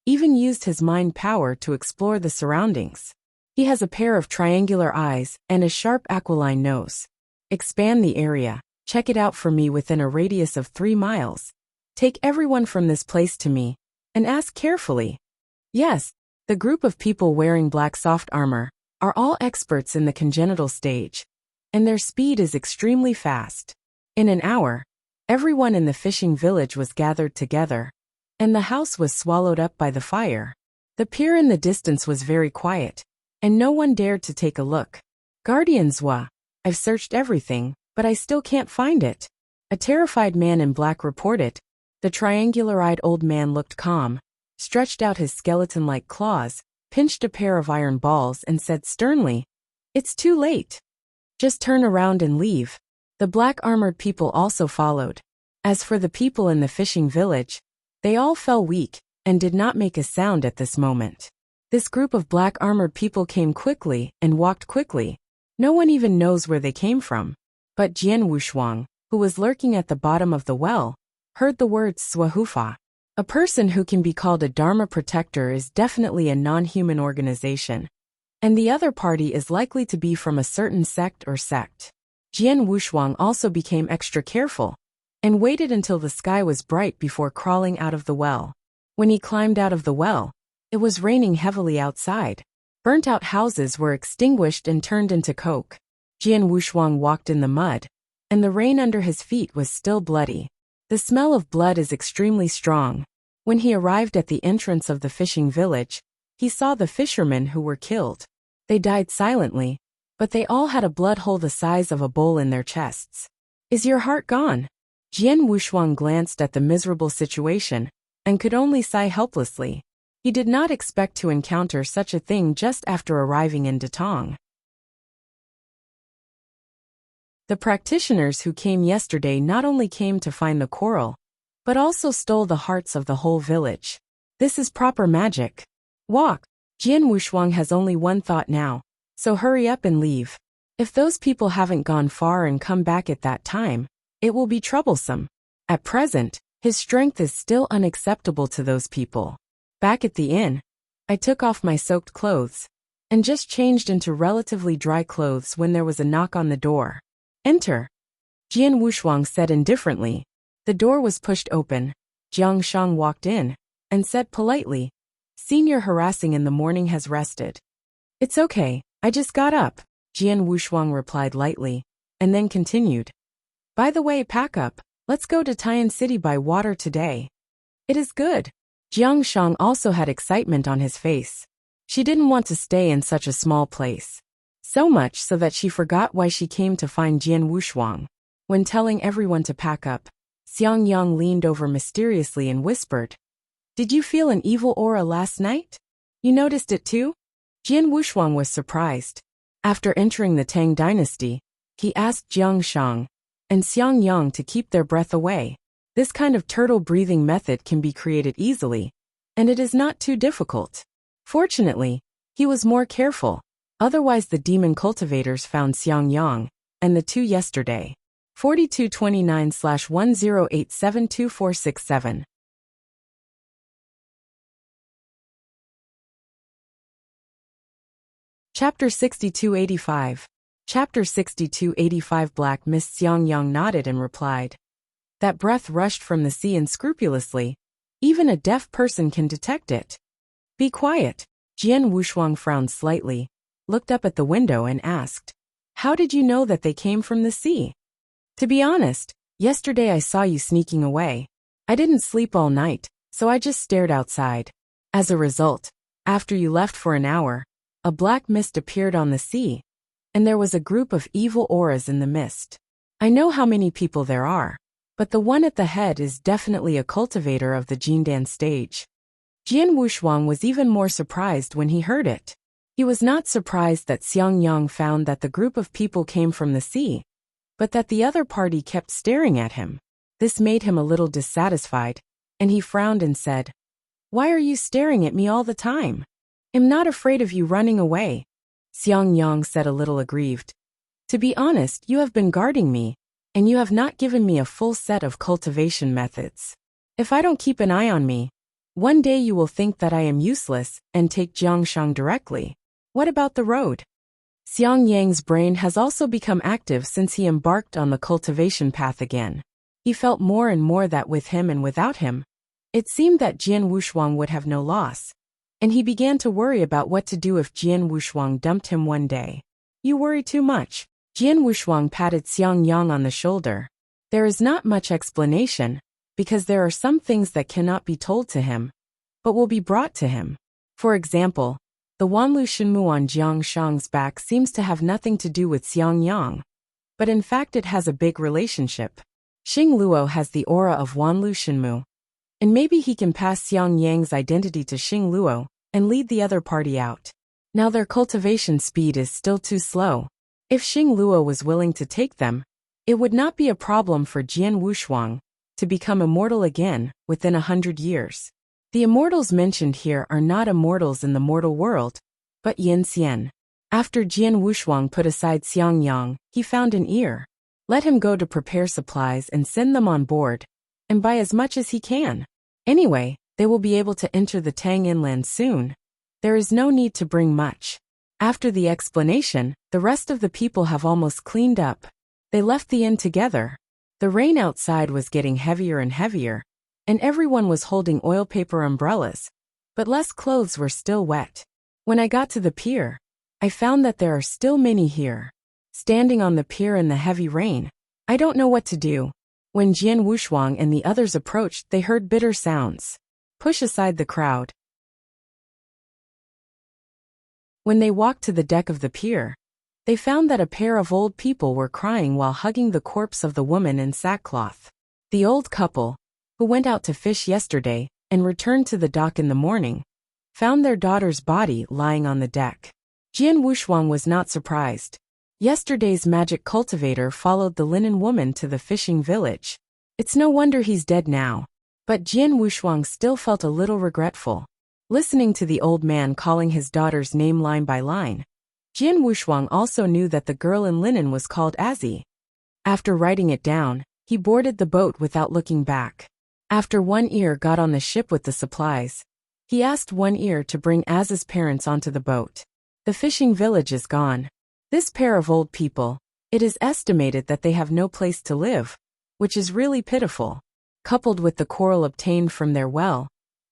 even used his mind power to explore the surroundings. He has a pair of triangular eyes and a sharp aquiline nose. Expand the area, check it out for me within a radius of 3 miles. Take everyone from this place to me, and ask carefully. Yes, the group of people wearing black soft armor are all experts in the congenital stage, and their speed is extremely fast. In an hour, everyone in the fishing village was gathered together, and the house was swallowed up by the fire. The pier in the distance was very quiet, and no one dared to take a look. Guardian Zhua, I've searched everything, but I still can't find it. A terrified man in black reported. The triangular-eyed old man looked calm, stretched out his skeleton-like claws, pinched a pair of iron balls and said sternly, "It's too late. Just turn around and leave." The black-armored people also followed. As for the people in the fishing village, they all fell weak and did not make a sound at this moment. This group of black-armored people came quickly and walked quickly. No one even knows where they came from. But Jian Wushuang, who was lurking at the bottom of the well, heard the words Swahufa. A person who can be called a Dharma protector is definitely a non-human organization, and the other party is likely to be from a certain sect or sect. Jian Wushuang also became extra careful, and waited until the sky was bright before crawling out of the well. When he climbed out of the well, it was raining heavily outside. Burnt-out houses were extinguished and turned into coke. Jian Wushuang walked in the mud, and the rain under his feet was still bloody. The smell of blood is extremely strong. When he arrived at the entrance of the fishing village, he saw the fishermen who were killed. They died silently, but they all had a blood hole the size of a bowl in their chests. Is your heart gone? Jian Wushuang glanced at the miserable situation, and could only sigh helplessly. He did not expect to encounter such a thing just after arriving in Datong. The practitioners who came yesterday not only came to find the coral, but also stole the hearts of the whole village. This is proper magic. Walk. Jian Wushuang has only one thought now, so hurry up and leave. If those people haven't gone far and come back at that time, it will be troublesome. At present, his strength is still unacceptable to those people. Back at the inn, I took off my soaked clothes, and just changed into relatively dry clothes when there was a knock on the door. Enter. Jian Wushuang said indifferently. The door was pushed open. Jiang Shang walked in, and said politely, "Senior harassing in the morning has rested." "It's okay, I just got up," Jian Wushuang replied lightly, and then continued. "By the way, pack up, let's go to Tian City by water today." "It is good." Jiang Shang also had excitement on his face. She didn't want to stay in such a small place. So much so that she forgot why she came to find Jian Wushuang. When telling everyone to pack up, Xiang Yang leaned over mysteriously and whispered, "Did you feel an evil aura last night? You noticed it too?" Jian Wushuang was surprised. After entering the Tang dynasty, he asked Jiang Shang and Xiang Yang to keep their breath away. This kind of turtle breathing method can be created easily, and it is not too difficult. Fortunately, he was more careful, otherwise the demon cultivators found Xiang Yang, and the two yesterday. 4229/10872467. Chapter 6285. Chapter 6285. Black Mist. Xiang Yang nodded and replied. That breath rushed from the sea unscrupulously. Even a deaf person can detect it. Be quiet. Jian Wushuang frowned slightly, looked up at the window and asked, How did you know that they came from the sea? To be honest, yesterday I saw you sneaking away. I didn't sleep all night, so I just stared outside. As a result, after you left for an hour, a black mist appeared on the sea, and there was a group of evil auras in the mist. I know how many people there are, but the one at the head is definitely a cultivator of the Jindan stage. Jian Wushuang was even more surprised when he heard it. He was not surprised that Xiang Yang found that the group of people came from the sea, but that the other party kept staring at him. This made him a little dissatisfied, and he frowned and said, Why are you staring at me all the time? I'm not afraid of you running away. Xiang Yang said a little aggrieved. To be honest, you have been guarding me, and you have not given me a full set of cultivation methods. If I don't keep an eye on me, one day you will think that I am useless and take Jiangshang directly. What about the road? Xiang Yang's brain has also become active since he embarked on the cultivation path again. He felt more and more that with him and without him, it seemed that Jian Wushuang would have no loss, and he began to worry about what to do if Jian Wushuang dumped him one day. You worry too much. Jian Wushuang patted Xiang Yang on the shoulder. There is not much explanation, because there are some things that cannot be told to him, but will be brought to him. For example, the Wanlu Shenmu on Jiangshang's back seems to have nothing to do with Xiang Yang, but in fact it has a big relationship. Xing Luo has the aura of Wanlu Shenmu, and maybe he can pass Xiang Yang's identity to Xing Luo and lead the other party out. Now their cultivation speed is still too slow. If Xing Luo was willing to take them, it would not be a problem for Jian Wushuang to become immortal again within 100 years. The immortals mentioned here are not immortals in the mortal world, but Yin Xian. After Jian Wushuang put aside Xiang Yang, he found an ear. Let him go to prepare supplies and send them on board, and buy as much as he can. Anyway, they will be able to enter the Tang inland soon. There is no need to bring much. After the explanation, the rest of the people have almost cleaned up. They left the inn together. The rain outside was getting heavier and heavier, and everyone was holding oil paper umbrellas, but less clothes were still wet. When I got to the pier, I found that there are still many here. Standing on the pier in the heavy rain, I don't know what to do. When Jian Wushuang and the others approached, they heard bitter sounds. Push aside the crowd. When they walked to the deck of the pier, they found that a pair of old people were crying while hugging the corpse of the woman in sackcloth. The old couple, who went out to fish yesterday and returned to the dock in the morning, found their daughter's body lying on the deck. Jian Wushuang was not surprised. Yesterday's magic cultivator followed the linen woman to the fishing village. It's no wonder he's dead now. But Jian Wushuang still felt a little regretful. Listening to the old man calling his daughter's name line by line, Jian Wushuang also knew that the girl in linen was called Azzy. After writing it down, he boarded the boat without looking back. After One Ear got on the ship with the supplies, he asked One Ear to bring Az's parents onto the boat. The fishing village is gone. This pair of old people, it is estimated that they have no place to live, which is really pitiful. Coupled with the coral obtained from their well,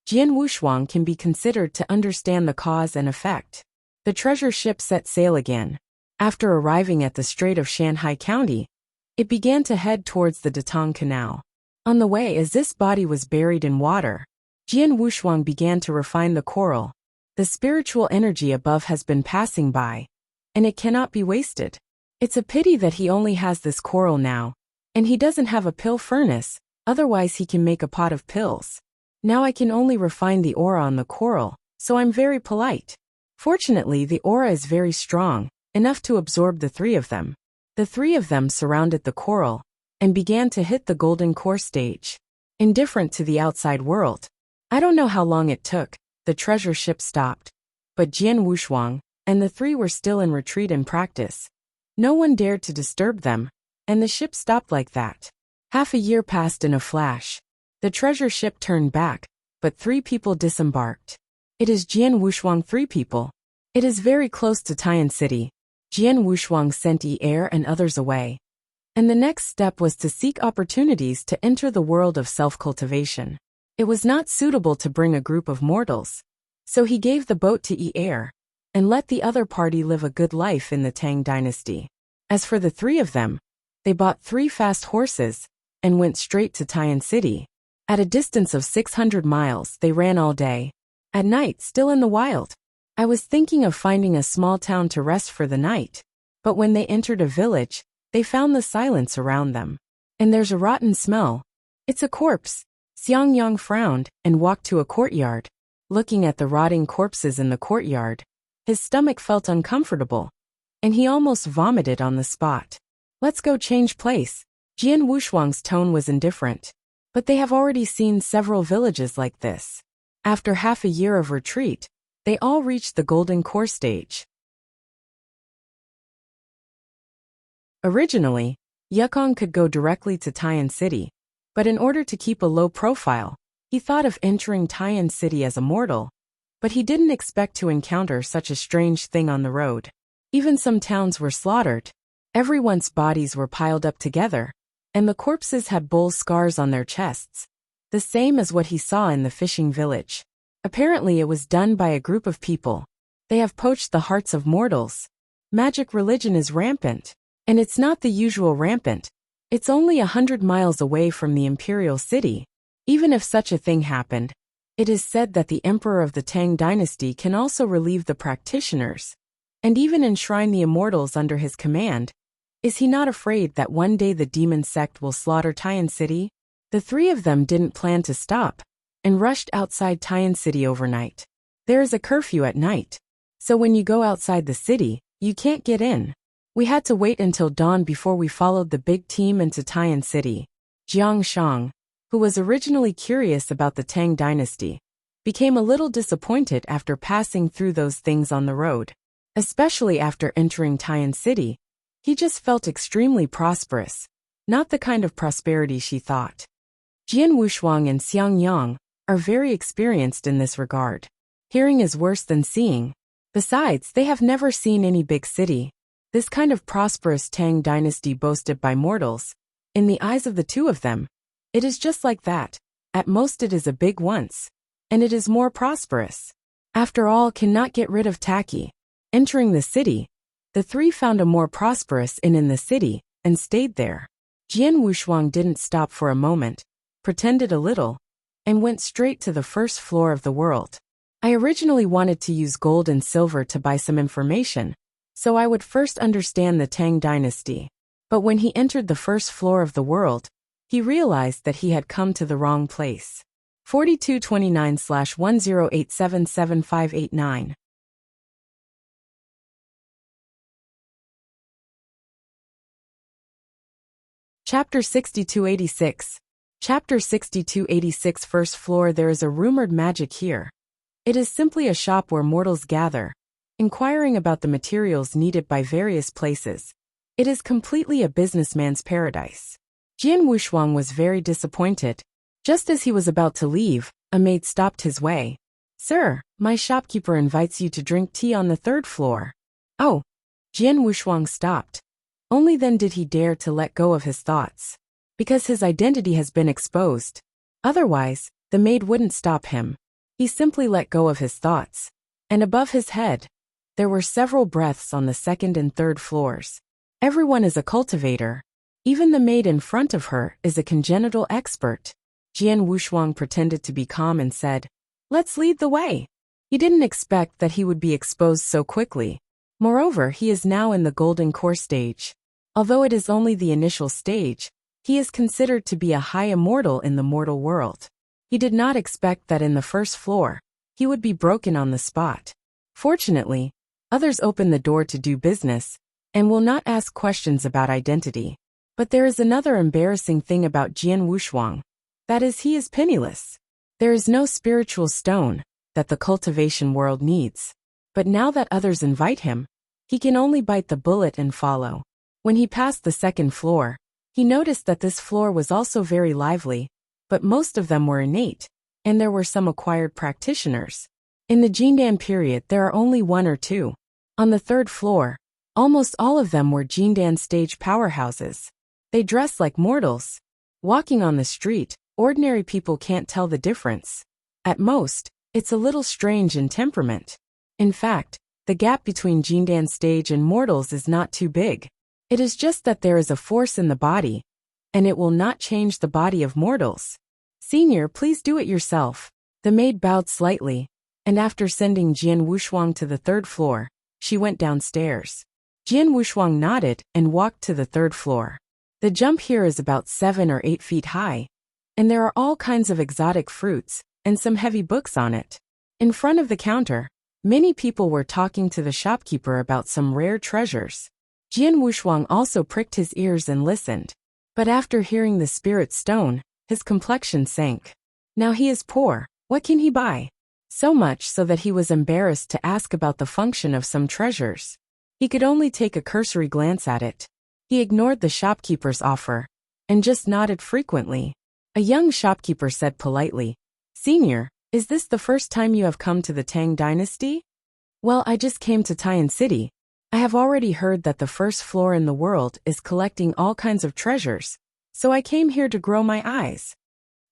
Jian Wushuang can be considered to understand the cause and effect. The treasure ship set sail again. After arriving at the Strait of Shanhai County, it began to head towards the Datong Canal. On the way, as this body was buried in water, Jian Wushuang began to refine the coral. The spiritual energy above has been passing by, and it cannot be wasted. It's a pity that he only has this coral now, and he doesn't have a pill furnace, otherwise he can make a pot of pills. Now I can only refine the aura on the coral, so I'm very polite. Fortunately, the aura is very strong, enough to absorb the three of them. The three of them surrounded the coral, and began to hit the golden core stage. Indifferent to the outside world. I don't know how long it took, the treasure ship stopped, but Jian Wushuang and the three were still in retreat in practice. No one dared to disturb them, and the ship stopped like that. Half a year passed in a flash. The treasure ship turned back, but 3 people disembarked. It is Jian Wushuang 3 people. It is very close to Tian City. Jian Wushuang sent Yi and others away. And the next step was to seek opportunities to enter the world of self-cultivation. It was not suitable to bring a group of mortals. So he gave the boat to Yi and let the other party live a good life in the Tang dynasty. As for the 3 of them, they bought 3 fast horses and went straight to Tian City. At a distance of 600 miles, they ran all day. At night, still in the wild. I was thinking of finding a small town to rest for the night. But when they entered a village, they found the silence around them. And there's a rotten smell. It's a corpse. Xiang Yang frowned and walked to a courtyard. Looking at the rotting corpses in the courtyard, his stomach felt uncomfortable, and he almost vomited on the spot. Let's go change place. Jian Wushuang's tone was indifferent. But they have already seen several villages like this. After half a year of retreat, they all reached the golden core stage. Originally, Yukong could go directly to Tian City, but in order to keep a low profile, he thought of entering Tian City as a mortal, but he didn't expect to encounter such a strange thing on the road. Even some towns were slaughtered. Everyone's bodies were piled up together, and the corpses had bull scars on their chests, the same as what he saw in the fishing village. Apparently it was done by a group of people. They have poached the hearts of mortals. Magic religion is rampant, and it's not the usual rampant. It's only 100 miles away from the imperial city. Even if such a thing happened, it is said that the emperor of the Tang dynasty can also relieve the practitioners, and even enshrine the immortals under his command. Is he not afraid that one day the demon sect will slaughter Tian City? The 3 of them didn't plan to stop, and rushed outside Tian City overnight. There is a curfew at night, so when you go outside the city, you can't get in. We had to wait until dawn before we followed the big team into Tian City. Jiang Shang, who was originally curious about the Tang dynasty, became a little disappointed after passing through those things on the road. Especially after entering Tian City, he just felt extremely prosperous, not the kind of prosperity she thought. Jian Wushuang and Xiang Yang are very experienced in this regard. Hearing is worse than seeing. Besides, they have never seen any big city. This kind of prosperous Tang dynasty boasted by mortals, in the eyes of the 2 of them, it is just like that. At most it is a big once, and it is more prosperous. After all, cannot get rid of tacky. Entering the city, the 3 found a more prosperous inn in the city, and stayed there. Jian Wushuang didn't stop for a moment, pretended a little, and went straight to the first floor of the world. I originally wanted to use gold and silver to buy some information, so I would first understand the Tang dynasty. But when he entered the first floor of the world, he realized that he had come to the wrong place. 4229/10877589. Chapter 6286. Chapter 6286. First floor. There is a rumored magic here. It is simply a shop where mortals gather, inquiring about the materials needed by various places. It is completely a businessman's paradise. Jian Wushuang was very disappointed. Just as he was about to leave, a maid stopped his way. "Sir, my shopkeeper invites you to drink tea on the 3rd floor." Oh! Jian Wushuang stopped. Only then did he dare to let go of his thoughts. Because his identity has been exposed. Otherwise, the maid wouldn't stop him. He simply let go of his thoughts. And above his head, there were several breaths on the 2nd and 3rd floors. Everyone is a cultivator. Even the maid in front of her is a congenital expert. Jian Wushuang pretended to be calm and said, "Let's lead the way." He didn't expect that he would be exposed so quickly. Moreover, he is now in the golden core stage. Although it is only the initial stage, he is considered to be a high immortal in the mortal world. He did not expect that in the first floor, he would be broken on the spot. Fortunately, others open the door to do business, and will not ask questions about identity. But there is another embarrassing thing about Jian Wushuang. That is, he is penniless. There is no spiritual stone that the cultivation world needs. But now that others invite him, he can only bite the bullet and follow. When he passed the second floor, he noticed that this floor was also very lively, but most of them were innate, and there were some acquired practitioners. In the Jindan period there are only one or two. On the third floor, almost all of them were Jindan stage powerhouses. They dress like mortals. Walking on the street, ordinary people can't tell the difference. At most, it's a little strange in temperament. In fact, the gap between Jindan stage and mortals is not too big. It is just that there is a force in the body, and it will not change the body of mortals. Senior, please do it yourself. The maid bowed slightly, and after sending Jian Wushuang to the third floor, she went downstairs. Jian Wushuang nodded and walked to the third floor. The jump here is about 7 or 8 feet high, and there are all kinds of exotic fruits and some heavy books on it. In front of the counter, many people were talking to the shopkeeper about some rare treasures. Jian Wushuang also pricked his ears and listened. But after hearing the spirit stone, his complexion sank. Now he is poor. What can he buy? So much so that he was embarrassed to ask about the function of some treasures. He could only take a cursory glance at it. He ignored the shopkeeper's offer and just nodded frequently. A young shopkeeper said politely, "Senior, is this the first time you have come to the Tang dynasty?" "Well, I just came to Taiyan City. I have already heard that the first floor in the world is collecting all kinds of treasures, so I came here to grow my eyes."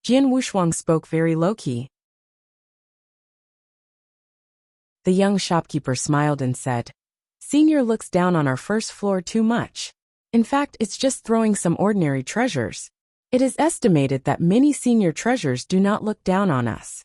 Jian Wushuang spoke very low-key. The young shopkeeper smiled and said, "Senior looks down on our first floor too much. In fact, it's just throwing some ordinary treasures. It is estimated that many senior treasures do not look down on us."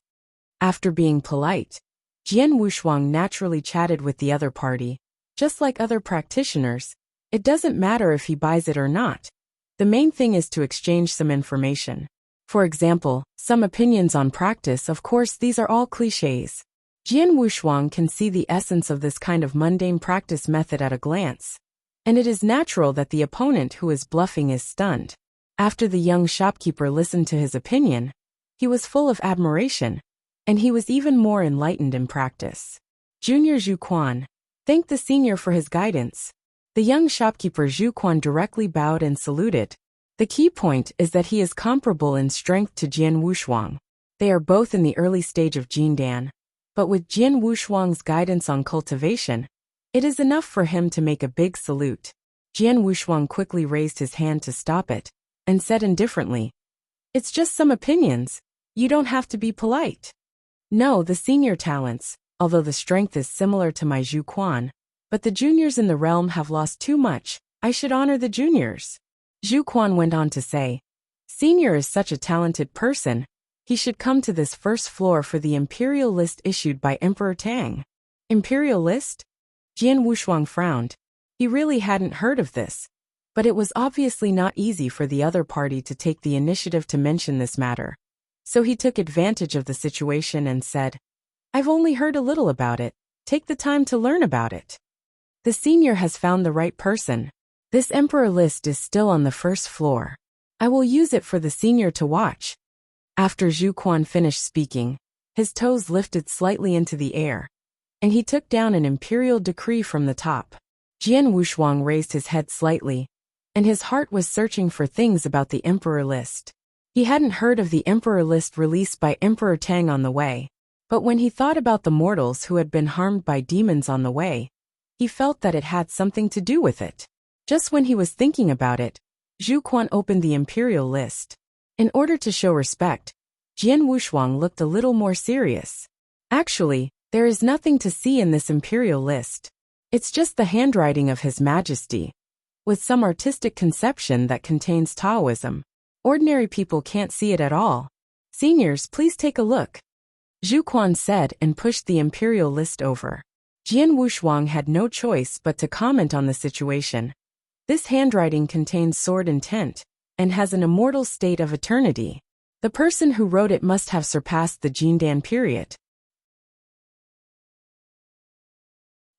After being polite, Jian Wushuang naturally chatted with the other party. Just like other practitioners, it doesn't matter if he buys it or not. The main thing is to exchange some information. For example, some opinions on practice. Of course, these are all clichés. Jian Wushuang can see the essence of this kind of mundane practice method at a glance, and it is natural that the opponent who is bluffing is stunned. After the young shopkeeper listened to his opinion, he was full of admiration, and he was even more enlightened in practice. Junior Zhu Quan thanked the senior for his guidance. The young shopkeeper Zhu Quan directly bowed and saluted. The key point is that he is comparable in strength to Jian Wushuang. They are both in the early stage of Jindan, but with Jian Wushuang's guidance on cultivation, it is enough for him to make a big salute. Jian Wushuang quickly raised his hand to stop it, and said indifferently, "It's just some opinions. You don't have to be polite." No, the senior talents, although the strength is similar to my Zhu Quan, but the juniors in the realm have lost too much. I should honor the juniors. Zhu Quan went on to say, "Senior is such a talented person. He should come to this first floor for the imperial list issued by Emperor Tang." Imperial list? Jian Wushuang frowned. He really hadn't heard of this, but it was obviously not easy for the other party to take the initiative to mention this matter. So he took advantage of the situation and said, "I've only heard a little about it. Take the time to learn about it." The senior has found the right person. This emperor list is still on the first floor. I will use it for the senior to watch. After Zhu Quan finished speaking, his toes lifted slightly into the air, and he took down an imperial decree from the top. Jian Wushuang raised his head slightly, and his heart was searching for things about the emperor list. He hadn't heard of the emperor list released by Emperor Tang on the way, but when he thought about the mortals who had been harmed by demons on the way, he felt that it had something to do with it. Just when he was thinking about it, Zhu Quan opened the imperial list. In order to show respect, Jian Wushuang looked a little more serious. Actually, there is nothing to see in this imperial list. It's just the handwriting of His Majesty, with some artistic conception that contains Taoism. Ordinary people can't see it at all. Seniors, please take a look. Zhu Quan said and pushed the imperial list over. Jian Wushuang had no choice but to comment on the situation. This handwriting contains sword intent, and has an immortal state of eternity. The person who wrote it must have surpassed the Jindan period.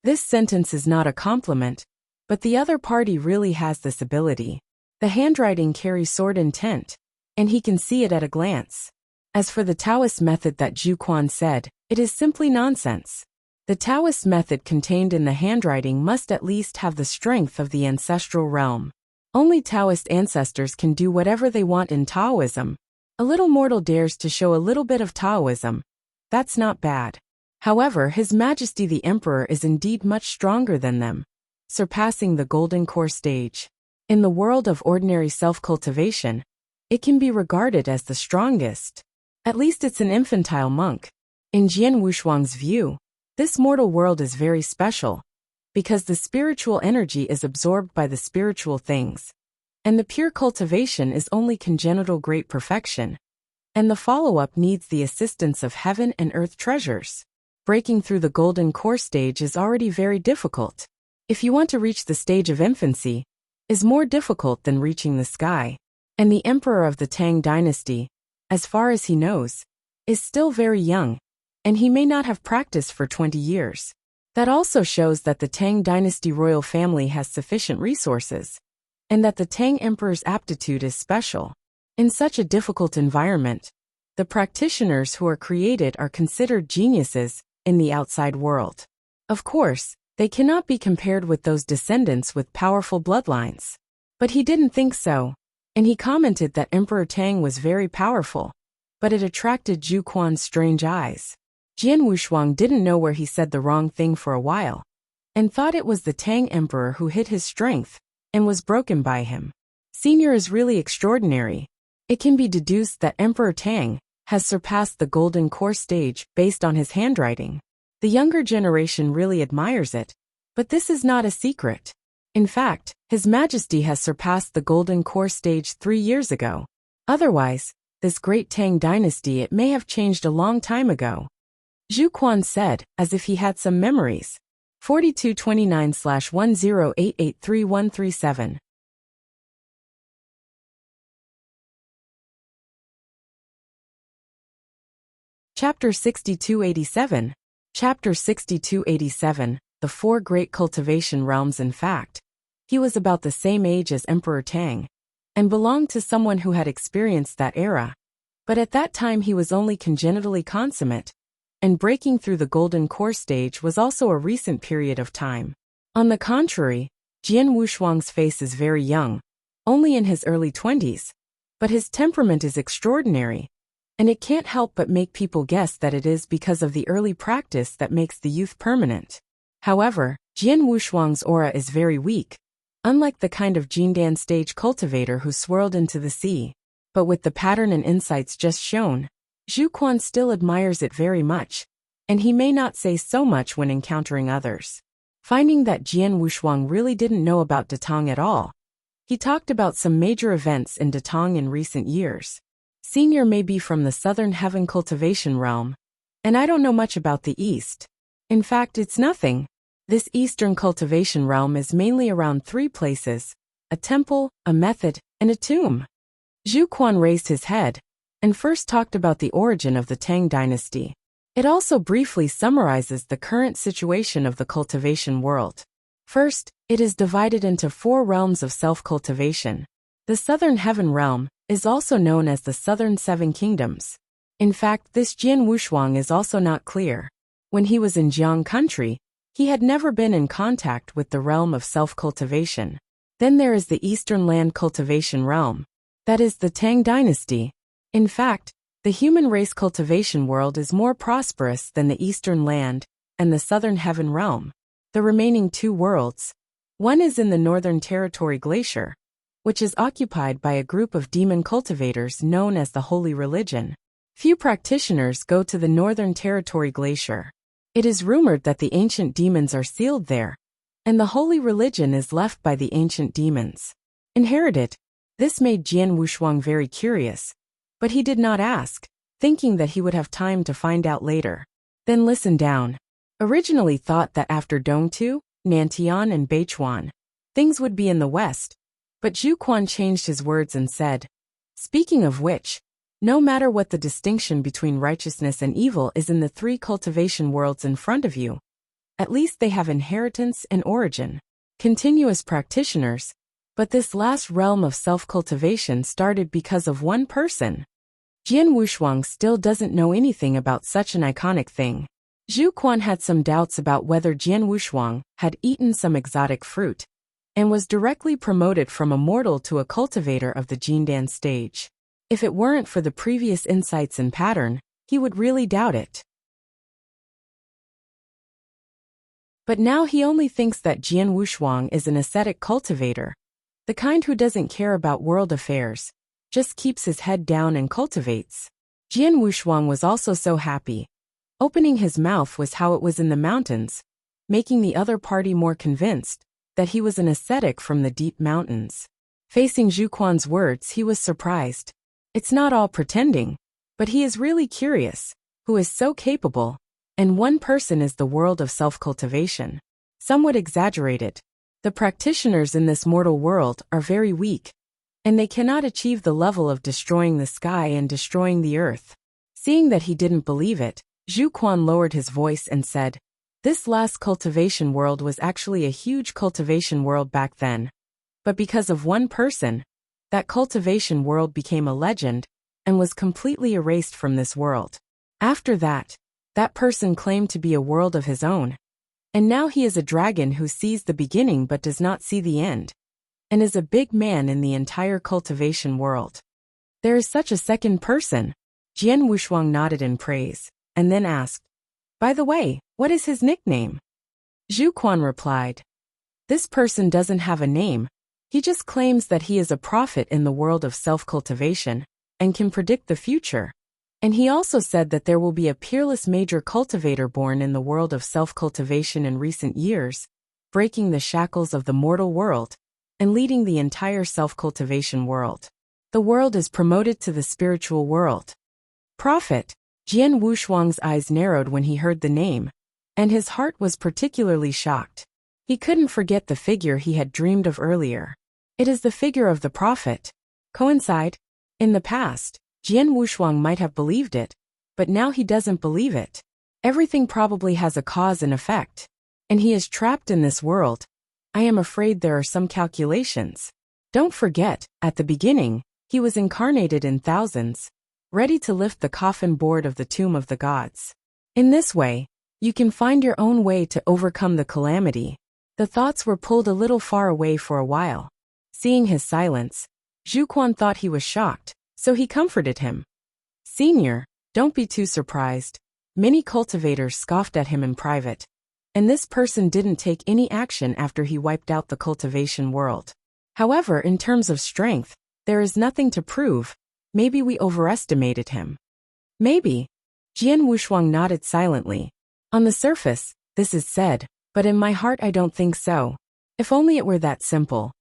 This sentence is not a compliment, but the other party really has this ability. The handwriting carries sword intent, and he can see it at a glance. As for the Taoist method that Zhu Quan said, it is simply nonsense. The Taoist method contained in the handwriting must at least have the strength of the ancestral realm. Only Taoist ancestors can do whatever they want in Taoism. A little mortal dares to show a little bit of Taoism. That's not bad. However, His Majesty the Emperor is indeed much stronger than them, surpassing the golden core stage. In the world of ordinary self-cultivation, it can be regarded as the strongest. At least it's an infantile monk. In Jian Wushuang's view, this mortal world is very special, because the spiritual energy is absorbed by the spiritual things, and the pure cultivation is only congenital great perfection, and the follow-up needs the assistance of heaven and earth treasures. Breaking through the golden core stage is already very difficult. If you want to reach the stage of infancy, is more difficult than reaching the sky. And the emperor of the Tang dynasty, as far as he knows, is still very young, and he may not have practiced for 20 years. That also shows that the Tang dynasty royal family has sufficient resources, and that the Tang emperor's aptitude is special. In such a difficult environment, the practitioners who are created are considered geniuses in the outside world. Of course, they cannot be compared with those descendants with powerful bloodlines. But he didn't think so, and he commented that Emperor Tang was very powerful, but it attracted Zhu Quan's strange eyes. Jian Wushuang didn't know where he said the wrong thing for a while, and thought it was the Tang emperor who hid his strength, and was broken by him. Senior is really extraordinary. It can be deduced that Emperor Tang has surpassed the golden core stage based on his handwriting. The younger generation really admires it, but this is not a secret. In fact, His Majesty has surpassed the golden core stage 3 years ago. Otherwise, this great Tang dynasty it may have changed a long time ago. Zhu Quan said, as if he had some memories. 4229/10883137. Chapter 6287. Chapter 6287, The Four Great Cultivation Realms. In fact, he was about the same age as Emperor Tang, and belonged to someone who had experienced that era. But at that time he was only congenitally consummate, and breaking through the golden core stage was also a recent period of time. On the contrary, Jian Wushuang's face is very young, only in his early 20s, but his temperament is extraordinary, and it can't help but make people guess that it is because of the early practice that makes the youth permanent. However, Jian Wushuang's aura is very weak, unlike the kind of Jindan stage cultivator who swirled into the sea. But with the pattern and insights just shown, Zhu Quan still admires it very much, and he may not say so much when encountering others. Finding that Jian Wushuang really didn't know about Datong at all, he talked about some major events in Datong in recent years. Senior may be from the southern heaven cultivation realm, and I don't know much about the east. In fact, it's nothing. This eastern cultivation realm is mainly around 3 places: a temple, a method, and a tomb. Zhu Quan raised his head, and first talked about the origin of the Tang dynasty. It also briefly summarizes the current situation of the cultivation world. First, it is divided into 4 realms of self-cultivation. The southern heaven realm is also known as the southern 7 kingdoms. In fact, this Jian Wushuang is also not clear. When he was in Jiang country, he had never been in contact with the realm of self-cultivation. Then there is the eastern land cultivation realm. That is the Tang dynasty. In fact, the human race cultivation world is more prosperous than the eastern land and the southern heaven realm. The remaining 2 worlds. One is in the northern territory glacier, which is occupied by a group of demon cultivators known as the Holy Religion. Few practitioners go to the northern territory glacier. It is rumored that the ancient demons are sealed there, and the Holy Religion is left by the ancient demons. Inherited. This made Jian Wushuang very curious, but he did not ask, thinking that he would have time to find out later. Then listen down. Originally thought that after Dongtu, Nantian and Beichuan, things would be in the west, but Zhu Quan changed his words and said, "Speaking of which, no matter what the distinction between righteousness and evil is in the 3 cultivation worlds in front of you, at least they have inheritance and origin. Continuous practitioners, but this last realm of self-cultivation started because of one person." Jian Wushuang still doesn't know anything about such an iconic thing. Zhu Quan had some doubts about whether Jian Wushuang had eaten some exotic fruit, and was directly promoted from a mortal to a cultivator of the Jindan stage. If it weren't for the previous insights and pattern, he would really doubt it. But now he only thinks that Jian Wushuang is an ascetic cultivator, the kind who doesn't care about world affairs, just keeps his head down and cultivates. Jian Wushuang was also so happy. Opening his mouth was how it was in the mountains, making the other party more convinced that he was an ascetic from the deep mountains. Facing Zhu Quan's words, he was surprised. It's not all pretending, but he is really curious, who is so capable, and one person is the world of self-cultivation. Some would exaggerate it. The practitioners in this mortal world are very weak, and they cannot achieve the level of destroying the sky and destroying the earth. Seeing that he didn't believe it, Zhu Quan lowered his voice and said, "This last cultivation world was actually a huge cultivation world back then. But because of one person, that cultivation world became a legend and was completely erased from this world. After that, that person claimed to be a world of his own. And now he is a dragon who sees the beginning but does not see the end, and is a big man in the entire cultivation world." "There is such a second person." Jian Wushuang nodded in praise, and then asked, "By the way, what is his nickname?" Zhu Quan replied, "This person doesn't have a name. He just claims that he is a prophet in the world of self-cultivation, and can predict the future. And he also said that there will be a peerless major cultivator born in the world of self-cultivation in recent years, breaking the shackles of the mortal world, and leading the entire self-cultivation world. The world is promoted to the spiritual world." Prophet. Jian Wushuang's eyes narrowed when he heard the name, and his heart was particularly shocked. He couldn't forget the figure he had dreamed of earlier. It is the figure of the prophet. Coincide? In the past, Jian Wushuang might have believed it, but now he doesn't believe it. Everything probably has a cause and effect, and he is trapped in this world. I am afraid there are some calculations. Don't forget, at the beginning, he was incarnated in thousands, ready to lift the coffin board of the tomb of the gods. In this way, you can find your own way to overcome the calamity. The thoughts were pulled a little far away for a while. Seeing his silence, Zhu Quan thought he was shocked, so he comforted him. "Senior, don't be too surprised. Many cultivators scoffed at him in private, and this person didn't take any action after he wiped out the cultivation world. However, in terms of strength, there is nothing to prove. Maybe we overestimated him." "Maybe." Jian Wushuang nodded silently. "On the surface, this is said, but in my heart I don't think so. If only it were that simple.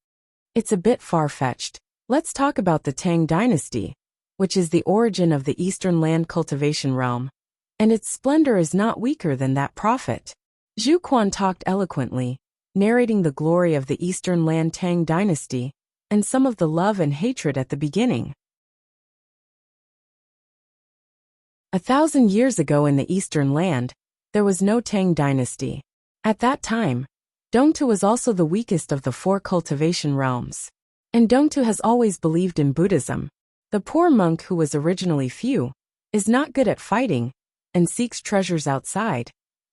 It's a bit far-fetched. Let's talk about the Tang dynasty, which is the origin of the Eastern land cultivation realm, and its splendor is not weaker than that prophet." Zhu Quan talked eloquently, narrating the glory of the Eastern land Tang dynasty, and some of the love and hatred at the beginning. 1,000 years ago in the Eastern land, there was no Tang dynasty. At that time, Dongtu was also the weakest of the 4 cultivation realms. And Dongtu has always believed in Buddhism. The poor monk who was originally few, is not good at fighting, and seeks treasures outside,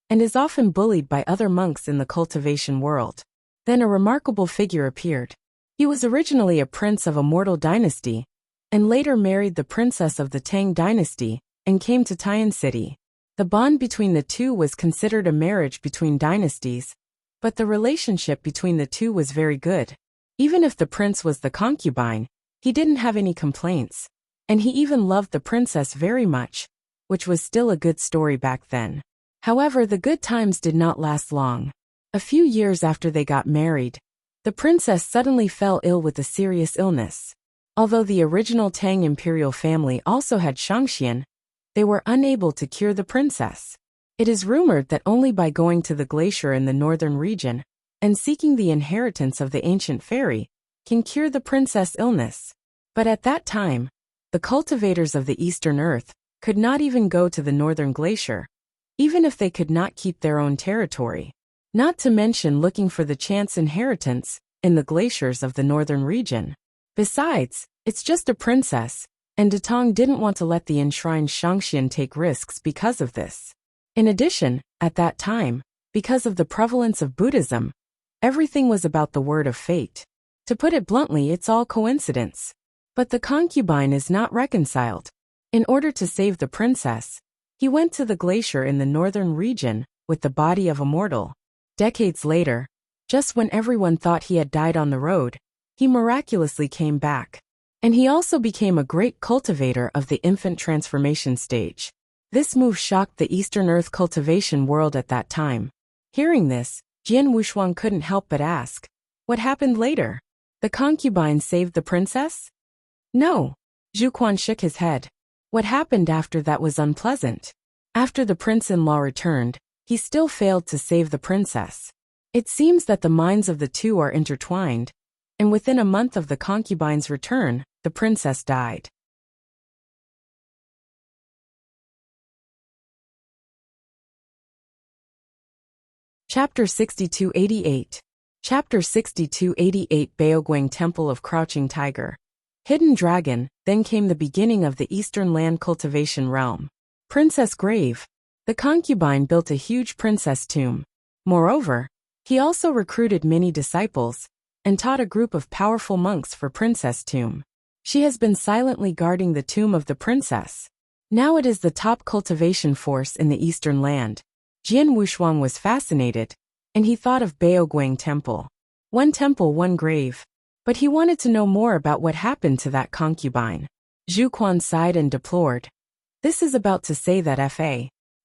and is often bullied by other monks in the cultivation world. Then a remarkable figure appeared. He was originally a prince of a mortal dynasty, and later married the princess of the Tang dynasty, and came to Tian City. The bond between the two was considered a marriage between dynasties, but the relationship between the two was very good. Even if the prince was the concubine, he didn't have any complaints, and he even loved the princess very much, which was still a good story back then. However, the good times did not last long. A few years after they got married, the princess suddenly fell ill with a serious illness. Although the original Tang imperial family also had Shangxian, they were unable to cure the princess. It is rumored that only by going to the glacier in the northern region, and seeking the inheritance of the ancient fairy, can cure the princess' illness. But at that time, the cultivators of the eastern earth could not even go to the northern glacier, even if they could not keep their own territory. Not to mention looking for the chance inheritance in the glaciers of the northern region. Besides, it's just a princess, and Datong didn't want to let the enshrined Shangxian take risks because of this. In addition, at that time, because of the prevalence of Buddhism, everything was about the word of fate. To put it bluntly, it's all coincidence. But the concubine is not reconciled. In order to save the princess, he went to the glacier in the northern region with the body of a mortal. Decades later, just when everyone thought he had died on the road, he miraculously came back. And he also became a great cultivator of the infant transformation stage. This move shocked the Eastern Earth cultivation world at that time. Hearing this, Jian Wushuang couldn't help but ask, what happened later? The concubine saved the princess? No. Zhu Quan shook his head. What happened after that was unpleasant. After the prince-in-law returned, he still failed to save the princess. It seems that the minds of the two are intertwined, and within a month of the concubine's return, the princess died. Chapter 6288. Chapter 6288 Baoguang Temple of Crouching Tiger. Hidden Dragon. Then came the beginning of the Eastern Land Cultivation Realm. Princess Grave. The concubine built a huge princess tomb. Moreover, he also recruited many disciples and taught a group of powerful monks for Princess Tomb. She has been silently guarding the tomb of the princess. Now it is the top cultivation force in the Eastern Land. Jian Wushuang was fascinated, and he thought of Baoguang Temple. One temple, one grave. But he wanted to know more about what happened to that concubine. Zhu Quan sighed and deplored. This is about to say that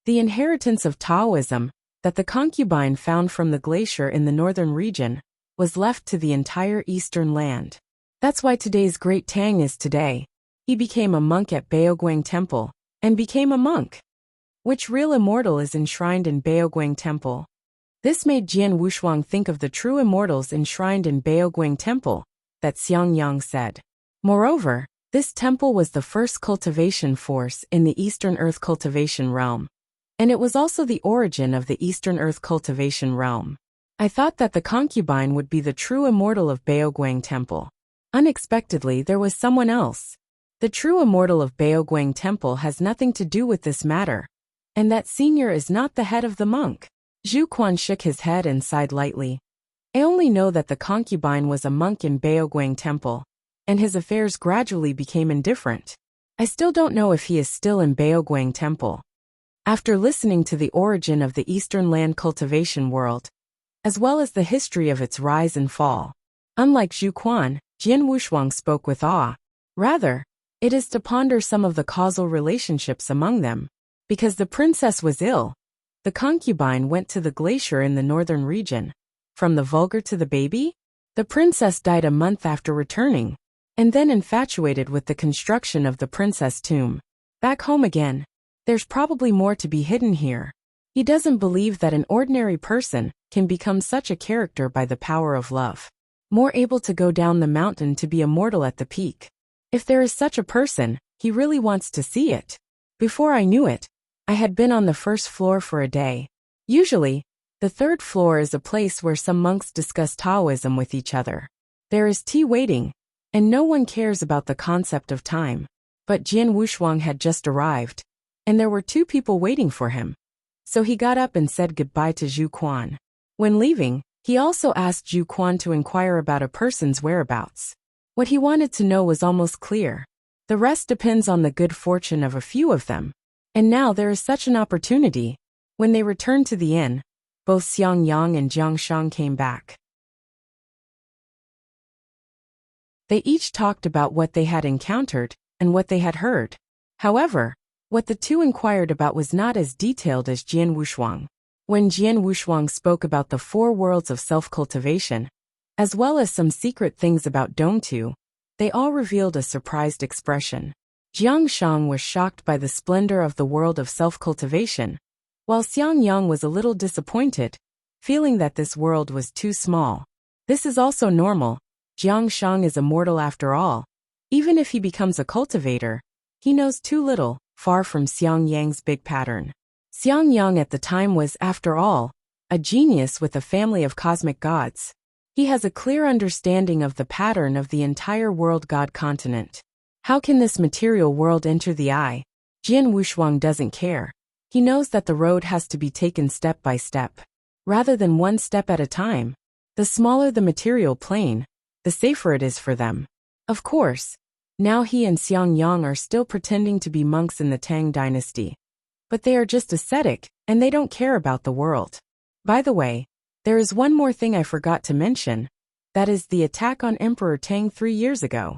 the inheritance of Taoism, that the concubine found from the glacier in the northern region, was left to the entire Eastern Land. That's why today's Great Tang is today. He became a monk at Baoguang Temple, and became a monk. Which real immortal is enshrined in Baoguang Temple? This made Jian Wushuang think of the true immortals enshrined in Baoguang Temple, that Xiang Yang said. Moreover, this temple was the first cultivation force in the Eastern Earth cultivation realm. And it was also the origin of the Eastern Earth cultivation realm. I thought that the concubine would be the true immortal of Baoguang Temple. Unexpectedly, there was someone else. The true immortal of Baoguang Temple has nothing to do with this matter. And that senior is not the head of the monk. Zhu Quan shook his head and sighed lightly. I only know that the concubine was a monk in Baoguang Temple, and his affairs gradually became indifferent. I still don't know if he is still in Baoguang Temple. After listening to the origin of the Eastern Land cultivation world, as well as the history of its rise and fall, unlike Zhu Quan, Jian Wushuang spoke with awe. Rather, it is to ponder some of the causal relationships among them. Because the princess was ill, the concubine went to the glacier in the northern region. From the vulgar to the baby? The princess died a month after returning, and then infatuated with the construction of the princess tomb. Back home again. There's probably more to be hidden here. He doesn't believe that an ordinary person can become such a character by the power of love. More able to go down the mountain to be immortal at the peak. If there is such a person, he really wants to see it. Before I knew it, I had been on the first floor for a day. Usually, the third floor is a place where some monks discuss Taoism with each other. There is tea waiting, and no one cares about the concept of time. But Jian Wushuang had just arrived, and there were two people waiting for him. So he got up and said goodbye to Zhu Quan. When leaving, he also asked Zhu Quan to inquire about a person's whereabouts. What he wanted to know was almost clear. The rest depends on the good fortune of a few of them. And now there is such an opportunity. When they returned to the inn, both Xiang Yang and Jiang Shang came back. They each talked about what they had encountered and what they had heard. However, what the two inquired about was not as detailed as Jian Wushuang. When Jian Wushuang spoke about the four worlds of self-cultivation, as well as some secret things about Dongtu, they all revealed a surprised expression. Jiang Shang was shocked by the splendor of the world of self-cultivation, while Xiang Yang was a little disappointed, feeling that this world was too small. This is also normal. Jiang Shang is immortal after all. Even if he becomes a cultivator, he knows too little, far from Xiang Yang's big pattern. Xiang Yang at the time was, after all, a genius with a family of cosmic gods. He has a clear understanding of the pattern of the entire world god continent. How can this material world enter the eye? Jian Wushuang doesn't care. He knows that the road has to be taken step by step, rather than one step at a time. The smaller the material plane, the safer it is for them. Of course, now he and Xiang Yang are still pretending to be monks in the Tang dynasty. But they are just ascetic, and they don't care about the world. By the way, there is one more thing I forgot to mention. That is the attack on Emperor Tang 3 years ago.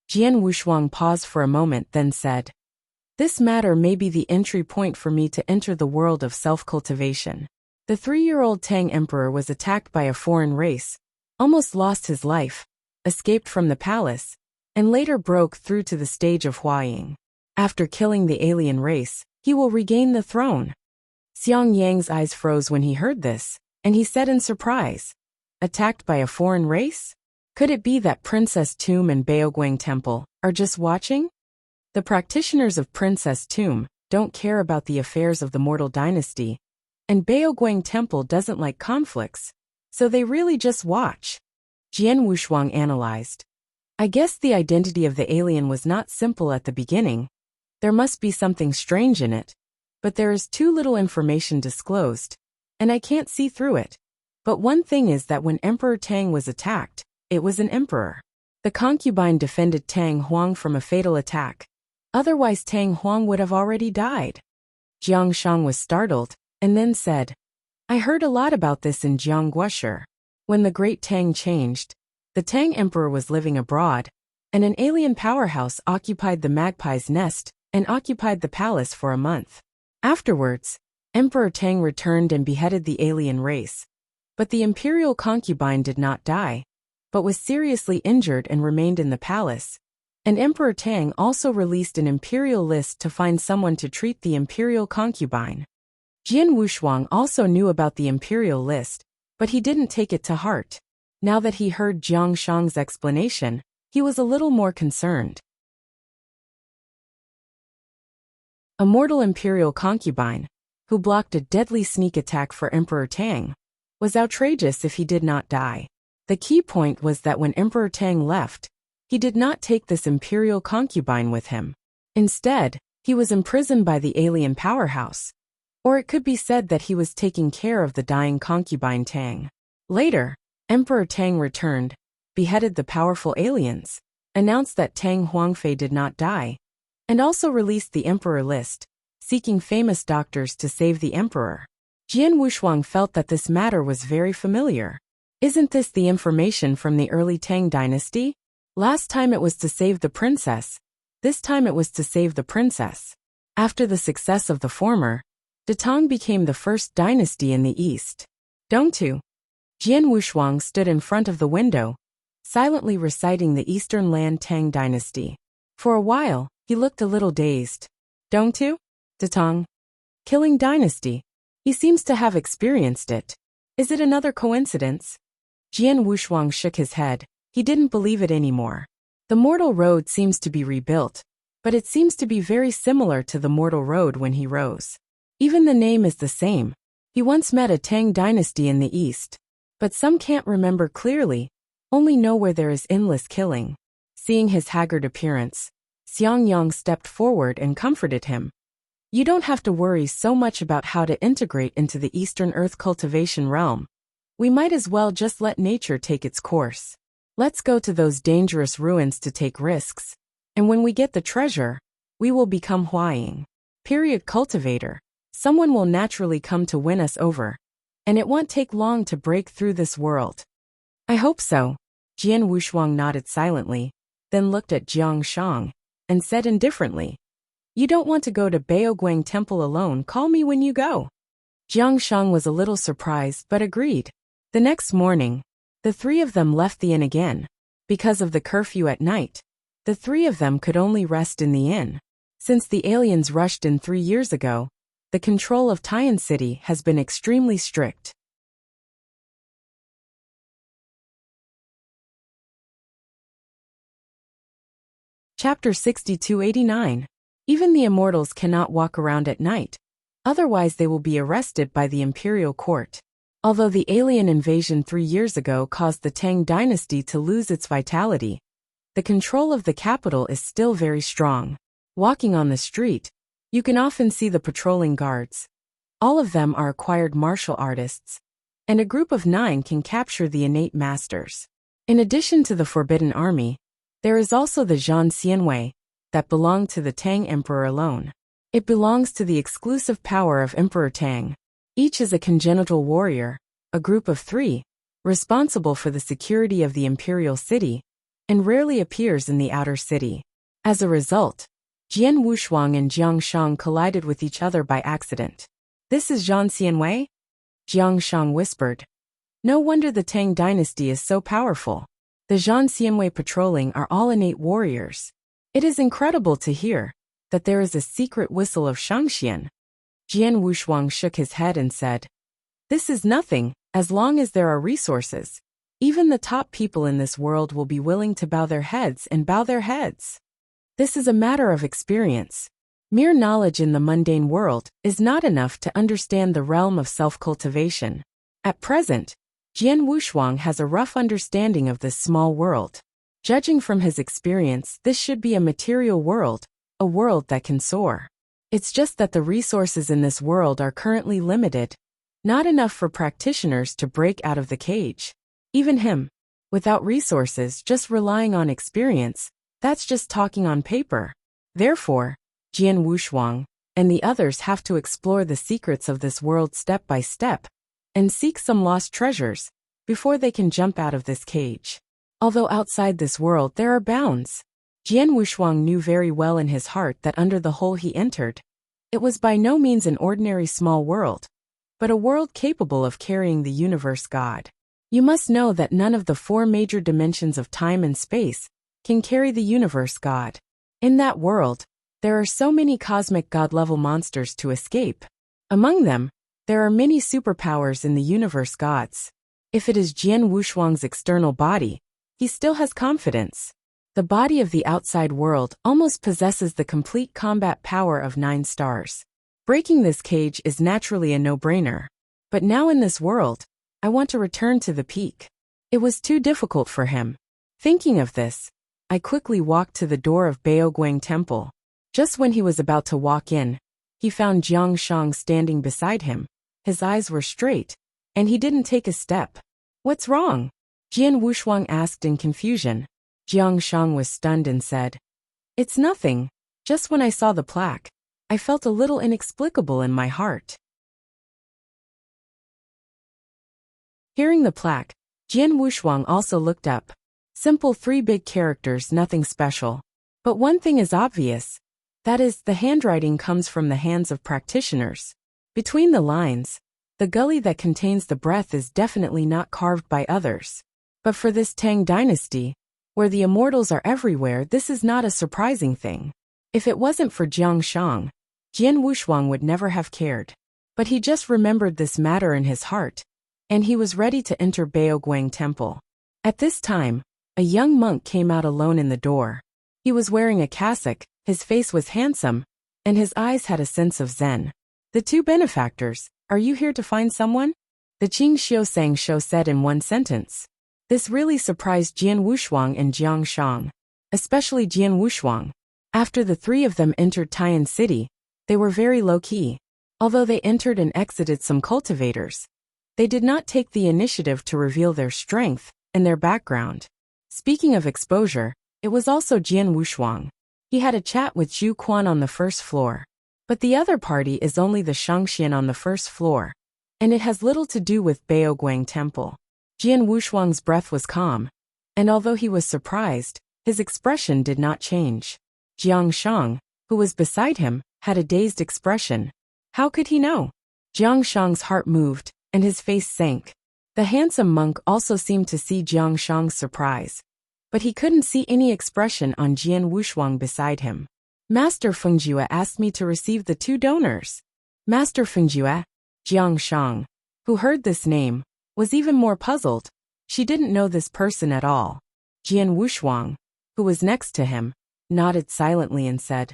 Jian Wushuang paused for a moment, then said, "This matter may be the entry point for me to enter the world of self-cultivation." The 3-year-old Tang emperor was attacked by a foreign race, almost lost his life, escaped from the palace, and later broke through to the stage of Huaying. After killing the alien race, he will regain the throne. Xiang Yang's eyes froze when he heard this, and he said in surprise, "Attacked by a foreign race? Could it be that Princess Tomb and Baoguang Temple are just watching?" The practitioners of Princess Tomb don't care about the affairs of the mortal dynasty, and Baoguang Temple doesn't like conflicts, so they really just watch. Jian Wushuang analyzed. I guess the identity of the alien was not simple at the beginning. There must be something strange in it. But there is too little information disclosed, and I can't see through it. But one thing is that when Emperor Tang was attacked, it was an emperor. The concubine defended Tang Huang from a fatal attack. Otherwise Tang Huang would have already died. Jiang Shang was startled, and then said, "I heard a lot about this in Jiangguoshi. When the Great Tang changed, the Tang Emperor was living abroad, and an alien powerhouse occupied the magpie's nest and occupied the palace for a month. Afterwards, Emperor Tang returned and beheaded the alien race. But the imperial concubine did not die, but was seriously injured and remained in the palace. And Emperor Tang also released an imperial list to find someone to treat the imperial concubine." Jian Wushuang also knew about the imperial list, but he didn't take it to heart. Now that he heard Jiang Shang's explanation, he was a little more concerned. A mortal imperial concubine, who blocked a deadly sneak attack for Emperor Tang, was outrageous if he did not die. The key point was that when Emperor Tang left, he did not take this imperial concubine with him. Instead, he was imprisoned by the alien powerhouse. Or it could be said that he was taking care of the dying concubine Tang. Later, Emperor Tang returned, beheaded the powerful aliens, announced that Tang Huangfei did not die, and also released the emperor list, seeking famous doctors to save the emperor. Jian Wushuang felt that this matter was very familiar. Isn't this the information from the early Tang dynasty? Last time it was to save the princess. This time it was to save the princess. After the success of the former, the Tang became the first dynasty in the east. Dongtu. Jian Wushuang stood in front of the window, silently reciting the Eastern Land Tang dynasty. For a while, he looked a little dazed. Dongtu? Tang. Killing dynasty. He seems to have experienced it. Is it another coincidence? Jian Wushuang shook his head. He didn't believe it anymore. The mortal road seems to be rebuilt, but it seems to be very similar to the mortal road when he rose. Even the name is the same. He once met a Tang dynasty in the east, but some can't remember clearly, only know where there is endless killing. Seeing his haggard appearance, Xiang Yang stepped forward and comforted him. You don't have to worry so much about how to integrate into the Eastern Earth cultivation realm. We might as well just let nature take its course. Let's go to those dangerous ruins to take risks, and when we get the treasure, we will become Huaying. Cultivator. Someone will naturally come to win us over, and it won't take long to break through this world. I hope so. Jian Wushuang nodded silently, then looked at Jiang Shang, and said indifferently, You don't want to go to Baoguang Temple alone, call me when you go. Jiang Shang was a little surprised but agreed. The next morning, the three of them left the inn again. Because of the curfew at night, the three of them could only rest in the inn. Since the aliens rushed in 3 years ago, the control of Tian City has been extremely strict. Chapter 6289. Even the immortals cannot walk around at night, otherwise they will be arrested by the imperial court. Although the alien invasion 3 years ago caused the Tang dynasty to lose its vitality, the control of the capital is still very strong. Walking on the street, You can often see the patrolling guards. All of them are acquired martial artists, and a group of 9 can capture the innate masters. In addition to the Forbidden Army, there is also the Zhan Xianwei, that belong to the Tang Emperor alone. It belongs to the exclusive power of Emperor Tang. Each is a congenital warrior, a group of 3, responsible for the security of the imperial city, and rarely appears in the outer city. As a result, Jian Wushuang and Jiang Shang collided with each other by accident. This is Zhan Xianwei? Jiang Shang whispered. No wonder the Tang dynasty is so powerful. The Zhan Xianwei patrolling are all innate warriors. It is incredible to hear that there is a secret whistle of Shangxian. Jian Wushuang shook his head and said, This is nothing, as long as there are resources. Even the top people in this world will be willing to bow their heads and bow their heads. This is a matter of experience. Mere knowledge in the mundane world is not enough to understand the realm of self-cultivation. At present, Jian Wushuang has a rough understanding of this small world. Judging from his experience, this should be a material world, a world that can soar. It's just that the resources in this world are currently limited, not enough for practitioners to break out of the cage. Even him, without resources, just relying on experience, that's just talking on paper. Therefore, Jian Wushuang and the others have to explore the secrets of this world step by step, and seek some lost treasures, before they can jump out of this cage. Although outside this world there are bounds, Jian Wushuang knew very well in his heart that under the hole he entered, it was by no means an ordinary small world, but a world capable of carrying the universe God. You must know that none of the 4 major dimensions of time and space can carry the universe God. In that world, there are so many cosmic God-level monsters to escape. Among them, there are many superpowers in the universe gods. If it is Jian Wushuang's external body, he still has confidence. The body of the outside world almost possesses the complete combat power of 9 stars. Breaking this cage is naturally a no-brainer. But now in this world, I want to return to the peak. It was too difficult for him. Thinking of this, I quickly walked to the door of Baoguang Temple. Just when he was about to walk in, he found Jiang Shang standing beside him. His eyes were straight, and he didn't take a step. What's wrong? Jian Wushuang asked in confusion. Jiang Shang was stunned and said, It's nothing. Just when I saw the plaque, I felt a little inexplicable in my heart. Hearing the plaque, Jian Wushuang also looked up. Simple 3 big characters, nothing special. But one thing is obvious. That is, the handwriting comes from the hands of practitioners. Between the lines, the gully that contains the breath is definitely not carved by others. But for this Tang dynasty, where the immortals are everywhere, this is not a surprising thing. If it wasn't for Jiang Shang, Jian Wushuang would never have cared. But he just remembered this matter in his heart, and he was ready to enter Baoguang Temple. At this time, a young monk came out alone in the door. He was wearing a cassock, his face was handsome, and his eyes had a sense of zen. The 2 benefactors, are you here to find someone? The Qing Xiu Sang Shou said in one sentence. This really surprised Jian Wushuang and Jiang Shang, especially Jian Wushuang. After the 3 of them entered Taiyan City, they were very low-key. Although they entered and exited some cultivators, they did not take the initiative to reveal their strength and their background. Speaking of exposure, it was also Jian Wushuang. He had a chat with Zhu Quan on the first floor. But the other party is only the Shangxian on the first floor, and it has little to do with Baoguang Temple. Jian Wushuang's breath was calm, and although he was surprised, his expression did not change. Jiang Shang, who was beside him, had a dazed expression. How could he know? Jiang Shang's heart moved, and his face sank. The handsome monk also seemed to see Jiang Shang's surprise, but he couldn't see any expression on Jian Wushuang beside him. Master Fengjue asked me to receive the 2 donors. Master Fengjue? Jiang Shang, who heard this name, was even more puzzled. She didn't know this person at all. Jian Wushuang, who was next to him, nodded silently and said,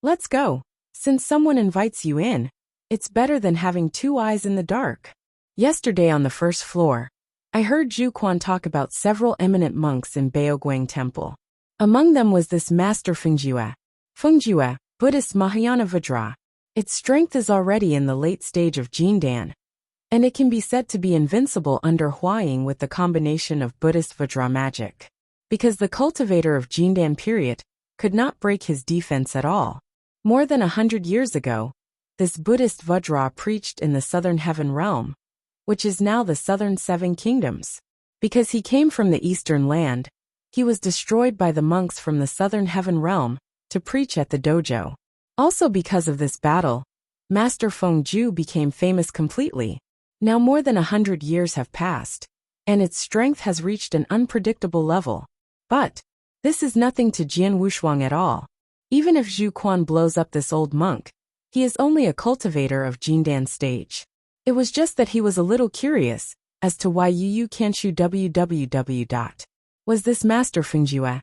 Let's go. Since someone invites you in, it's better than having 2 eyes in the dark. Yesterday on the first floor, I heard Zhu Quan talk about several eminent monks in Baoguang Temple. Among them was this Master Fengjue. Fengjue, Buddhist Mahayana Vajra. Its strength is already in the late stage of Jindan, and it can be said to be invincible under Huaying with the combination of Buddhist Vajra magic. Because the cultivator of Jindan period could not break his defense at all. More than 100 years ago, this Buddhist Vajra preached in the southern heaven realm, which is now the southern seven kingdoms. Because he came from the eastern land, he was destroyed by the monks from the southern heaven realm to preach at the dojo. Also because of this battle, Master Fengju became famous completely. Now more than 100 years have passed, and its strength has reached an unpredictable level. But this is nothing to Jian Wushuang at all. Even if Zhu Quan blows up this old monk, he is only a cultivator of Jindan stage. It was just that he was a little curious as to why Yu Kanshu www. Was this Master Fengju?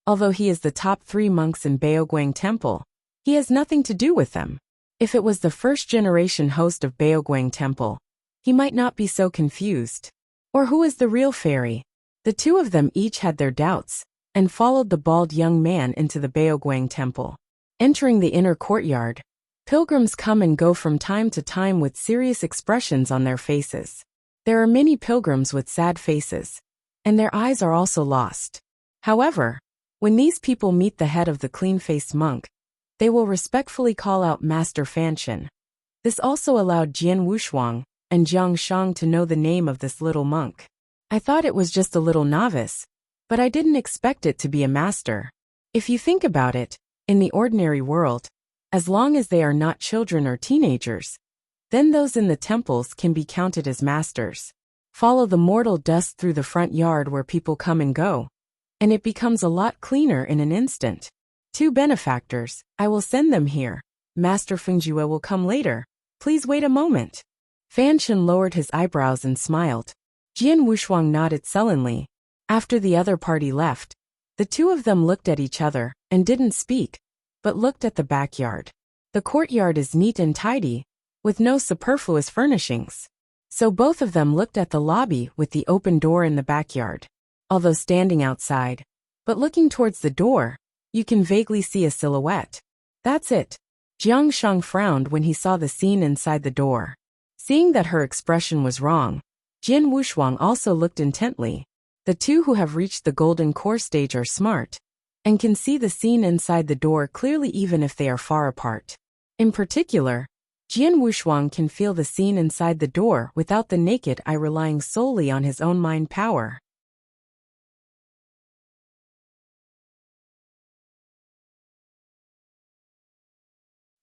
Although he is the top 3 monks in Baoguang Temple, he has nothing to do with them. If it was the first-generation host of Baoguang Temple, he might not be so confused. Or who is the real fairy? The two of them each had their doubts, and followed the bald young man into the Baoguang Temple. Entering the inner courtyard, pilgrims come and go from time to time with serious expressions on their faces. There are many pilgrims with sad faces, and their eyes are also lost. However, when these people meet the head of the clean-faced monk, they will respectfully call out Master Fanshan. This also allowed Jian Wushuang and Jiang Shang to know the name of this little monk. I thought it was just a little novice, but I didn't expect it to be a master. If you think about it, in the ordinary world, as long as they are not children or teenagers, then those in the temples can be counted as masters. Follow the mortal dust through the front yard where people come and go, and it becomes a lot cleaner in an instant. 2 benefactors, I will send them here. Master Fengju will come later. Please wait a moment. Fanshan lowered his eyebrows and smiled. Jian Wushuang nodded sullenly. After the other party left, the two of them looked at each other and didn't speak, but looked at the backyard. The courtyard is neat and tidy, with no superfluous furnishings. So both of them looked at the lobby with the open door in the backyard. Although standing outside, but looking towards the door, you can vaguely see a silhouette. That's it. Jiang Shang frowned when he saw the scene inside the door. Seeing that her expression was wrong, Jian Wushuang also looked intently. The two who have reached the golden core stage are smart, and can see the scene inside the door clearly even if they are far apart. In particular, Jian Wushuang can feel the scene inside the door without the naked eye relying solely on his own mind power.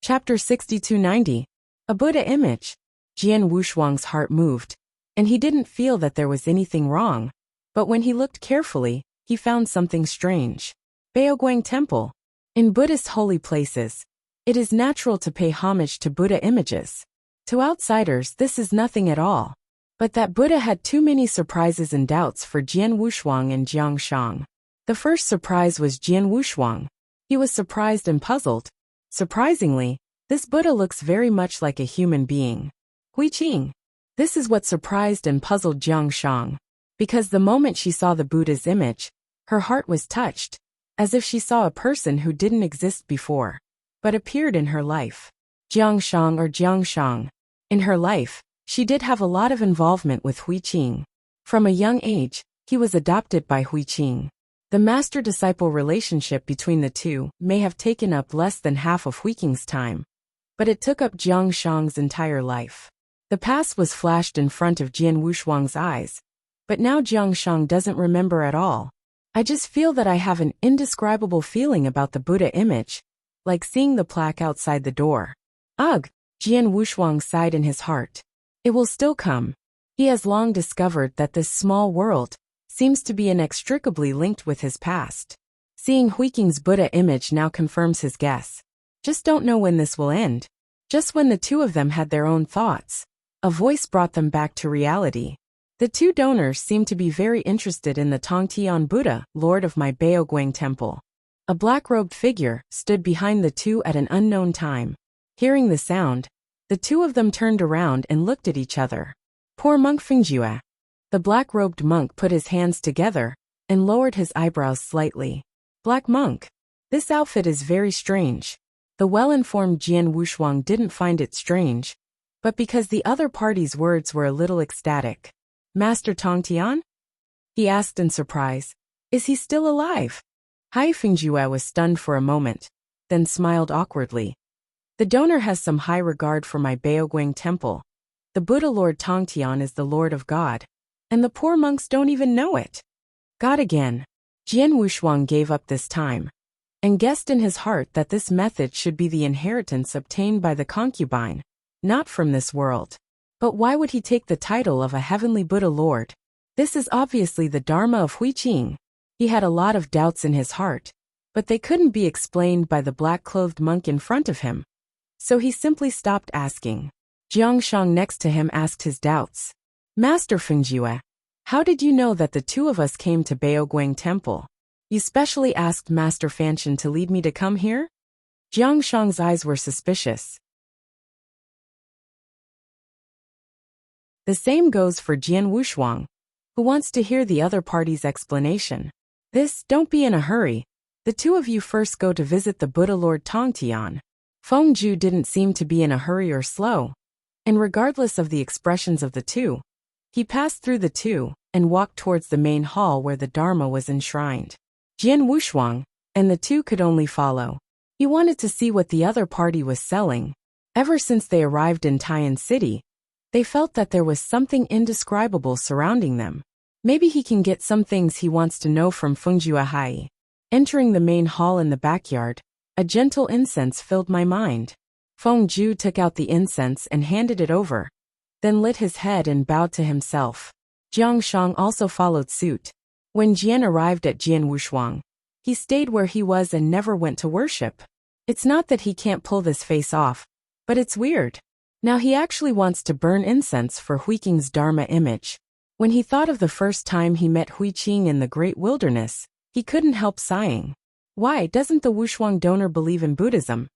Chapter 6290. A Buddha Image. Jian Wushuang's heart moved, and he didn't feel that there was anything wrong, but when he looked carefully, he found something strange. Baoguang Temple. In Buddhist holy places, it is natural to pay homage to Buddha images. To outsiders this is nothing at all. But that Buddha had too many surprises and doubts for Jian Wushuang and Jiang Shang. The first surprise was Jian Wushuang. He was surprised and puzzled. Surprisingly, this Buddha looks very much like a human being. Hui Qing. This is what surprised and puzzled Jiang Shang. Because the moment she saw the Buddha's image, her heart was touched, as if she saw a person who didn't exist before, but appeared in her life. Jiang Shang or Jiang Shang. In her life, she did have a lot of involvement with Hui Qing. From a young age, he was adopted by Hui Qing. The master-disciple relationship between the two may have taken up less than half of Hui Qing's time, but it took up Jiang Shang's entire life. The past was flashed in front of Jian Wushuang's eyes, but now Jiang Shang doesn't remember at all. I just feel that I have an indescribable feeling about the Buddha image, like seeing the plaque outside the door. Ugh, Jian Wushuang sighed in his heart. It will still come. He has long discovered that this small world seems to be inextricably linked with his past. Seeing Hui Qing's Buddha image now confirms his guess. Just don't know when this will end. Just when the two of them had their own thoughts, a voice brought them back to reality. The two donors seemed to be very interested in the Tongtian Buddha, Lord of my Baoguang Temple. A black-robed figure stood behind the two at an unknown time. Hearing the sound, the two of them turned around and looked at each other. Poor monk Fengju. The black-robed monk put his hands together and lowered his eyebrows slightly. Black monk. This outfit is very strange. The well-informed Jian Wushuang didn't find it strange, but because the other party's words were a little ecstatic. Master Tongtian? He asked in surprise. Is he still alive? Hai Fingjue was stunned for a moment, then smiled awkwardly. The donor has some high regard for my Baoguang temple. The Buddha Lord Tongtian is the Lord of God, and the poor monks don't even know it. God again. Jian Wushuang gave up this time, and guessed in his heart that this method should be the inheritance obtained by the concubine, not from this world. But why would he take the title of a heavenly Buddha Lord? This is obviously the Dharma of Huiqing. He had a lot of doubts in his heart, but they couldn't be explained by the black-clothed monk in front of him. So he simply stopped asking. Jiang Shang next to him asked his doubts. Master Fingjue, how did you know that the two of us came to Baoguang Temple? You specially asked Master Fanshan to lead me to come here? Jiang Shang's eyes were suspicious. The same goes for Jian Wushuang, who wants to hear the other party's explanation. Don't be in a hurry. The two of you first go to visit the Buddha Lord Tongtian. Feng Ju didn't seem to be in a hurry or slow, and regardless of the expressions of the two, he passed through the two and walked towards the main hall where the Dharma was enshrined. Jian Wushuang and the two could only follow. He wanted to see what the other party was selling. Ever since they arrived in Taiyan City, they felt that there was something indescribable surrounding them. Maybe he can get some things he wants to know from Fengjue Hai. Entering the main hall in the backyard, a gentle incense filled my mind. Feng Ju took out the incense and handed it over, then lit his head and bowed to himself. Jiang Shang also followed suit. When Jian arrived at Jian Wushuang, he stayed where he was and never went to worship. It's not that he can't pull this face off, but it's weird. Now he actually wants to burn incense for Huiqing's Dharma image. When he thought of the first time he met Huiqing in the great wilderness, he couldn't help sighing. Why doesn't the Wushuang donor believe in Buddhism?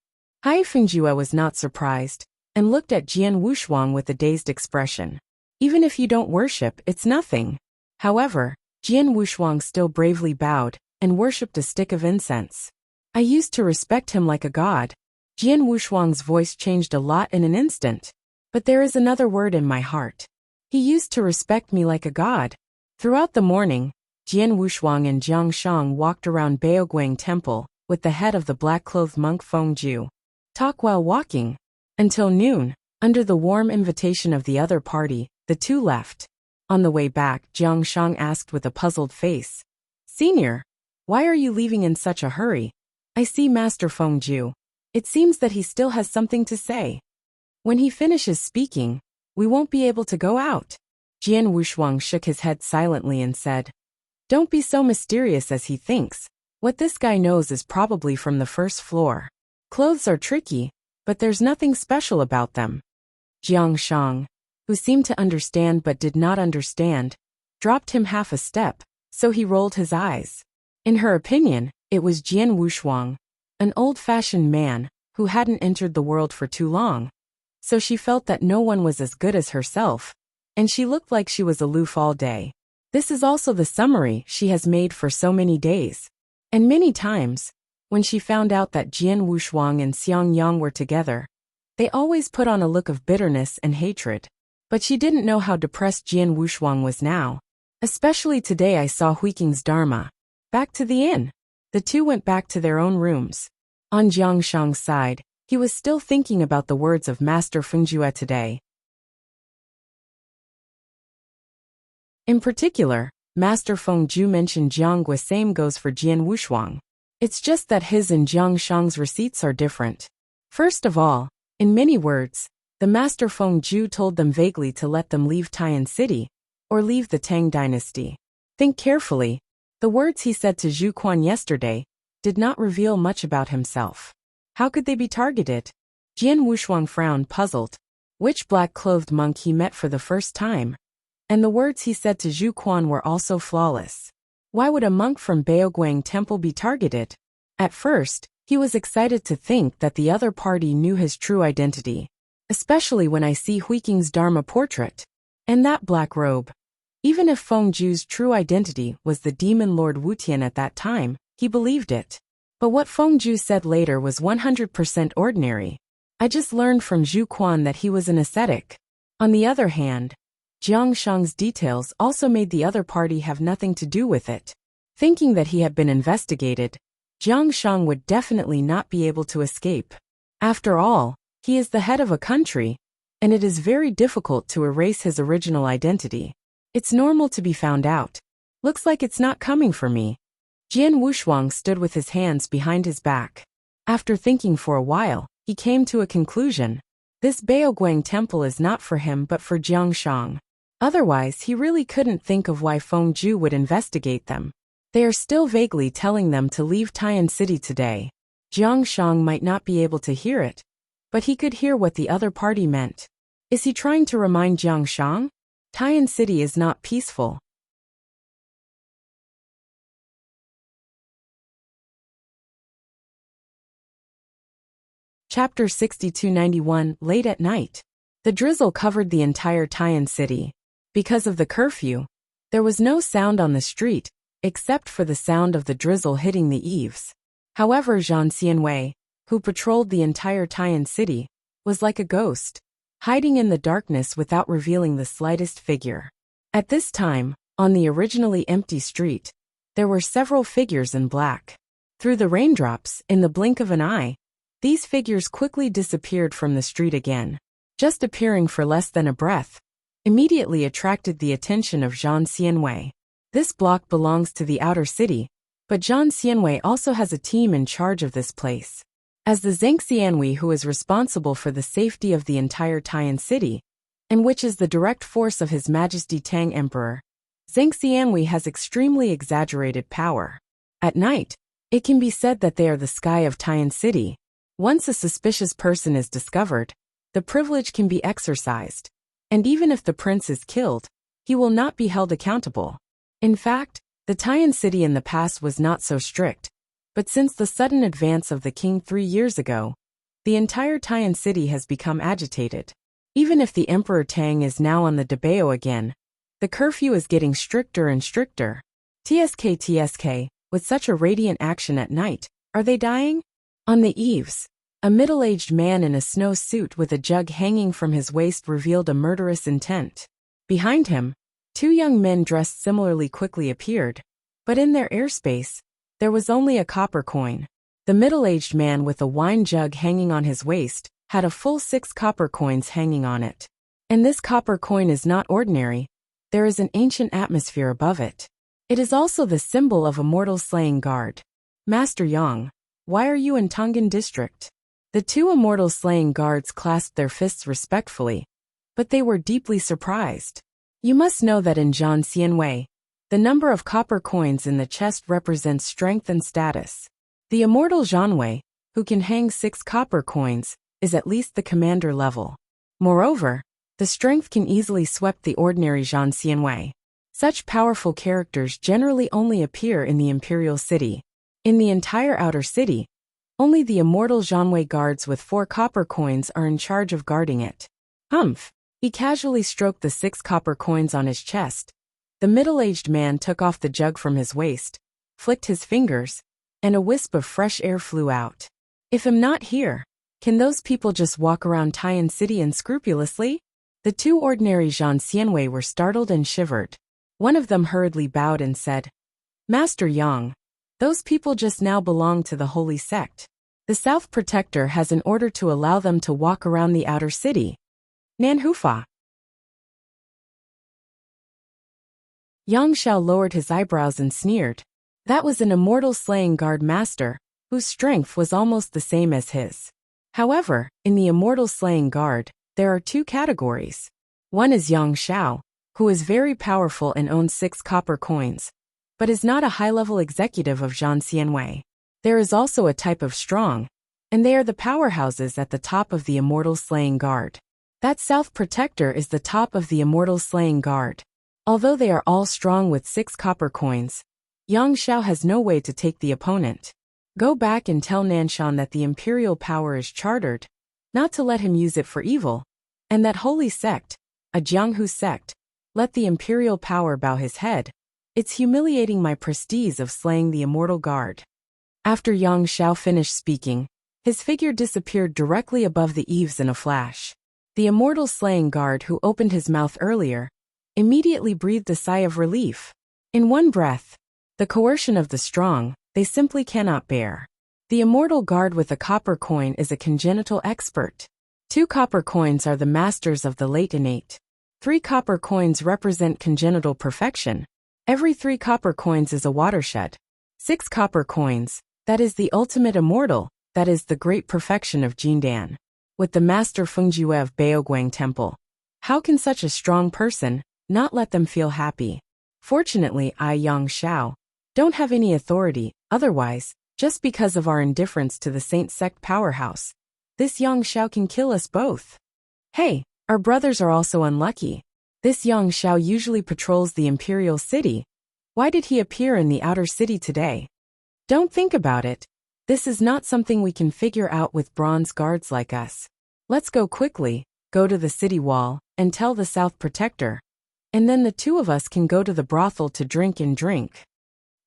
Hai Fingjue was not surprised, and looked at Jian Wushuang with a dazed expression. Even if you don't worship, it's nothing. However, Jian Wushuang still bravely bowed, and worshipped a stick of incense. I used to respect him like a god. Jian Wushuang's voice changed a lot in an instant. But there is another word in my heart. He used to respect me like a god. Throughout the morning, Jian Wushuang and Jiang Shang walked around Baoguang Temple, with the head of the black-clothed monk Feng Ju. Talk while walking. Until noon, under the warm invitation of the other party, the two left. On the way back, Jiang Shang asked with a puzzled face. Senior, why are you leaving in such a hurry? I see Master Feng Ju. It seems that he still has something to say. When he finishes speaking, we won't be able to go out. Jian Wushuang shook his head silently and said, Don't be so mysterious as he thinks. What this guy knows is probably from the first floor. Clothes are tricky, but there's nothing special about them. Jiang Shang, who seemed to understand but did not understand, dropped him half a step, so he rolled his eyes. In her opinion, it was Jian Wushuang, an old-fashioned man, who hadn't entered the world for too long. So she felt that no one was as good as herself, and she looked like she was aloof all day. This is also the summary she has made for so many days. And many times, when she found out that Jian Wushuang and Xiang Yang were together, they always put on a look of bitterness and hatred. But she didn't know how depressed Jian Wushuang was now. Especially today I saw Huiqing's Dharma. Back to the inn. The two went back to their own rooms. On Jiang Shang's side, he was still thinking about the words of Master Fingjue today. In particular, Master Feng Ju mentioned Jiang same goes for Jian Wushuang. It's just that his and Jiang Shang's receipts are different. First of all, in many words, the Master Feng Ju told them vaguely to let them leave Taiyan City, or leave the Tang dynasty. Think carefully. The words he said to Zhu Quan yesterday did not reveal much about himself. How could they be targeted? Jian Wushuang frowned, puzzled. Which black-clothed monk he met for the first time? And the words he said to Zhu Quan were also flawless. Why would a monk from Baoguang Temple be targeted? At first, he was excited to think that the other party knew his true identity. Especially when I see Huiqing's Dharma portrait. And that black robe. Even if Feng Ju's true identity was the demon Lord Wutian at that time, He believed it. But what Fengju said later was 100% ordinary. I just learned from Zhu Quan that he was an ascetic. On the other hand, Jiang Shang's details also made the other party have nothing to do with it. Thinking that he had been investigated, Jiang Shang would definitely not be able to escape. After all, he is the head of a country, and it is very difficult to erase his original identity. It's normal to be found out. Looks like it's not coming for me. Jian Wushuang stood with his hands behind his back. After thinking for a while, he came to a conclusion. This Baoguang temple is not for him but for Jiang Shang. Otherwise, he really couldn't think of why Fengju would investigate them. They are still vaguely telling them to leave Tian City today. Jiang Shang might not be able to hear it, but he could hear what the other party meant. Is he trying to remind Jiang Shang? Tian City is not peaceful. Chapter 6291, Late at Night. The drizzle covered the entire Tian City. Because of the curfew, there was no sound on the street, except for the sound of the drizzle hitting the eaves. However, Zhang Xianwei, who patrolled the entire Tian City, was like a ghost, hiding in the darkness without revealing the slightest figure. At this time, on the originally empty street, there were several figures in black. Through the raindrops, in the blink of an eye, these figures quickly disappeared from the street again. Just appearing for less than a breath immediately attracted the attention of Zhang Xianwei. This block belongs to the outer city, but Zhang Xianwei also has a team in charge of this place. As the Zheng Xianwei who is responsible for the safety of the entire Tian City, and which is the direct force of His Majesty Tang Emperor, Zheng Xianwei has extremely exaggerated power. At night, it can be said that they are the sky of Tian City. Once a suspicious person is discovered, the privilege can be exercised, and even if the prince is killed, he will not be held accountable. In fact, the Tian City in the past was not so strict, but since the sudden advance of the king 3 years ago, the entire Tian City has become agitated. Even if the Emperor Tang is now on the Dabao again, the curfew is getting stricter and stricter. TSK, with such a radiant action at night, are they dying? On the eaves, a middle-aged man in a snow suit with a jug hanging from his waist revealed a murderous intent. Behind him, 2 young men dressed similarly quickly appeared, but in their airspace, there was only a copper coin. The middle-aged man with a wine jug hanging on his waist had a full 6 copper coins hanging on it. And this copper coin is not ordinary, there is an ancient atmosphere above it. It is also the symbol of a mortal slaying guard. Master Yang, why are you in Tongan district? The 2 immortal slaying guards clasped their fists respectfully, but they were deeply surprised. You must know that in Zhang Xianwei, the number of copper coins in the chest represents strength and status. The immortal Zhanwei, who can hang 6 copper coins, is at least the commander level. Moreover, the strength can easily sweep the ordinary Zhang Xianwei. Such powerful characters generally only appear in the imperial city. In the entire outer city, only the immortal Zhanwei guards with 4 copper coins are in charge of guarding it. Humph! He casually stroked the 6 copper coins on his chest. The middle-aged man took off the jug from his waist, flicked his fingers, and a wisp of fresh air flew out. If I'm not here, can those people just walk around Tian City unscrupulously? The 2 ordinary Zhang Xianwei were startled and shivered. One of them hurriedly bowed and said, Master Yang, those people just now belong to the holy sect. The South Protector has an order to allow them to walk around the outer city. Nan Hufa. Yang Xiao lowered his eyebrows and sneered. That was an immortal slaying guard master, whose strength was almost the same as his. However, in the immortal slaying guard, there are 2 categories. One is Yang Xiao, who is very powerful and owns 6 copper coins, but is not a high-level executive of Zhang Xianwei. There is also a type of strong, and they are the powerhouses at the top of the immortal slaying guard. That South Protector is the top of the immortal slaying guard. Although they are all strong with 6 copper coins, Yang Xiao has no way to take the opponent. Go back and tell Nanshan that the imperial power is chartered, not to let him use it for evil, and that holy sect, a Jianghu sect, let the imperial power bow his head, It's humiliating my prestige of slaying the immortal guard. After Yang Xiao finished speaking, his figure disappeared directly above the eaves in a flash. The immortal slaying guard who opened his mouth earlier immediately breathed a sigh of relief. In one breath, the coercion of the strong, they simply cannot bear. The immortal guard with a copper coin is a congenital expert. 2 copper coins are the masters of the late innate. 3 copper coins represent congenital perfection. Every 3 copper coins is a watershed. 6 copper coins, that is the ultimate immortal, that is the great perfection of Jindan. With the master Fengjue of Baoguang Temple. How can such a strong person not let them feel happy? Fortunately, I, Yang Xiao, don't have any authority, otherwise, just because of our indifference to the Saint Sect powerhouse, this Yang Xiao can kill us both. Hey, our brothers are also unlucky. This Yang Xiao usually patrols the imperial city. Why did he appear in the outer city today? Don't think about it. This is not something we can figure out with bronze guards like us. Let's go quickly, go to the city wall, and tell the South Protector. And then the 2 of us can go to the brothel to drink and drink.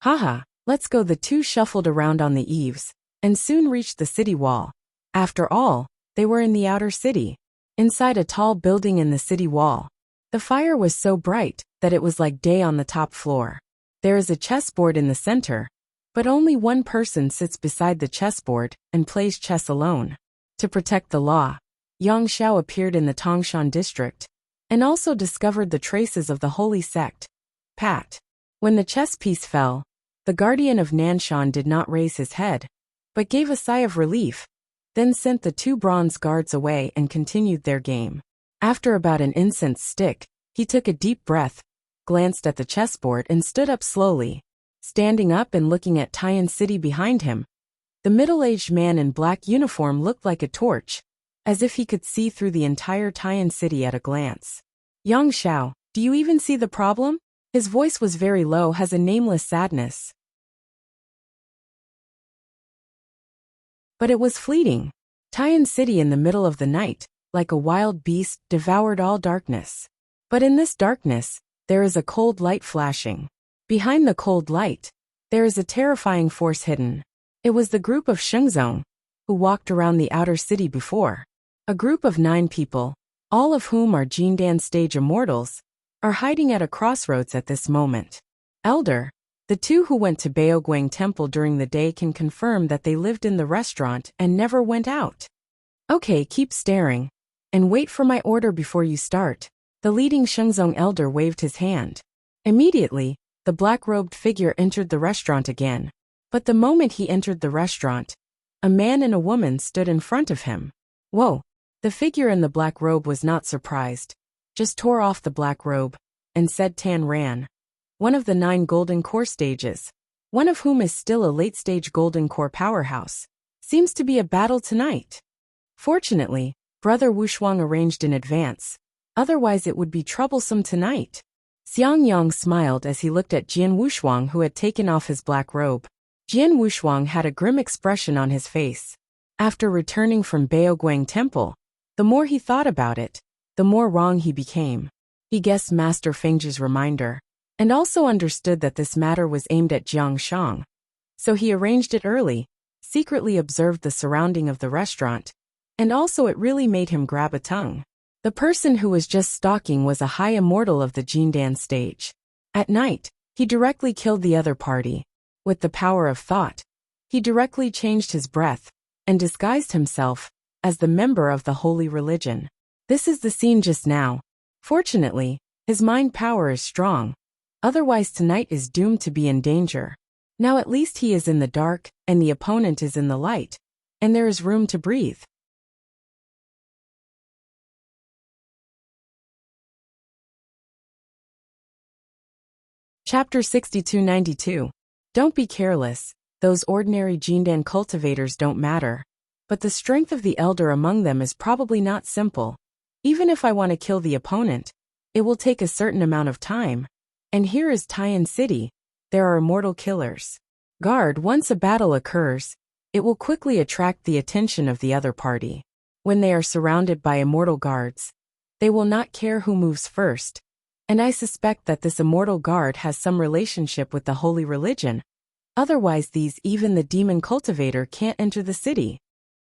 Haha, let's go. The 2 shuffled around on the eaves, and soon reached the city wall. After all, they were in the outer city, inside a tall building in the city wall. The fire was so bright that it was like day on the top floor. There is a chessboard in the center, but only one person sits beside the chessboard and plays chess alone. To protect the law, Yang Xiao appeared in the Tongshan district, and also discovered the traces of the holy sect. Pat. When the chess piece fell, the guardian of Nanshan did not raise his head, but gave a sigh of relief, then sent the 2 bronze guards away and continued their game. After about an incense stick, he took a deep breath, glanced at the chessboard and stood up slowly, standing up and looking at Taiyan City behind him. The middle-aged man in black uniform looked like a torch, as if he could see through the entire Taiyan City at a glance. Yang Xiao, do you even see the problem? His voice was very low, has a nameless sadness. But it was fleeting. Taiyan City in the middle of the night, like a wild beast, devoured all darkness. But in this darkness, there is a cold light flashing. Behind the cold light, there is a terrifying force hidden. It was the group of Shengzong, who walked around the outer city before. A group of 9 people, all of whom are Jindan stage immortals, are hiding at a crossroads at this moment. Elder, the 2 who went to Baoguang Temple during the day can confirm that they lived in the restaurant and never went out. Okay, keep staring. And wait for my order before you start. The leading Shengzong elder waved his hand. Immediately, the black-robed figure entered the restaurant again. But the moment he entered the restaurant, a man and a woman stood in front of him. Whoa! The figure in the black robe was not surprised, just tore off the black robe, and said Tan Ran, one of the 9 golden core stages, one of whom is still a late-stage golden core powerhouse. Seems to be a battle tonight. Fortunately, Brother Wushuang arranged in advance, otherwise it would be troublesome tonight. Xiang Yang smiled as he looked at Jian Wushuang, who had taken off his black robe. Jian Wushuang had a grim expression on his face. After returning from Baoguang Temple, the more he thought about it, the more wrong he became. He guessed Master Fengji's reminder, and also understood that this matter was aimed at Jiang Shang. So he arranged it early, secretly observed the surrounding of the restaurant, and also it really made him grab a tongue. The person who was just stalking was a high immortal of the Jindan stage. At night, he directly killed the other party. With the power of thought, he directly changed his breath, and disguised himself as the member of the holy religion. This is the scene just now. Fortunately, his mind power is strong. Otherwise tonight is doomed to be in danger. Now at least he is in the dark, and the opponent is in the light, and there is room to breathe. Chapter 6292. Don't be careless. Those ordinary Jindan cultivators don't matter. But the strength of the elder among them is probably not simple. Even if I want to kill the opponent, it will take a certain amount of time. And here is Taiyan City. There are immortal killers. Guard, once a battle occurs, it will quickly attract the attention of the other party. When they are surrounded by immortal guards, they will not care who moves first. And I suspect that this immortal guard has some relationship with the holy religion. Otherwise even the demon cultivator can't enter the city.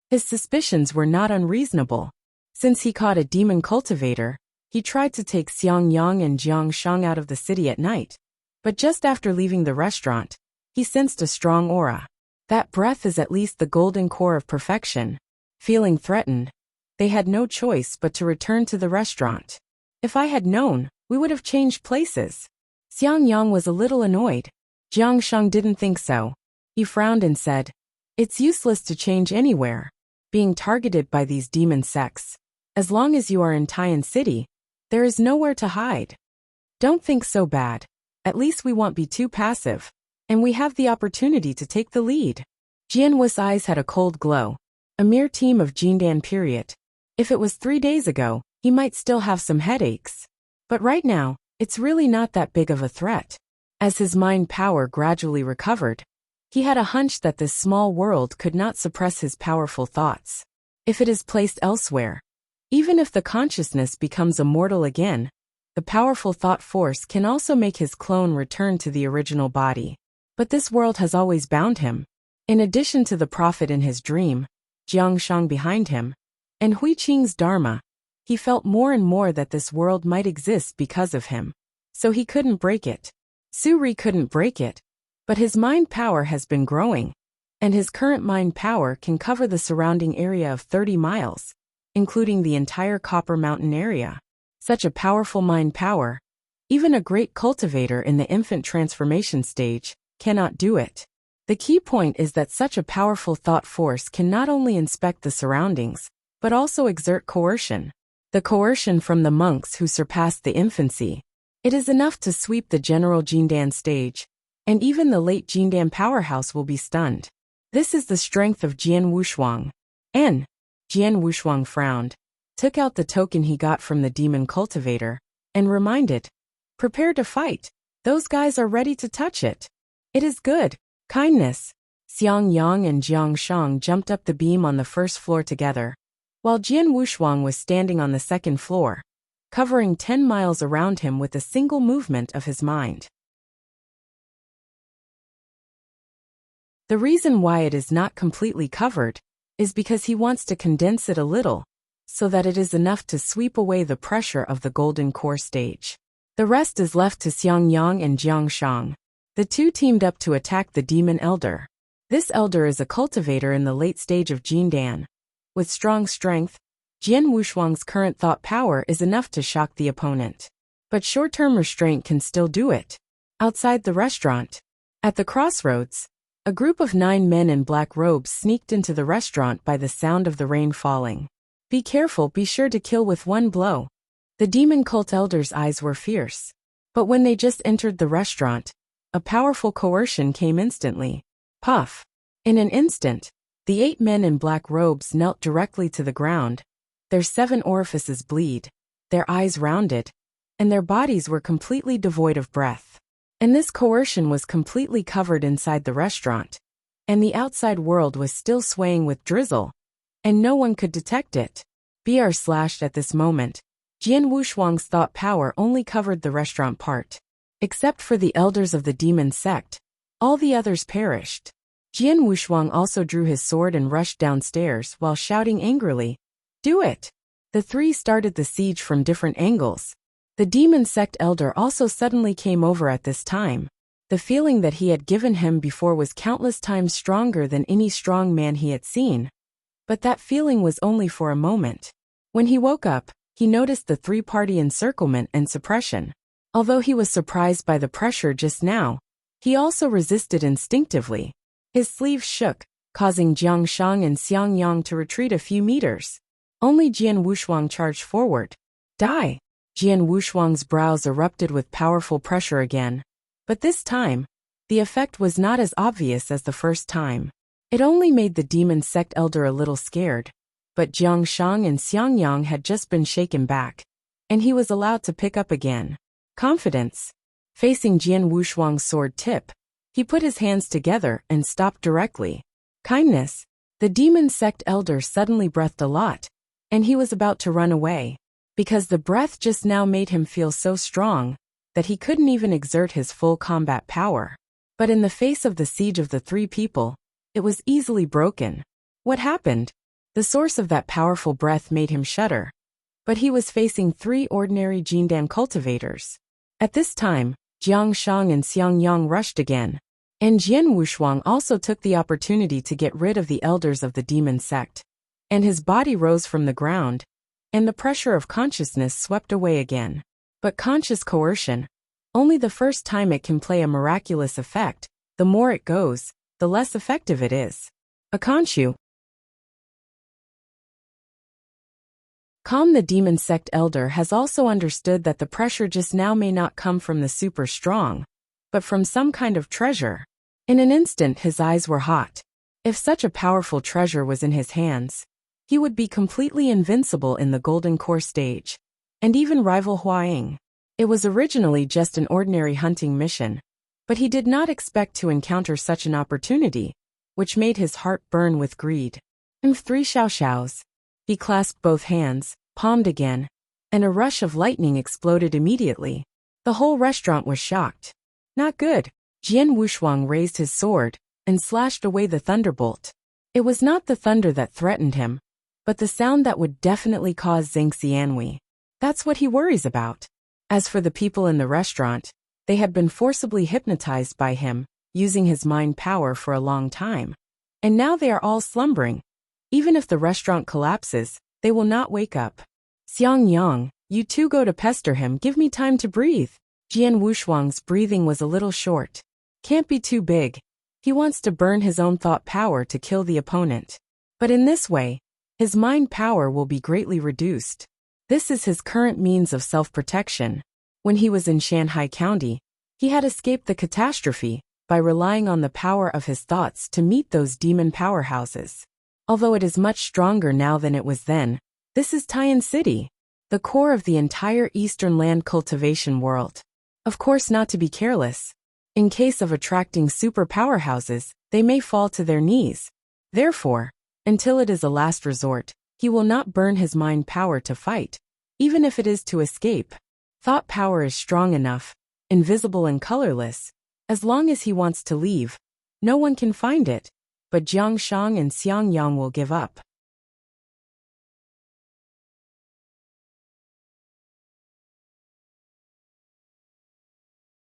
His suspicions were not unreasonable. Since he caught a demon cultivator, he tried to take Xiang Yang and Jiang Shang out of the city at night. But just after leaving the restaurant, he sensed a strong aura. That breath is at least the golden core of perfection. Feeling threatened, they had no choice but to return to the restaurant. If I had known, we would have changed places. Xiang Yang was a little annoyed. Jiang Shang didn't think so. He frowned and said, "It's useless to change anywhere. Being targeted by these demon sects. As long as you are in Taiyan City, there is nowhere to hide. Don't think so bad. At least we won't be too passive. And we have the opportunity to take the lead." Jian Wu's eyes had a cold glow. A mere team of Jindan period. If it was 3 days ago, he might still have some headaches. But right now, it's really not that big of a threat. As his mind power gradually recovered, he had a hunch that this small world could not suppress his powerful thoughts. If it is placed elsewhere, even if the consciousness becomes immortal again, the powerful thought force can also make his clone return to the original body. But this world has always bound him. In addition to the prophet in his dream, Jiang Shang behind him, and Hui Qing's dharma, he felt more and more that this world might exist because of him. So he couldn't break it. Su Ri couldn't break it. But his mind power has been growing, and his current mind power can cover the surrounding area of 30 miles, including the entire Copper Mountain area. Such a powerful mind power, even a great cultivator in the infant transformation stage, cannot do it. The key point is that such a powerful thought force can not only inspect the surroundings, but also exert coercion. The coercion from the monks who surpassed the infancy. It is enough to sweep the general Jindan stage, and even the late Jindan powerhouse will be stunned. This is the strength of Jian Wushuang. Jian Wushuang frowned, took out the token he got from the demon cultivator, and reminded, "Prepare to fight. Those guys are ready to touch it. It is good. Kindness." Xiang Yang and Jiang Shang jumped up the beam on the first floor together, while Jian Wushuang was standing on the second floor, covering 10 miles around him with a single movement of his mind. The reason why it is not completely covered is because he wants to condense it a little, so that it is enough to sweep away the pressure of the golden core stage. The rest is left to Xiang Yang and Jiang Shang. The two teamed up to attack the demon elder. This elder is a cultivator in the late stage of Jindan. With strong strength, Jian Wushuang's current thought power is enough to shock the opponent. But short-term restraint can still do it. Outside the restaurant, at the crossroads, a group of 9 men in black robes sneaked into the restaurant by the sound of the rain falling. "Be careful, be sure to kill with one blow." The demon cult elder's eyes were fierce. But when they just entered the restaurant, a powerful coercion came instantly. Puff! In an instant, the 8 men in black robes knelt directly to the ground. Their 7 orifices bleed, their eyes rounded, and their bodies were completely devoid of breath. And this coercion was completely covered inside the restaurant, and the outside world was still swaying with drizzle, and no one could detect it. At this moment, Jian Wushuang's thought power only covered the restaurant part. Except for the elders of the demon sect, all the others perished. Jian Wushuang also drew his sword and rushed downstairs while shouting angrily, "Do it!" The 3 started the siege from different angles. The demon sect elder also suddenly came over at this time. The feeling that he had given him before was countless times stronger than any strong man he had seen. But that feeling was only for a moment. When he woke up, he noticed the 3-party encirclement and suppression. Although he was surprised by the pressure just now, he also resisted instinctively. His sleeves shook, causing Jiang Shang and Xiang Yang to retreat a few meters. Only Jian Wushuang charged forward. "Die!" Jian Wushuang's brows erupted with powerful pressure again. But this time, the effect was not as obvious as the first time. It only made the demon sect elder a little scared. But Jiang Shang and Xiang Yang had just been shaken back, and he was allowed to pick up again. Confidence. Facing Jian Wushuang's sword tip, he put his hands together and stopped directly. Kindness. The demon sect elder suddenly breathed a lot, and he was about to run away. because the breath just now made him feel so strong that he couldn't even exert his full combat power. But in the face of the siege of the three people, it was easily broken. What happened? The source of that powerful breath made him shudder. But he was facing three ordinary Jindan cultivators. At this time, Jiang Shang and Xiang Yang rushed again, and Jian Wushuang also took the opportunity to get rid of the elders of the demon sect. And his body rose from the ground, and the pressure of consciousness swept away again. But conscious coercion, only the first time it can play a miraculous effect. The more it goes, the less effective it is. Akanshu. Calm, the demon sect elder, has also understood that the pressure just now may not come from the super strong, but from some kind of treasure. In an instant his eyes were hot. If such a powerful treasure was in his hands, he would be completely invincible in the golden core stage, and even rival Huaying. It was originally just an ordinary hunting mission, but he did not expect to encounter such an opportunity, which made his heart burn with greed. Three xiaoshaos. He clasped both hands, palmed again, and a rush of lightning exploded immediately. The whole restaurant was shocked. Not good. Jian Wushuang raised his sword and slashed away the thunderbolt. It was not the thunder that threatened him, but the sound that would definitely cause Zhang Xianhui. That's what he worries about. As for the people in the restaurant, they had been forcibly hypnotized by him, using his mind power for a long time. And now they are all slumbering. Even if the restaurant collapses, they will not wake up. Xiang Yang, you two go to pester him, give me time to breathe. Jian Wushuang's breathing was a little short. Can't be too big. He wants to burn his own thought power to kill the opponent. But in this way, his mind power will be greatly reduced. This is his current means of self-protection. When he was in Shanghai County, he had escaped the catastrophe by relying on the power of his thoughts to meet those demon powerhouses. Although it is much stronger now than it was then, this is Taiyan City, the core of the entire eastern land cultivation world. Of course, not to be careless. In case of attracting super powerhouses, they may fall to their knees. Therefore, until it is a last resort, he will not burn his mind power to fight, even if it is to escape. Thought power is strong enough, invisible and colorless. As long as he wants to leave, no one can find it. But Jiang Shang and Xiang Yang will give up.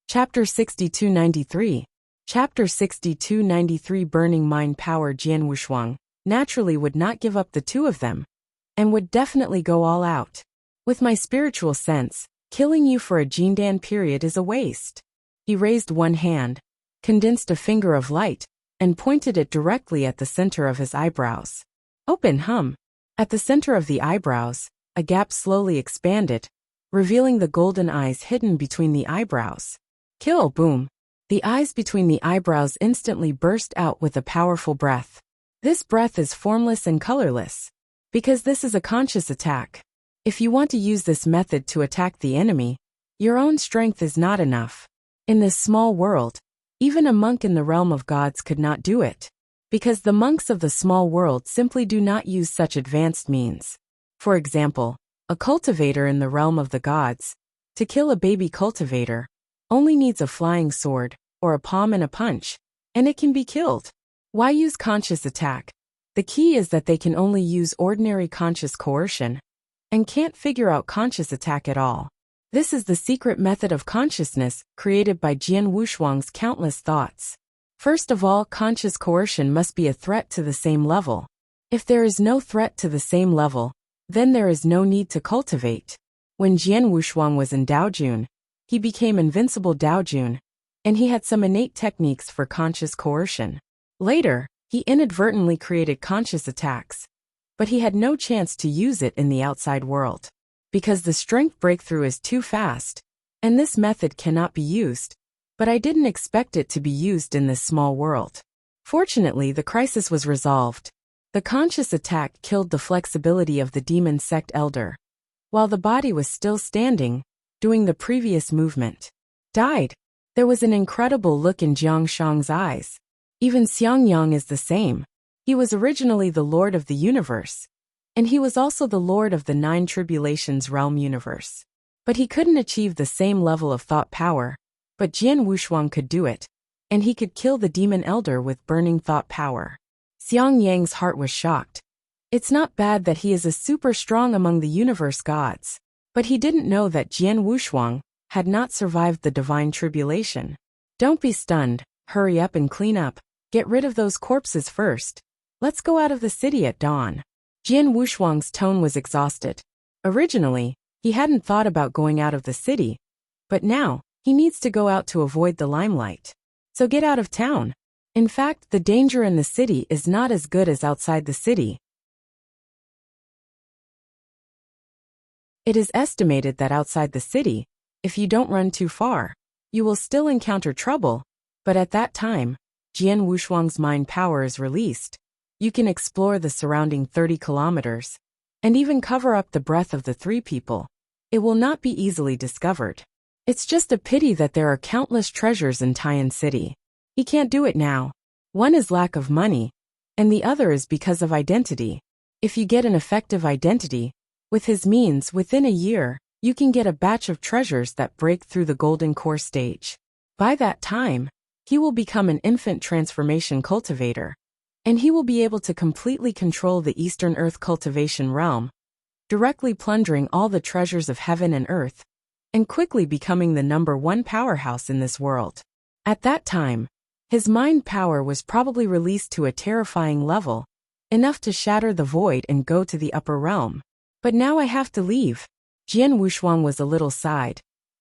Chapter 6293. Chapter 6293. Burning mind power. Jian Wushuang naturally would not give up the two of them, and would definitely go all out. With my spiritual sense, killing you for a Jindan period is a waste. He raised one hand, condensed a finger of light, and pointed it directly at the center of his eyebrows. Open hum. At the center of the eyebrows, a gap slowly expanded, revealing the golden eyes hidden between the eyebrows. Kill, boom. The eyes between the eyebrows instantly burst out with a powerful breath. This breath is formless and colorless, because this is a conscious attack. If you want to use this method to attack the enemy, your own strength is not enough. In this small world, even a monk in the realm of gods could not do it, because the monks of the small world simply do not use such advanced means. For example, a cultivator in the realm of the gods, to kill a baby cultivator, only needs a flying sword, or a palm and a punch, and it can be killed. Why use conscious attack? The key is that they can only use ordinary conscious coercion, and can't figure out conscious attack at all. This is the secret method of consciousness created by Jian Wushuang's countless thoughts. First of all, conscious coercion must be a threat to the same level. If there is no threat to the same level, then there is no need to cultivate. When Jian Wushuang was in Daojun, he became invincible Daojun, and he had some innate techniques for conscious coercion. Later, he inadvertently created conscious attacks, but he had no chance to use it in the outside world, because the strength breakthrough is too fast, and this method cannot be used, but I didn't expect it to be used in this small world. Fortunately, the crisis was resolved. The conscious attack killed the flexibility of the demon sect elder, while the body was still standing, doing the previous movement. Died. There was an incredible look in Jiang Shang's eyes. Even Xiang Yang is the same. He was originally the lord of the universe, And he was also the lord of the Nine Tribulations realm universe. But he couldn't achieve the same level of thought power, but Jian Wushuang could do it, and he could kill the demon elder with burning thought power. Xiang Yang's heart was shocked. It's not bad that he is a super strong among the universe gods, but he didn't know that Jian Wushuang had not survived the divine tribulation. Don't be stunned, hurry up and clean up, get rid of those corpses first. Let's go out of the city at dawn. Jian Wushuang's tone was exhausted. Originally, he hadn't thought about going out of the city, but now, he needs to go out to avoid the limelight. So get out of town. In fact, the danger in the city is not as good as outside the city. It is estimated that outside the city, if you don't run too far, you will still encounter trouble, but at that time, Jian Wushuang's mind power is released. You can explore the surrounding 30 kilometers, and even cover up the breath of the three people. It will not be easily discovered. It's just a pity that there are countless treasures in Tian City. He can't do it now. One is lack of money, and the other is because of identity. If you get an effective identity, with his means within a year, you can get a batch of treasures that break through the golden core stage. By that time, he will become an infant transformation cultivator, and he will be able to completely control the Eastern Earth cultivation realm, directly plundering all the treasures of heaven and earth, and quickly becoming the #1 powerhouse in this world. At that time, his mind power was probably released to a terrifying level, enough to shatter the void and go to the upper realm. But now I have to leave. Jian Wushuang was a little sighed,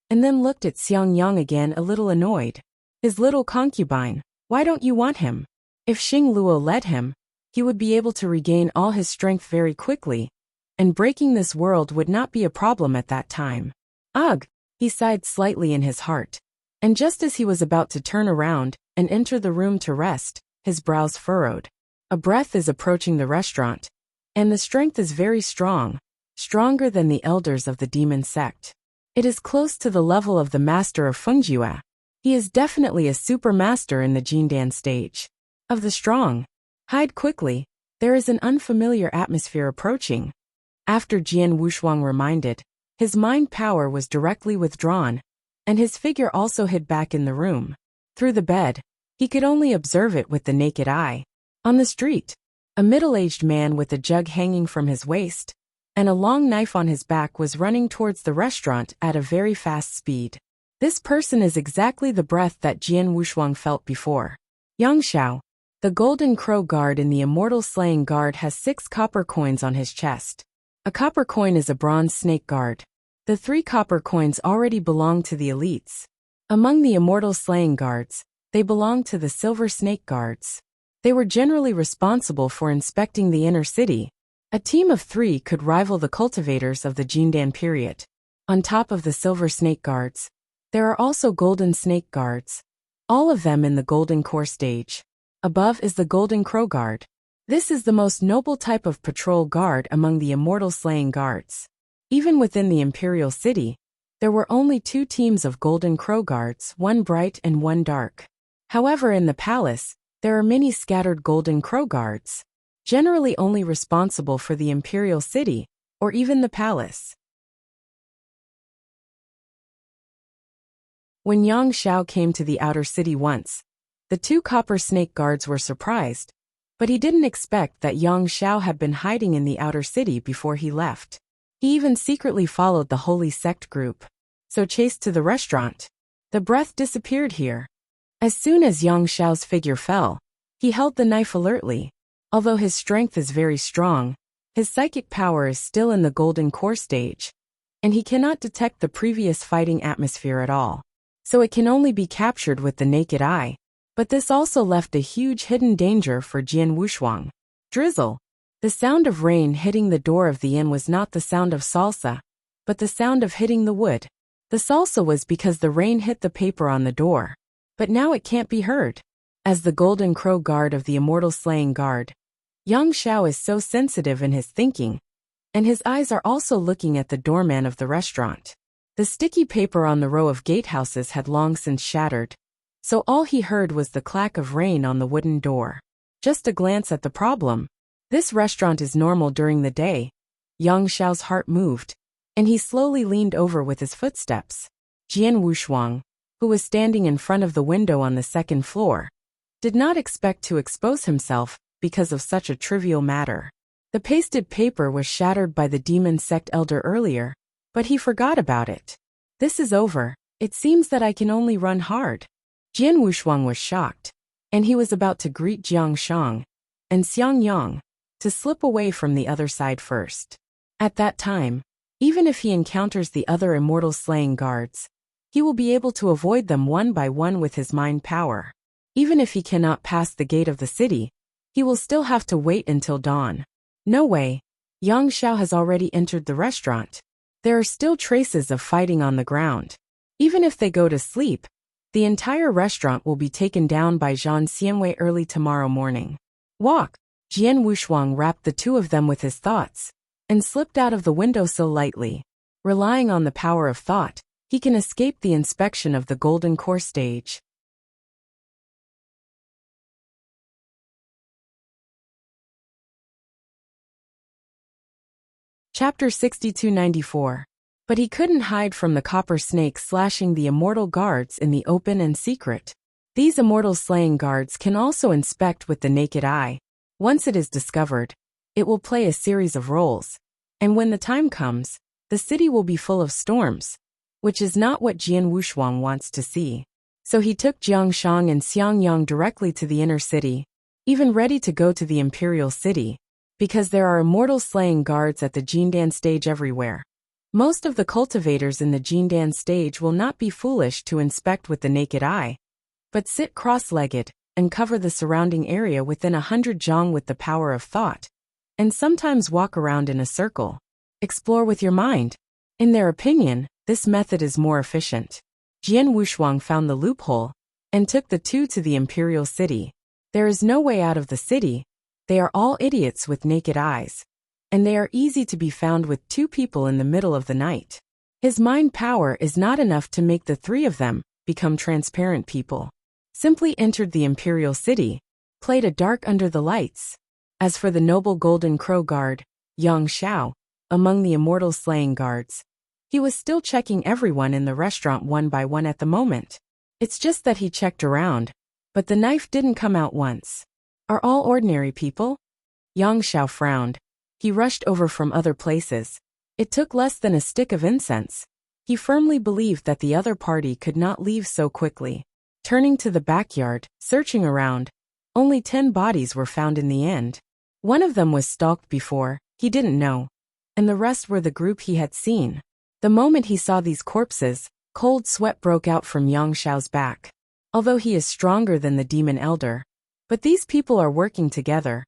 and then looked at Xiang Yang again a little annoyed. His little concubine, why don't you want him? If Xing Luo led him, he would be able to regain all his strength very quickly, and breaking this world would not be a problem at that time. Ugh, he sighed slightly in his heart, and just as he was about to turn around and enter the room to rest, his brows furrowed. A breath is approaching the restaurant, and the strength is very strong, stronger than the elders of the demon sect. It is close to the level of the master of Fengjue. He is definitely a super master in the Jindan stage. Of the strong. Hide quickly, there is an unfamiliar atmosphere approaching. After Jian Wushuang reminded, his mind power was directly withdrawn, and his figure also hid back in the room. Through the bed, he could only observe it with the naked eye. On the street, a middle-aged man with a jug hanging from his waist, and a long knife on his back was running towards the restaurant at a very fast speed. This person is exactly the breath that Jian Wushuang felt before. Yang Xiao, the Golden Crow Guard in the Immortal Slaying Guard, has 6 copper coins on his chest. A copper coin is a bronze snake guard. The 3 copper coins already belong to the elites. Among the Immortal Slaying Guards, they belong to the Silver Snake Guards. They were generally responsible for inspecting the inner city. A team of 3 could rival the cultivators of the Jindan period. On top of the Silver Snake Guards, there are also Golden Snake Guards, all of them in the Golden Core stage. Above is the Golden Crow Guard. This is the most noble type of patrol guard among the Immortal Slaying Guards. Even within the Imperial City, there were only 2 teams of Golden Crow Guards, one bright and one dark. However, in the palace, there are many scattered Golden Crow Guards, generally only responsible for the Imperial City, or even the palace. When Yang Xiao came to the outer city once, the 2 copper snake guards were surprised, but he didn't expect that Yang Xiao had been hiding in the outer city before he left. He even secretly followed the holy sect group, so chased to the restaurant. The breath disappeared here. As soon as Yang Xiao's figure fell, he held the knife alertly. Although his strength is very strong, his psychic power is still in the Golden Core stage, and he cannot detect the previous fighting atmosphere at all. So it can only be captured with the naked eye. But this also left a huge hidden danger for Jian Wushuang. Drizzle. The sound of rain hitting the door of the inn was not the sound of salsa, but the sound of hitting the wood. The salsa was because the rain hit the paper on the door. But now it can't be heard. As the Golden Crow Guard of the Immortal Slaying Guard, Yang Xiao is so sensitive in his thinking, and his eyes are also looking at the doorman of the restaurant. The sticky paper on the row of gatehouses had long since shattered, so all he heard was the clack of rain on the wooden door. Just a glance at the problem, This restaurant is normal during the day. Yang Xiao's heart moved, and he slowly leaned over with his footsteps. Jian Wushuang, who was standing in front of the window on the second floor, did not expect to expose himself because of such a trivial matter. The pasted paper was shattered by the demon sect elder earlier, but he forgot about it. This is over. It seems that I can only run hard. Jian Wushuang was shocked, and he was about to greet Jiang Shang and Xiang Yang to slip away from the other side first. At that time, even if he encounters the other immortal slaying guards, he will be able to avoid them one by one with his mind power. Even if he cannot pass the gate of the city, he will still have to wait until dawn. No way. Yang Xiao has already entered the restaurant. There are still traces of fighting on the ground. Even if they go to sleep, the entire restaurant will be taken down by Zhan Xianwei early tomorrow morning. Walk! Jian Wushuang wrapped the two of them with his thoughts and slipped out of the windowsill lightly. Relying on the power of thought, he can escape the inspection of the golden core stage. Chapter 6294. But he couldn't hide from the copper snake slashing the immortal guards in the open and secret. These immortal slaying guards can also inspect with the naked eye. Once it is discovered, it will play a series of roles. And when the time comes, the city will be full of storms, which is not what Jian Wushuang wants to see. So he took Jiang Shang and Xiang Yang directly to the inner city, even ready to go to the imperial city, because there are immortal slaying guards at the Jindan stage everywhere. Most of the cultivators in the Jindan stage will not be foolish to inspect with the naked eye, but sit cross-legged and cover the surrounding area within 100 zhang with the power of thought, and sometimes walk around in a circle. Explore with your mind. In their opinion, this method is more efficient. Jian Wushuang found the loophole and took the two to the imperial city. There is no way out of the city. They are all idiots with naked eyes, and they are easy to be found with two people in the middle of the night. His mind power is not enough to make the three of them become transparent people. Simply entered the imperial city, played a dark under the lights. As for the noble golden crow guard, Yang Xiao, among the immortal slaying guards, he was still checking everyone in the restaurant one by one at the moment. It's just that he checked around, but the knife didn't come out once. Are all ordinary people? Yang Xiao frowned. He rushed over from other places. It took less than a stick of incense. He firmly believed that the other party could not leave so quickly. Turning to the backyard, searching around, only 10 bodies were found in the end. One of them was stalked before, he didn't know, and the rest were the group he had seen. The moment he saw these corpses, cold sweat broke out from Yang Xiao's back. Although he is stronger than the demon elder, but these people are working together.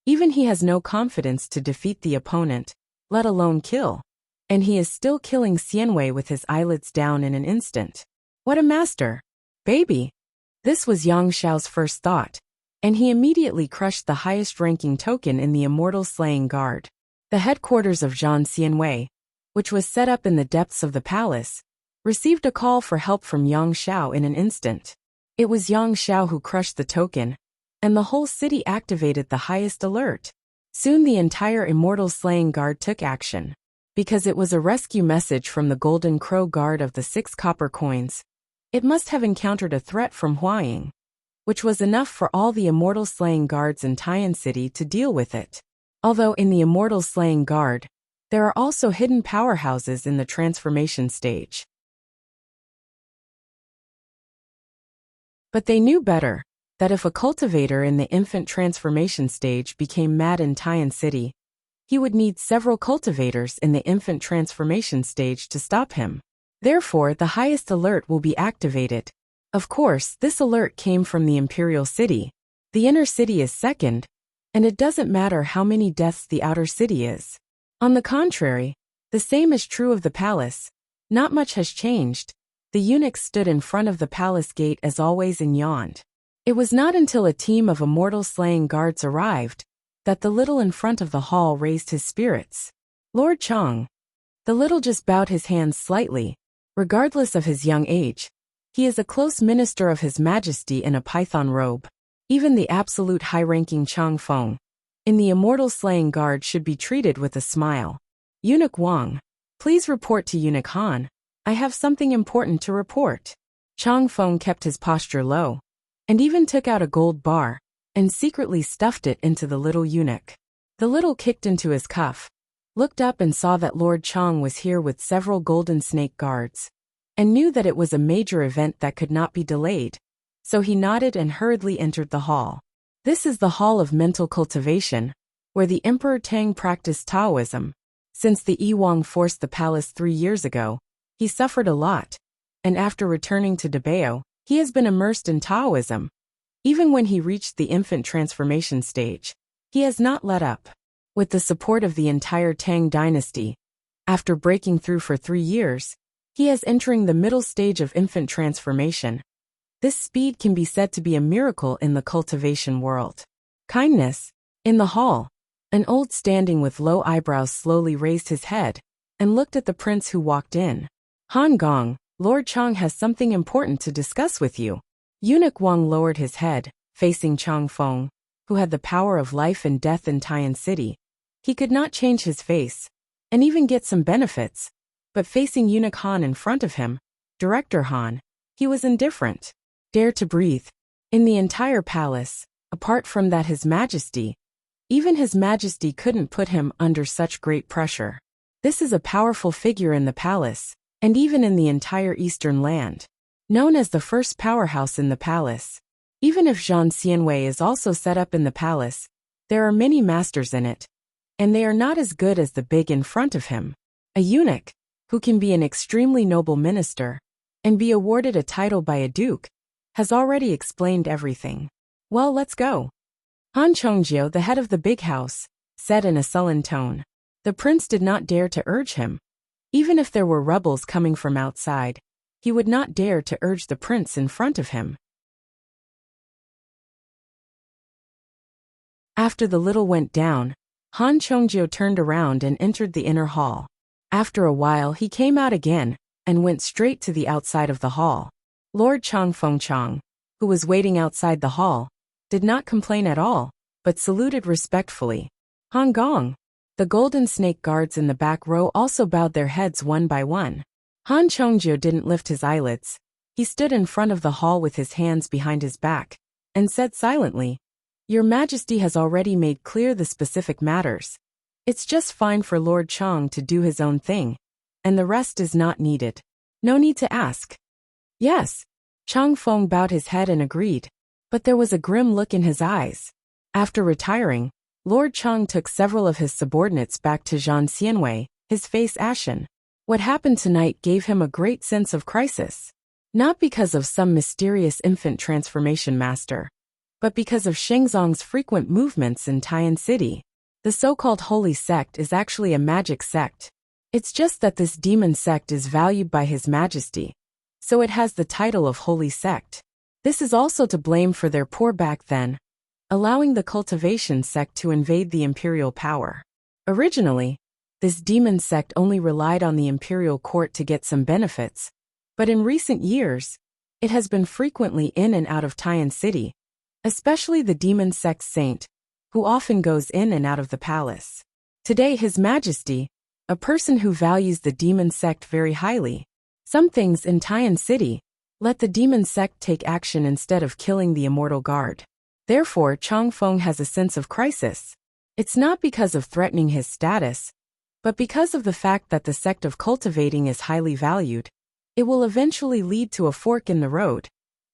Even he has no confidence to defeat the opponent, let alone kill. And he is still killing Xianwei with his eyelids down in an instant. What a master! Baby! This was Yang Xiao's first thought, and he immediately crushed the highest-ranking token in the immortal slaying guard. The headquarters of Zhan Xianwei, which was set up in the depths of the palace, received a call for help from Yang Xiao in an instant. It was Yang Xiao who crushed the token, and the whole city activated the highest alert. Soon the entire immortal slaying guard took action. Because it was a rescue message from the golden crow guard of the 6 copper coins, it must have encountered a threat from Huaying, which was enough for all the immortal slaying guards in Tian City to deal with it. Although in the immortal slaying guard, there are also hidden powerhouses in the transformation stage. But they knew better, that if a cultivator in the infant transformation stage became mad in Tian City, he would need several cultivators in the infant transformation stage to stop him. Therefore, the highest alert will be activated. Of course, this alert came from the imperial city. The inner city is second, and it doesn't matter how many deaths the outer city is. On the contrary, the same is true of the palace. Not much has changed. The eunuchs stood in front of the palace gate as always and yawned. It was not until a team of immortal slaying guards arrived that the little in front of the hall raised his spirits. Lord Chang. The little just bowed his hands slightly. Regardless of his young age, he is a close minister of His Majesty in a python robe. Even the absolute high-ranking Chang Feng, in the immortal slaying guard should be treated with a smile. Eunuch Wang, please report to Eunuch Han. I have something important to report. Chang Feng kept his posture low, and even took out a gold bar, and secretly stuffed it into the little eunuch. The little kicked into his cuff, looked up and saw that Lord Chang was here with several golden snake guards, and knew that it was a major event that could not be delayed, so he nodded and hurriedly entered the hall. This is the Hall of Mental Cultivation, where the Emperor Tang practiced Taoism. Since the Yiwang forced the palace 3 years ago, he suffered a lot, and after returning to Dabao, he has been immersed in Taoism. Even when he reached the infant transformation stage, he has not let up. With the support of the entire Tang dynasty, after breaking through for 3 years, he is entering the middle stage of infant transformation. This speed can be said to be a miracle in the cultivation world. Kindness. In the hall, an old standing with low eyebrows slowly raised his head and looked at the prince who walked in. Han Gong, Lord Chang has something important to discuss with you. Eunuch Wang lowered his head, facing Chang Feng, who had the power of life and death in Tian City. He could not change his face, and even get some benefits, but facing Eunuch Han in front of him, Director Han, he was indifferent. Dare to breathe. In the entire palace, apart from that His Majesty, even His Majesty couldn't put him under such great pressure. This is a powerful figure in the palace, and even in the entire eastern land. Known as the first powerhouse in the palace. Even if Zhan Xianwei is also set up in the palace, there are many masters in it, and they are not as good as the big in front of him. A eunuch, who can be an extremely noble minister, and be awarded a title by a duke, has already explained everything. Well, let's go. Han Chongjiu, the head of the big house, said in a sullen tone. The prince did not dare to urge him. Even if there were rebels coming from outside, he would not dare to urge the prince in front of him. After the little went down, Han Chongjiu turned around and entered the inner hall. After a while he came out again, and went straight to the outside of the hall. Lord Chang Fengchang, who was waiting outside the hall, did not complain at all, but saluted respectfully. Han Gong. The golden snake guards in the back row also bowed their heads one by one. Han Chongjiu didn't lift his eyelids. He stood in front of the hall with his hands behind his back, and said silently, Your Majesty has already made clear the specific matters. It's just fine for Lord Chang to do his own thing, and the rest is not needed. No need to ask. Yes. Chang Feng bowed his head and agreed, but there was a grim look in his eyes. After retiring, Lord Chang took several of his subordinates back to Zhan Xianwei, his face ashen. What happened tonight gave him a great sense of crisis. Not because of some mysterious infant transformation master, but because of Shengzong's frequent movements in Tian City. The so-called holy sect is actually a magic sect. It's just that this demon sect is valued by His Majesty, so it has the title of holy sect. This is also to blame for their poor back then, allowing the cultivation sect to invade the imperial power. Originally, this demon sect only relied on the imperial court to get some benefits, but in recent years, it has been frequently in and out of Tian City, especially the demon sect saint, who often goes in and out of the palace. Today His Majesty, a person who values the demon sect very highly, some things in Tian City, let the demon sect take action instead of killing the immortal guard. Therefore Chang Feng has a sense of crisis. It's not because of threatening his status, but because of the fact that the sect of cultivating is highly valued. It will eventually lead to a fork in the road,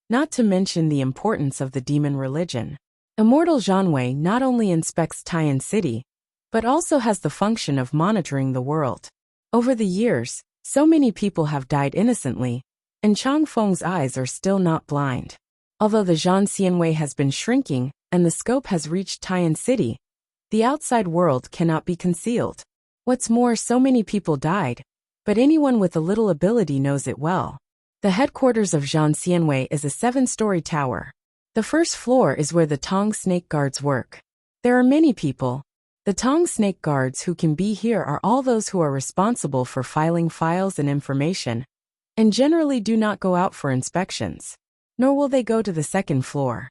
not to mention the importance of the demon religion. Immortal Zhanwei not only inspects Tian City, but also has the function of monitoring the world. Over the years, so many people have died innocently, and Chang Feng's eyes are still not blind. Although the Zhan Xianwei has been shrinking and the scope has reached Tian City, the outside world cannot be concealed. What's more, so many people died, but anyone with a little ability knows it well. The headquarters of Zhan Xianwei is a 7-story tower. The first floor is where the Tong snake guards work. There are many people. The Tong snake guards who can be here are all those who are responsible for filing files and information, and generally do not go out for inspections, nor will they go to the second floor.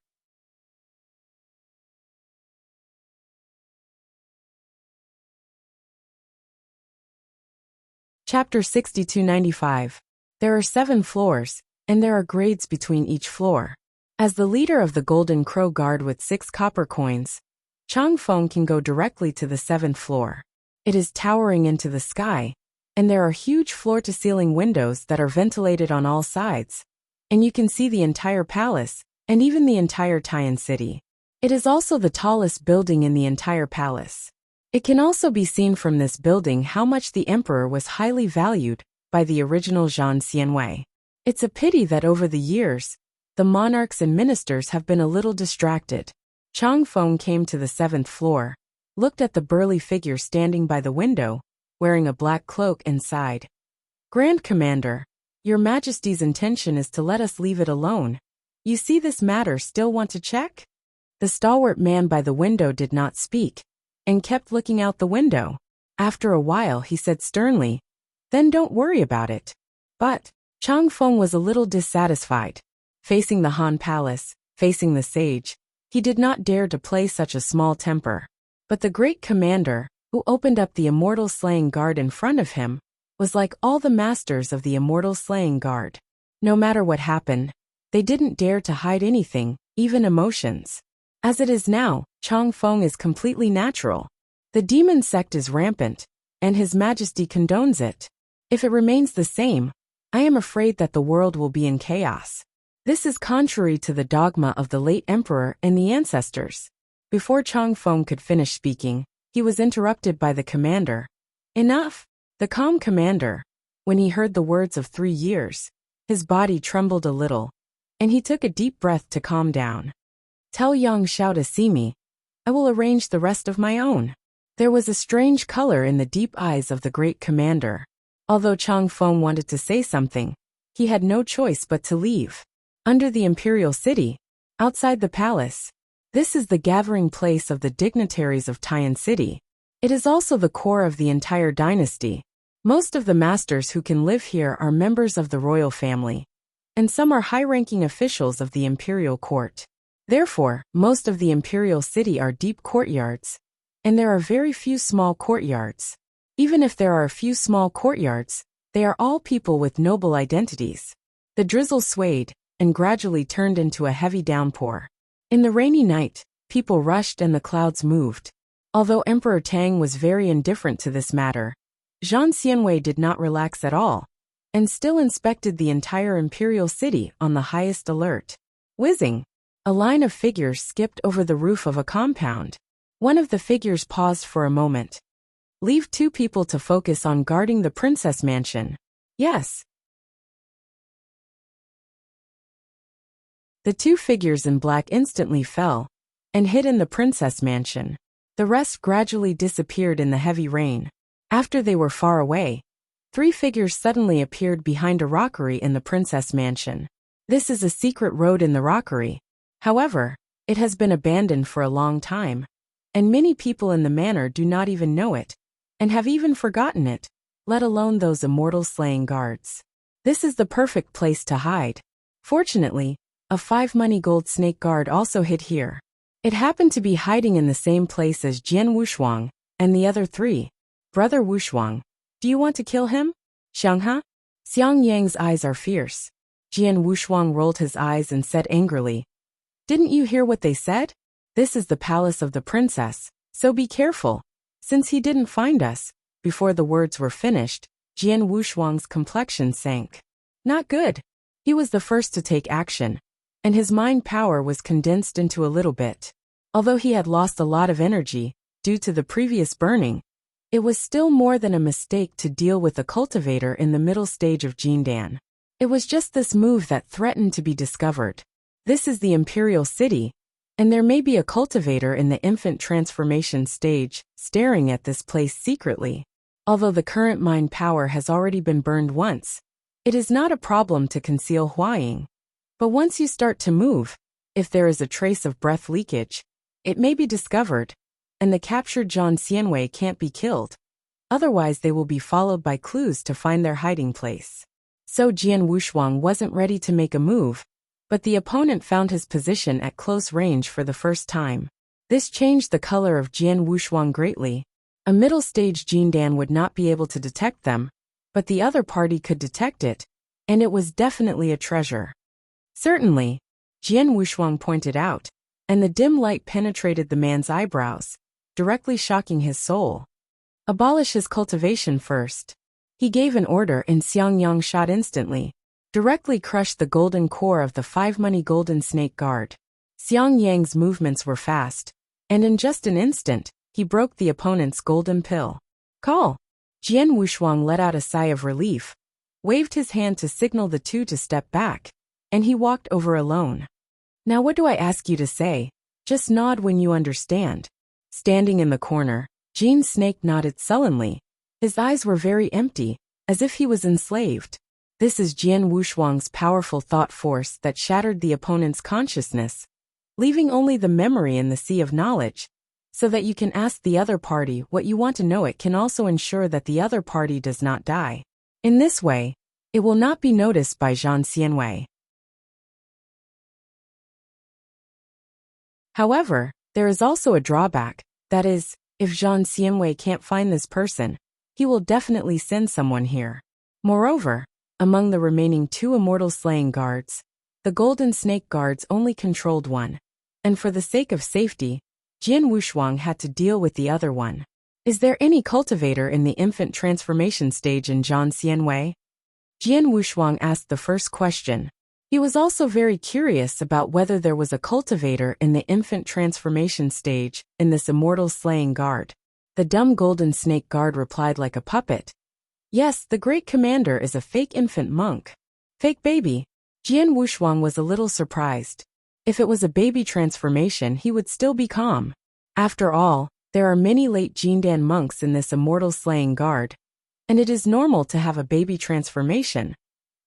Chapter 6295. There are 7 floors, and there are grades between each floor. As the leader of the Golden Crow Guard with 6 copper coins, Chang Feng can go directly to the 7th floor. It is towering into the sky, and there are huge floor-to-ceiling windows that are ventilated on all sides, and you can see the entire palace, and even the entire Tian city. It is also the tallest building in the entire palace. It can also be seen from this building how much the emperor was highly valued by the original Zhang Xianwei. It's a pity that over the years, the monarchs and ministers have been a little distracted. Chang Feng came to the 7th floor, looked at the burly figure standing by the window, wearing a black cloak, and sighed. Grand Commander, Your Majesty's intention is to let us leave it alone. You see this matter still want to check? The stalwart man by the window did not speak, and kept looking out the window. After a while he said sternly, Then don't worry about it. But Chang Feng was a little dissatisfied. Facing the Han Palace, facing the sage, he did not dare to play such a small temper. But the great commander, who opened up the Immortal Slaying Guard in front of him, was like all the masters of the Immortal Slaying Guard. No matter what happened, they didn't dare to hide anything, even emotions. As it is now, Chang Feng is completely natural. The demon sect is rampant, and His Majesty condones it. If it remains the same, I am afraid that the world will be in chaos. This is contrary to the dogma of the late emperor and the ancestors. Before Chang Feng could finish speaking, he was interrupted by the commander. Enough! The calm commander, when he heard the words of 3 years, his body trembled a little, and he took a deep breath to calm down. Tell Yang Xiao to see me. I will arrange the rest of my own. There was a strange color in the deep eyes of the great commander. Although Chang Feng wanted to say something, he had no choice but to leave. Under the imperial city, outside the palace, this is the gathering place of the dignitaries of Tian City. It is also the core of the entire dynasty. Most of the masters who can live here are members of the royal family, and some are high-ranking officials of the imperial court. Therefore, most of the imperial city are deep courtyards, and there are very few small courtyards. Even if there are a few small courtyards, they are all people with noble identities. The drizzle swayed and gradually turned into a heavy downpour. In the rainy night, people rushed and the clouds moved. Although Emperor Tang was very indifferent to this matter, Zhang Xianwei did not relax at all, and still inspected the entire imperial city on the highest alert. Whizzing! A line of figures skipped over the roof of a compound. One of the figures paused for a moment. Leave 2 people to focus on guarding the princess mansion. Yes. The 2 figures in black instantly fell and hid in the princess mansion. The rest gradually disappeared in the heavy rain. After they were far away, 3 figures suddenly appeared behind a rockery in the princess mansion. This is a secret road in the rockery. However, it has been abandoned for a long time, and many people in the manor do not even know it, and have even forgotten it, let alone those immortal slaying guards. This is the perfect place to hide. Fortunately, a 5 money gold snake guard also hid here. It happened to be hiding in the same place as Jian Wushuang and the other 3. Brother Wushuang, do you want to kill him? Xiangha? Xiang Yang's eyes are fierce. Jian Wushuang rolled his eyes and said angrily, Didn't you hear what they said? This is the palace of the princess, so be careful. Since he didn't find us, before the words were finished, Jian Wushuang's complexion sank. Not good. He was the first to take action, and his mind power was condensed into a little bit. Although he had lost a lot of energy due to the previous burning, it was still more than a mistake to deal with a cultivator in the middle stage of Jindan. It was just this move that threatened to be discovered. This is the imperial city, and there may be a cultivator in the infant transformation stage staring at this place secretly. Although the current mind power has already been burned once, it is not a problem to conceal Huaying. But once you start to move, if there is a trace of breath leakage, it may be discovered, and the captured Zhang Xianwei can't be killed. Otherwise they will be followed by clues to find their hiding place. So Jian Wushuang wasn't ready to make a move, but the opponent found his position at close range for the first time. This changed the color of Jian Wushuang greatly. A middle-stage Jindan would not be able to detect them, but the other party could detect it, and it was definitely a treasure. Certainly, Jian Wushuang pointed out, and the dim light penetrated the man's eyebrows, directly shocking his soul. Abolish his cultivation first. He gave an order and Xiang Yang shot instantly, directly crushed the golden core of the 5-money golden snake guard. Xiang Yang's movements were fast, and in just an instant, he broke the opponent's golden pill. Call! Jian Wushuang let out a sigh of relief, waved his hand to signal the two to step back, and he walked over alone. Now what do I ask you to say? Just nod when you understand. Standing in the corner, Jean Snake nodded sullenly. His eyes were very empty, as if he was enslaved. This is Jian Wushuang's powerful thought force that shattered the opponent's consciousness, leaving only the memory in the sea of knowledge, so that you can ask the other party what you want to know. It can also ensure that the other party does not die. In this way, it will not be noticed by Zhang Xianwei. However, there is also a drawback, that is, if Zhang Xianwei can't find this person, he will definitely send someone here. Moreover, among the remaining 2 immortal slaying guards, the golden snake guards only controlled one, and for the sake of safety, Jian Wushuang had to deal with the other one. Is there any cultivator in the infant transformation stage in Zhang Xianwei? Jian Wushuang asked the first question. He was also very curious about whether there was a cultivator in the infant transformation stage in this immortal slaying guard. The dumb golden snake guard replied like a puppet. Yes, the great commander is a fake infant monk. Fake baby. Jian Wushuang was a little surprised. If it was a baby transformation, he would still be calm. After all, there are many late Jindan monks in this immortal slaying guard, and it is normal to have a baby transformation.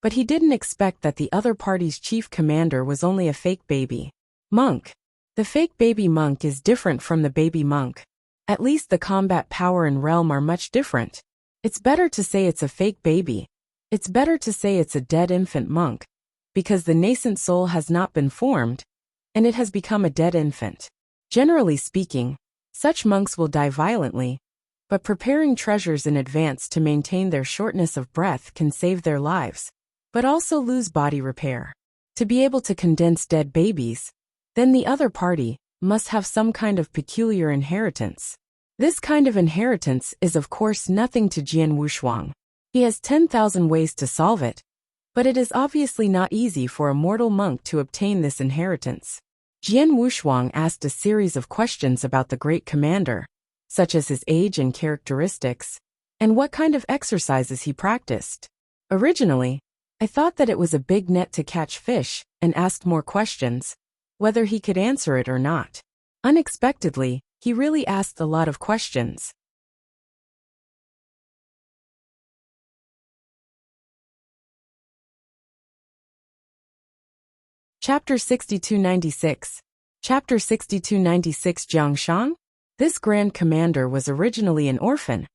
But he didn't expect that the other party's chief commander was only a fake baby monk. The fake baby monk is different from the baby monk. At least the combat power and realm are much different. It's better to say it's a fake baby. It's better to say it's a dead infant monk, because the nascent soul has not been formed, and it has become a dead infant. Generally speaking, such monks will die violently, but preparing treasures in advance to maintain their shortness of breath can save their lives, but also lose body repair. To be able to condense dead babies, then the other party must have some kind of peculiar inheritance. This kind of inheritance is of course nothing to Jian Wushuang. He has 10,000 ways to solve it, but it is obviously not easy for a mortal monk to obtain this inheritance. Jian Wushuang asked a series of questions about the great commander, such as his age and characteristics, and what kind of exercises he practiced. Originally, I thought that it was a big net to catch fish, and asked more questions, whether he could answer it or not. Unexpectedly, he really asked a lot of questions. Chapter 6296. Chapter 6296. Jiangshan? This Grand Commander was originally an orphan,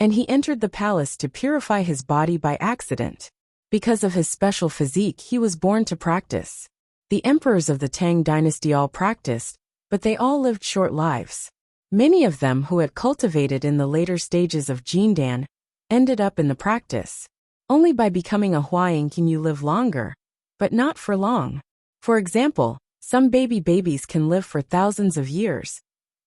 and he entered the palace to purify his body by accident. Because of his special physique, he was born to practice. The emperors of the Tang dynasty all practiced, but they all lived short lives. Many of them who had cultivated in the later stages of Jindan ended up in the practice. Only by becoming a Huaying can you live longer, but not for long. For example, some babies can live for thousands of years,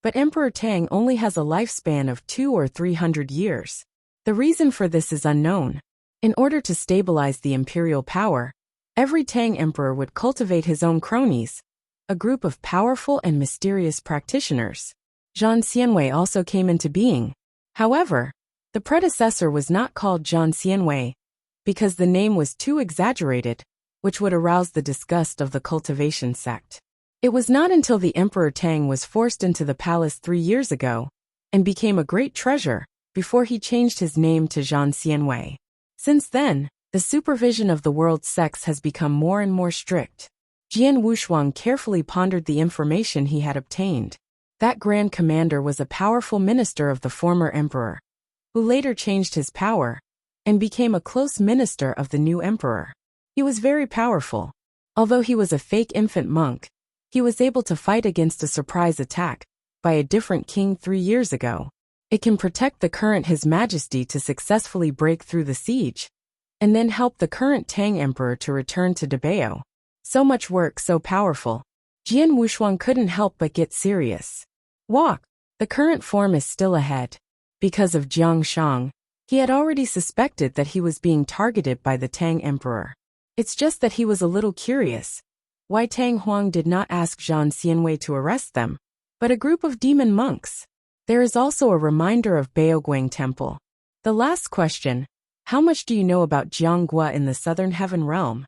but Emperor Tang only has a lifespan of 200 or 300 years. The reason for this is unknown. In order to stabilize the imperial power, every Tang emperor would cultivate his own cronies, a group of powerful and mysterious practitioners. Zhang Xianwei also came into being. However, the predecessor was not called Zhang Xianwei, because the name was too exaggerated, which would arouse the disgust of the cultivation sect. It was not until the Emperor Tang was forced into the palace 3 years ago, and became a great treasure, before he changed his name to Zhang Xianwei. Since then, the supervision of the world's sects has become more and more strict. Jian Wushuang carefully pondered the information he had obtained. That Grand Commander was a powerful minister of the former emperor, who later changed his power, and became a close minister of the new emperor. He was very powerful. Although he was a fake infant monk, he was able to fight against a surprise attack by a different king 3 years ago. It can protect the current His Majesty to successfully break through the siege, and then help the current Tang Emperor to return to Dabao. So much work, so powerful. Jian Wushuang couldn't help but get serious. Walk. The current form is still ahead. Because of Jiang Shang, he had already suspected that he was being targeted by the Tang Emperor. It's just that he was a little curious why Tang Huang did not ask Zhang Xianwei to arrest them, but a group of demon monks. There is also a reminder of Baoguang Temple. The last question: how much do you know about Jianggua in the Southern Heaven Realm?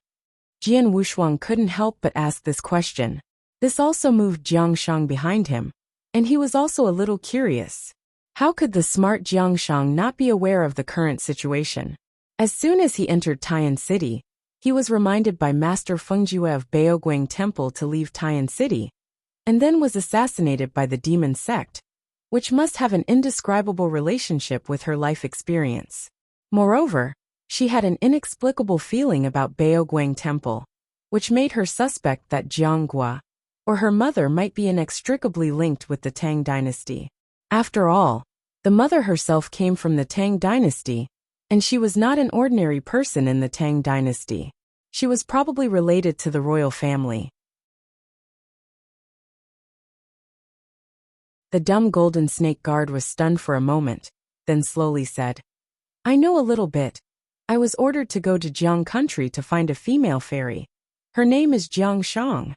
Jian Wushuang couldn't help but ask this question. This also moved Jiang Shang behind him, and he was also a little curious. How could the smart Jiang Shang not be aware of the current situation? As soon as he entered Tian City, he was reminded by Master Fengjue of Baoguang Temple to leave Tian City, and then was assassinated by the demon sect, which must have an indescribable relationship with her life experience. Moreover, she had an inexplicable feeling about Baoguang Temple, which made her suspect that Jianggua, or her mother, might be inextricably linked with the Tang dynasty. After all, the mother herself came from the Tang dynasty, and she was not an ordinary person in the Tang dynasty. She was probably related to the royal family. The dumb golden snake guard was stunned for a moment, then slowly said, "I know a little bit. I was ordered to go to Jiang country to find a female fairy. Her name is Jiang Shang."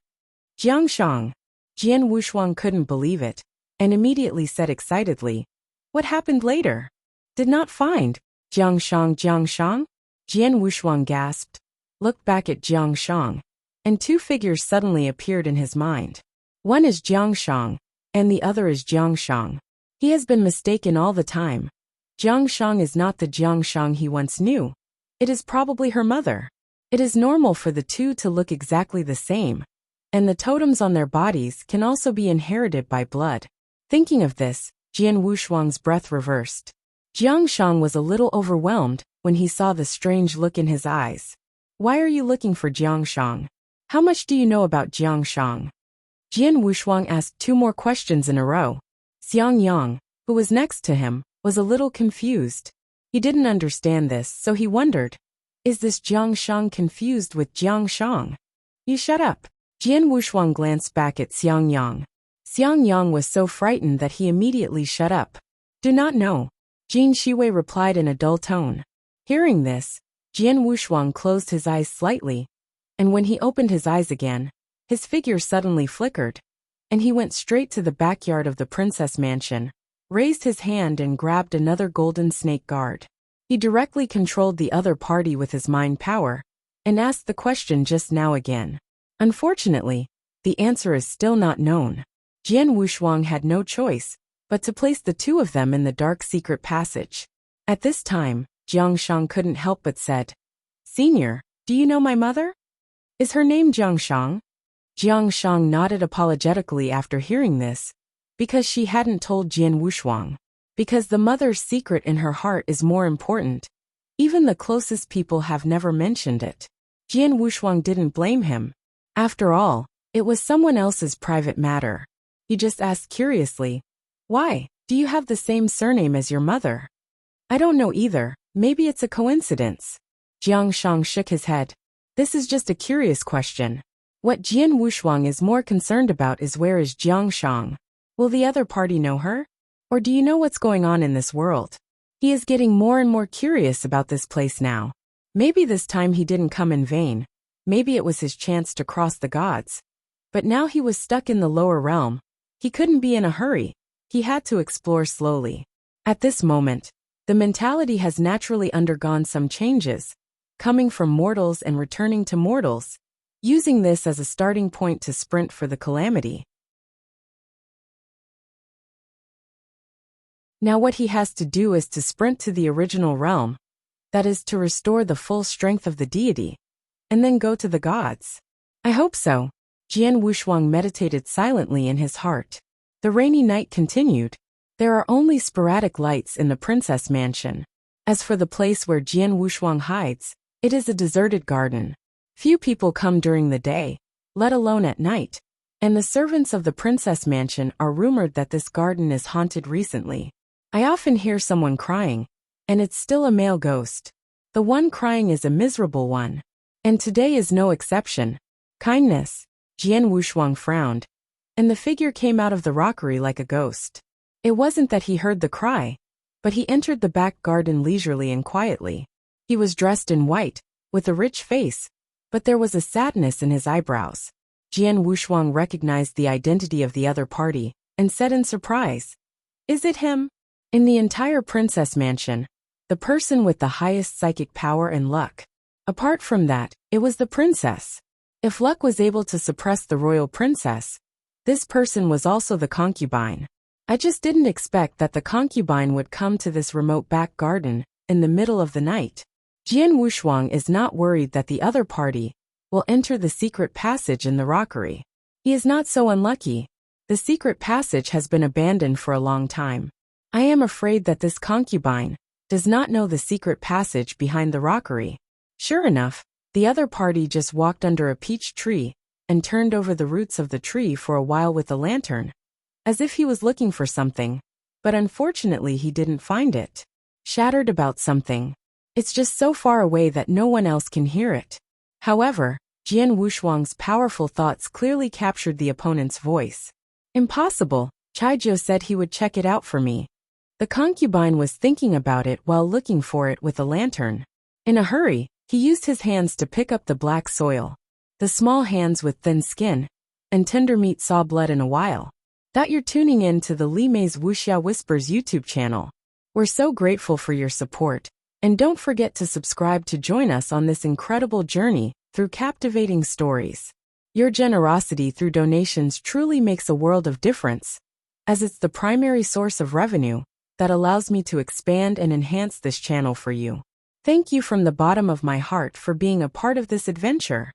Jiang Shang. Jian Wushuang couldn't believe it, and immediately said excitedly, "What happened later?" "Did not find Jiang Shang." Jiang Shang? Jian Wushuang gasped, looked back at Jiang Shang, and two figures suddenly appeared in his mind. One is Jiang Shang, and the other is Jiang Shang. He has been mistaken all the time. Jiang Shang is not the Jiang Shang he once knew. It is probably her mother. It is normal for the two to look exactly the same, and the totems on their bodies can also be inherited by blood. Thinking of this, Jian Wushuang's breath reversed. Jiang Shang was a little overwhelmed when he saw the strange look in his eyes. "Why are you looking for Jiang Shang? How much do you know about Jiang Shang?" Jian Wushuang asked two more questions in a row. Xiang Yang, who was next to him, was a little confused. He didn't understand this, so he wondered, is this Jiang Shang confused with Jiang Shang? "You shut up." Jian Wushuang glanced back at Xiang Yang. Xiang Yang was so frightened that he immediately shut up. "Do not know," Jin Shiwei replied in a dull tone. Hearing this, Jian Wushuang closed his eyes slightly, and when he opened his eyes again, his figure suddenly flickered, and he went straight to the backyard of the princess mansion, raised his hand and grabbed another golden snake guard. He directly controlled the other party with his mind power, and asked the question just now again. Unfortunately, the answer is still not known. Jian Wushuang had no choice but to place the two of them in the dark secret passage. At this time, Jiang Shang couldn't help but said, "Senior, do you know my mother? Is her name Jiang Shang?" Jiang Shang nodded apologetically after hearing this, because she hadn't told Jian Wushuang. Because the mother's secret in her heart is more important, even the closest people have never mentioned it. Jian Wushuang didn't blame him. After all, it was someone else's private matter. He just asked curiously, "Why, do you have the same surname as your mother?" "I don't know either, maybe it's a coincidence." Jiang Shang shook his head. "This is just a curious question. What Jian Wushuang is more concerned about is where is Jiang Shang? Will the other party know her? Or do you know what's going on in this world?" He is getting more and more curious about this place now. Maybe this time he didn't come in vain. Maybe it was his chance to cross the gods. But now he was stuck in the lower realm. He couldn't be in a hurry. He had to explore slowly. At this moment, the mentality has naturally undergone some changes, coming from mortals and returning to mortals, using this as a starting point to sprint for the calamity. Now what he has to do is to sprint to the original realm, that is to restore the full strength of the deity, and then go to the gods. I hope so. Jian Wushuang meditated silently in his heart. The rainy night continued. There are only sporadic lights in the princess mansion. As for the place where Jian Wushuang hides, it is a deserted garden. Few people come during the day, let alone at night, and the servants of the princess mansion are rumored that this garden is haunted recently. I often hear someone crying, and it's still a male ghost. The one crying is a miserable one. And today is no exception. Kindness. Jian Wushuang frowned, and the figure came out of the rockery like a ghost. It wasn't that he heard the cry, but he entered the back garden leisurely and quietly. He was dressed in white, with a rich face, but there was a sadness in his eyebrows. Jian Wushuang recognized the identity of the other party, and said in surprise, "Is it him?" In the entire princess mansion, the person with the highest psychic power and luck. Apart from that, it was the princess. If luck was able to suppress the royal princess, this person was also the concubine. I just didn't expect that the concubine would come to this remote back garden in the middle of the night. Jian Wushuang is not worried that the other party will enter the secret passage in the rockery. He is not so unlucky. The secret passage has been abandoned for a long time. I am afraid that this concubine does not know the secret passage behind the rockery. Sure enough, the other party just walked under a peach tree and turned over the roots of the tree for a while with a lantern, as if he was looking for something, but unfortunately he didn't find it. Shattered about something. It's just so far away that no one else can hear it. However, Jian Wushuang's powerful thoughts clearly captured the opponent's voice. Impossible, Chaijiu said he would check it out for me. The concubine was thinking about it while looking for it with a lantern. In a hurry, he used his hands to pick up the black soil. The small hands with thin skin and tender meat saw blood in a while. That you're tuning in to the Li Mei's Wuxia Whispers YouTube channel. We're so grateful for your support, and don't forget to subscribe to join us on this incredible journey through captivating stories. Your generosity through donations truly makes a world of difference, as it's the primary source of revenue that allows me to expand and enhance this channel for you. Thank you from the bottom of my heart for being a part of this adventure.